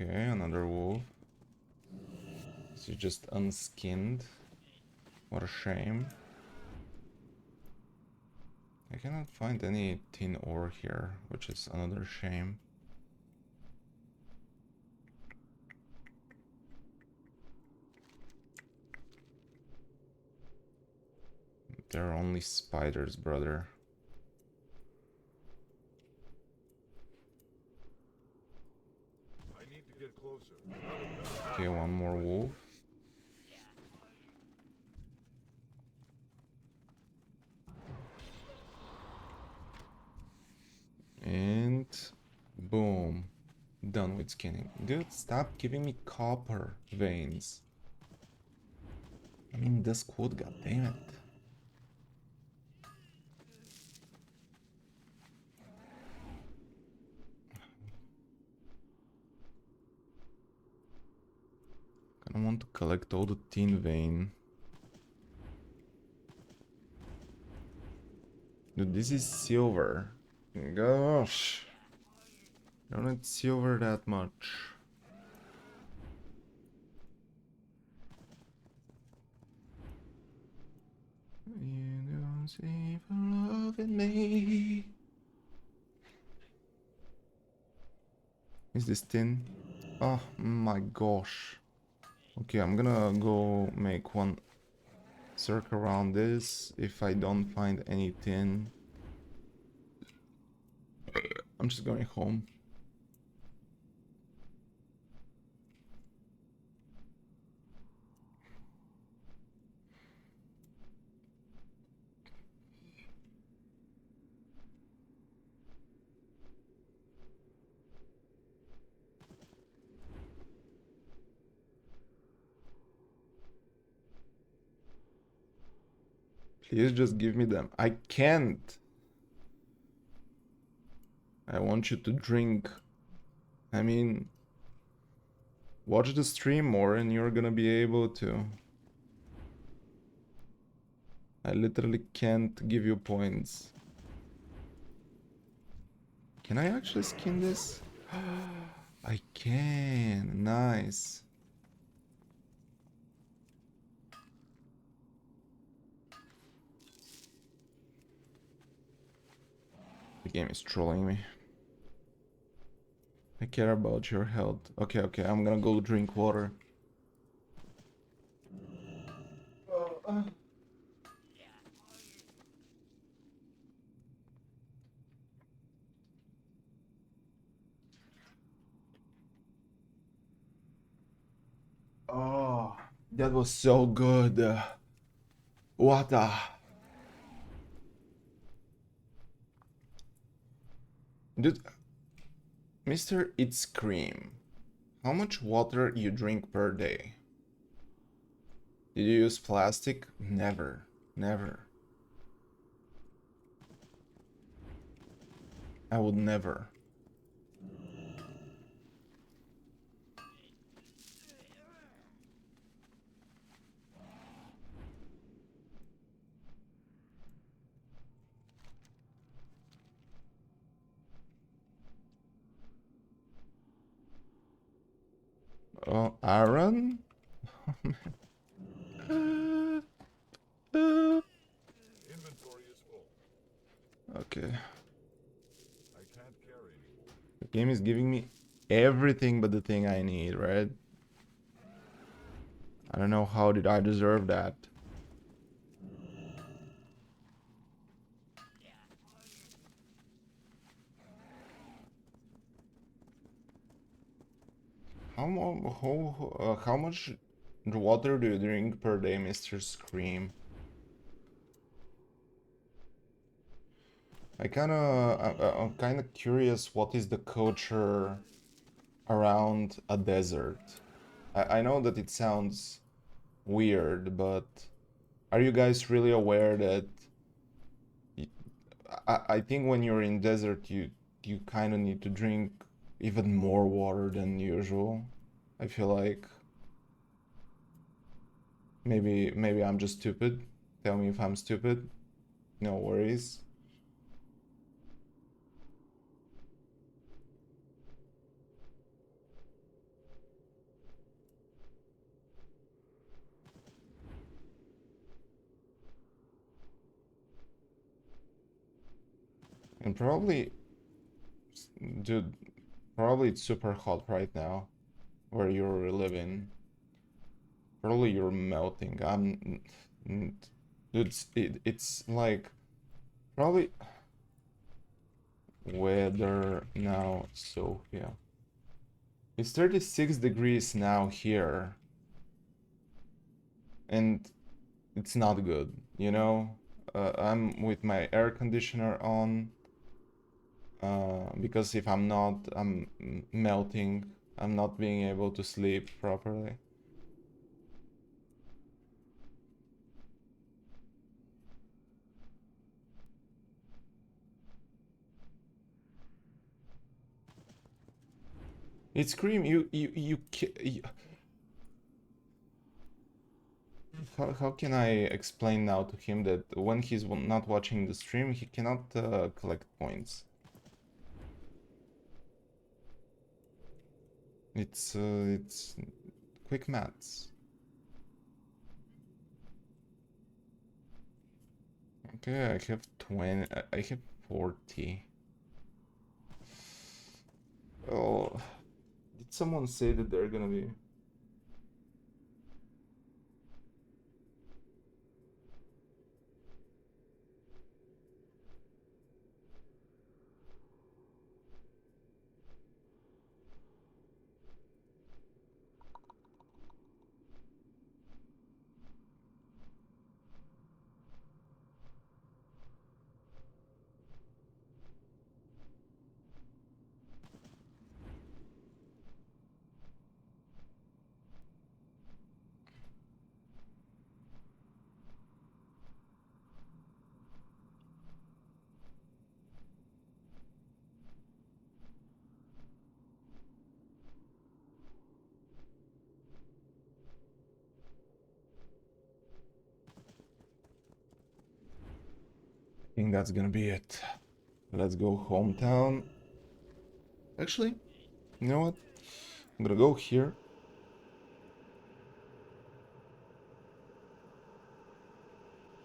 Okay, another wolf. Is just unskinned. What a shame. I cannot find any tin ore here, which is another shame. There are only spiders, brother. I need to get closer. Okay, one more wolf. And boom. Done with skinning. Dude, stop giving me copper veins. I mean, this quote, god damn it. I want to collect all the tin vein. Dude, this is silver. Gosh. I don't need silver that much. You don't see for loving me. Is this tin? Oh my gosh. Okay, I'm gonna go make one circle around this. If I don't find any tin, I'm just going home. Please just give me them. I can't. I want you to drink. I mean, watch the stream more and you're gonna be able to. I literally can't give you points. Can I actually skin this? I can. Nice. The game is trolling me. I care about your health. Okay, okay, I'm gonna go drink water. Oh, that was so good. Water. Dude, Mr. It's Cream, how much water you drink per day? Did you use plastic? Never. Never. I would never. Oh, Aaron? Inventory is full. Okay. I can't carry anymore. The game is giving me everything but the thing I need, right? I don't know how did I deserve that. How much water do you drink per day, Mr. Scream? I'm kind of curious what is the culture around a desert. I know that it sounds weird, but are you guys really aware that I think when you're in desert you kind of need to drink even more water than usual. I feel like maybe I'm just stupid. Tell me if I'm stupid. No worries. And probably, dude, probably it's super hot right now where you're living. Probably you're melting. Dude, it's like probably weather now, Sofia. It's 36 degrees now here. And it's not good, you know? I'm with my air conditioner on. Because if I'm not, I'm melting. I'm not being able to sleep properly. It's cream. How can I explain now to him that when he's not watching the stream, he cannot collect points? It's quick maths. Okay, I have 20. I have 40. Oh, did someone say that they're gonna be? I think that's gonna be it. Let's go hometown. Actually, you know what? I'm gonna go here.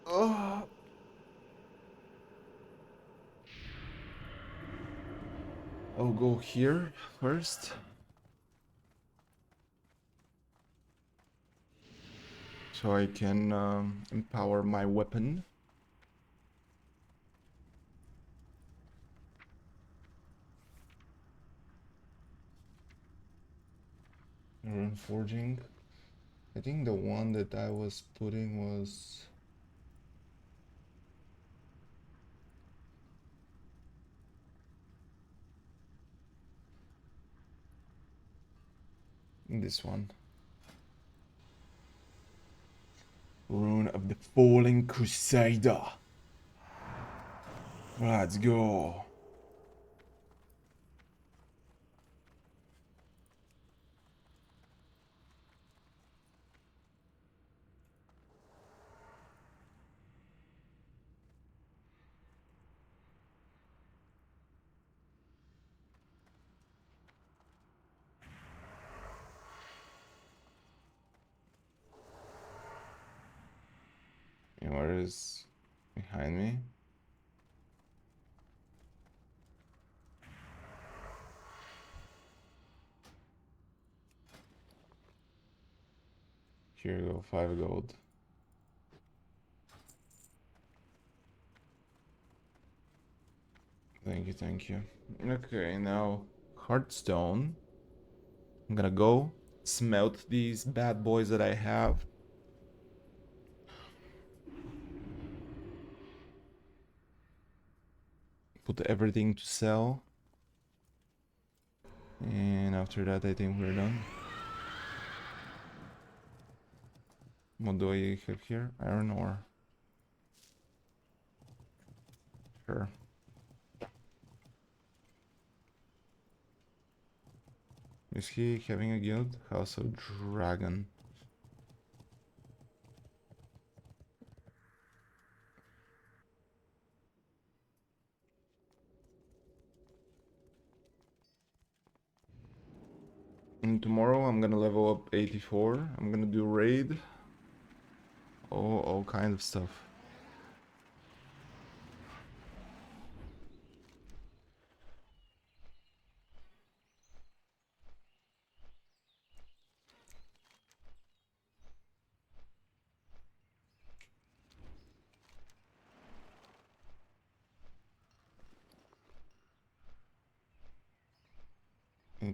Oh. I'll go here first. So I can empower my weapon. Rune forging. I think the one that I was putting was this one. Rune of the Fallen Crusader. Let's go. And where is behind me? Here you go, 5 gold. Thank you, thank you. Okay, now Hearthstone. I'm gonna go smelt these bad boys that I have. Put everything to sell. And after that, I think we're done. What do I have here? Iron ore. Sure. Is he having a guild? House of Dragon. And tomorrow I'm gonna level up 84. I'm gonna do raid. All kind of stuff.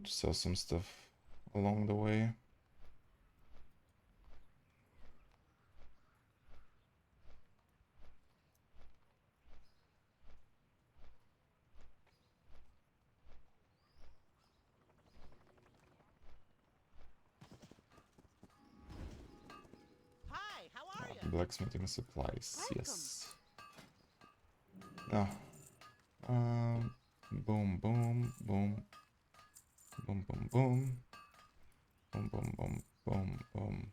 need to sell some stuff along the way. Hi, how are you? Blacksmithing supplies, Welcome. yes. Now, boom, boom, boom, boom, boom, boom, boom, boom, boom, boom, boom,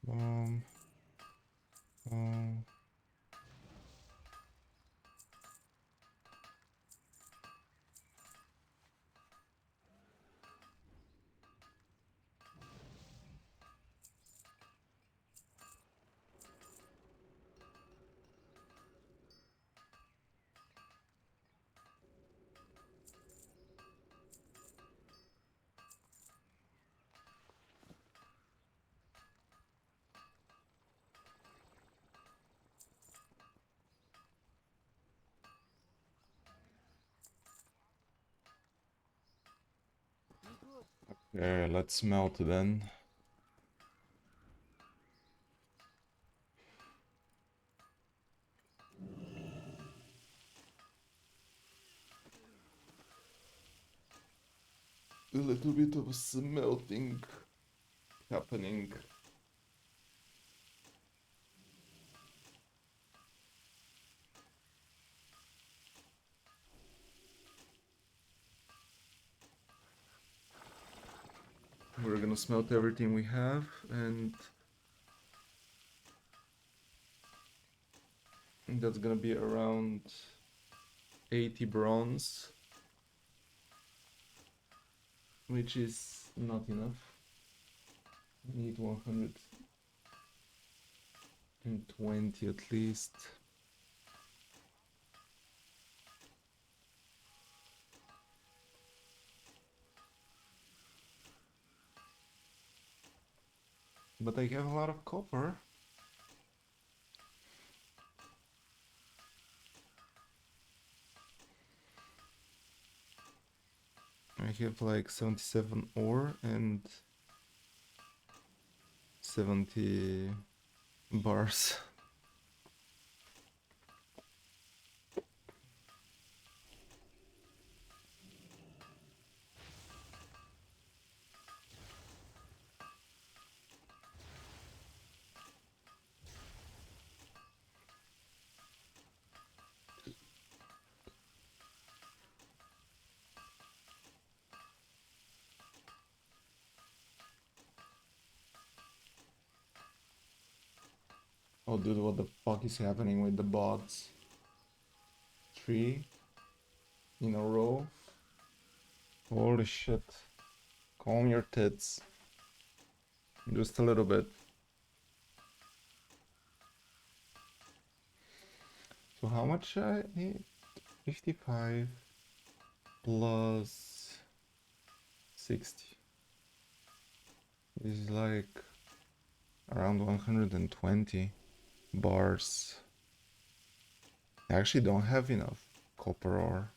boom, boom. Okay, let's melt then. A little bit of smelting happening. We're gonna smelt everything we have, and that's gonna be around 80 bronze, which is not enough. We need 120 at least. But I have a lot of copper. I have like 77 ore and 70 bars. Oh dude, what the fuck is happening with the bots? 3 in a row? Holy shit. Calm your tits. Just a little bit. So how much I need? 55 plus 60. This is like around 120 bars. I actually don't have enough copper ore.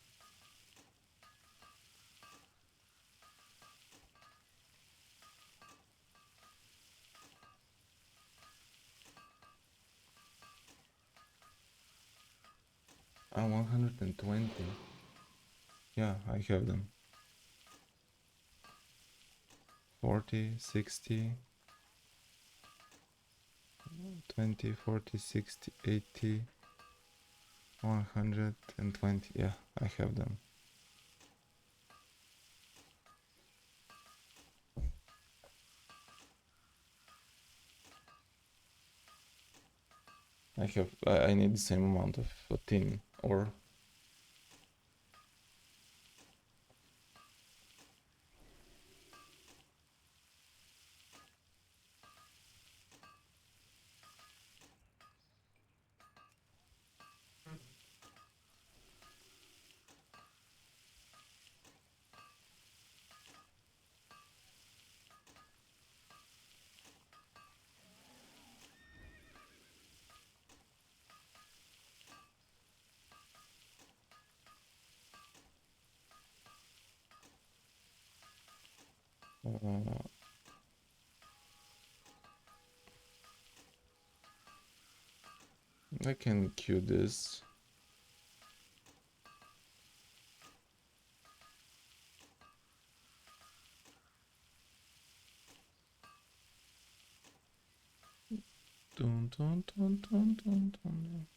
Ah, 120. Yeah, I have them. 40, 60, 20, 40, 60, 80, 120. Yeah, I have them. I need the same amount of tin ore. I can queue this. Dun, dun, dun, dun, dun, dun.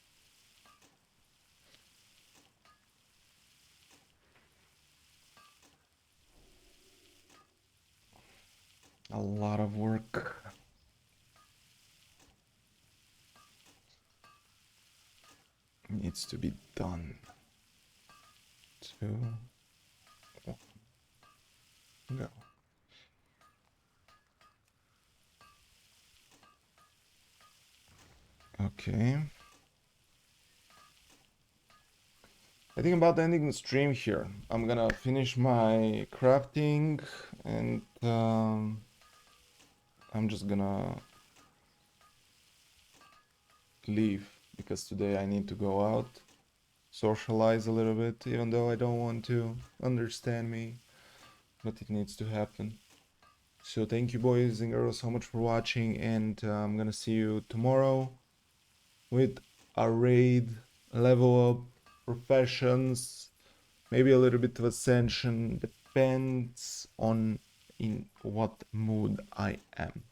A lot of work. Needs to be done. 2, 1, go. Okay. I think about ending the stream here. I'm gonna finish my crafting and I'm just gonna leave because today I need to go out, socialize a little bit, even though I don't want to. Understand me, but it needs to happen. So thank you boys and girls so much for watching, and I'm gonna see you tomorrow with a raid, level up, professions, maybe a little bit of ascension, depends on in what mood I am.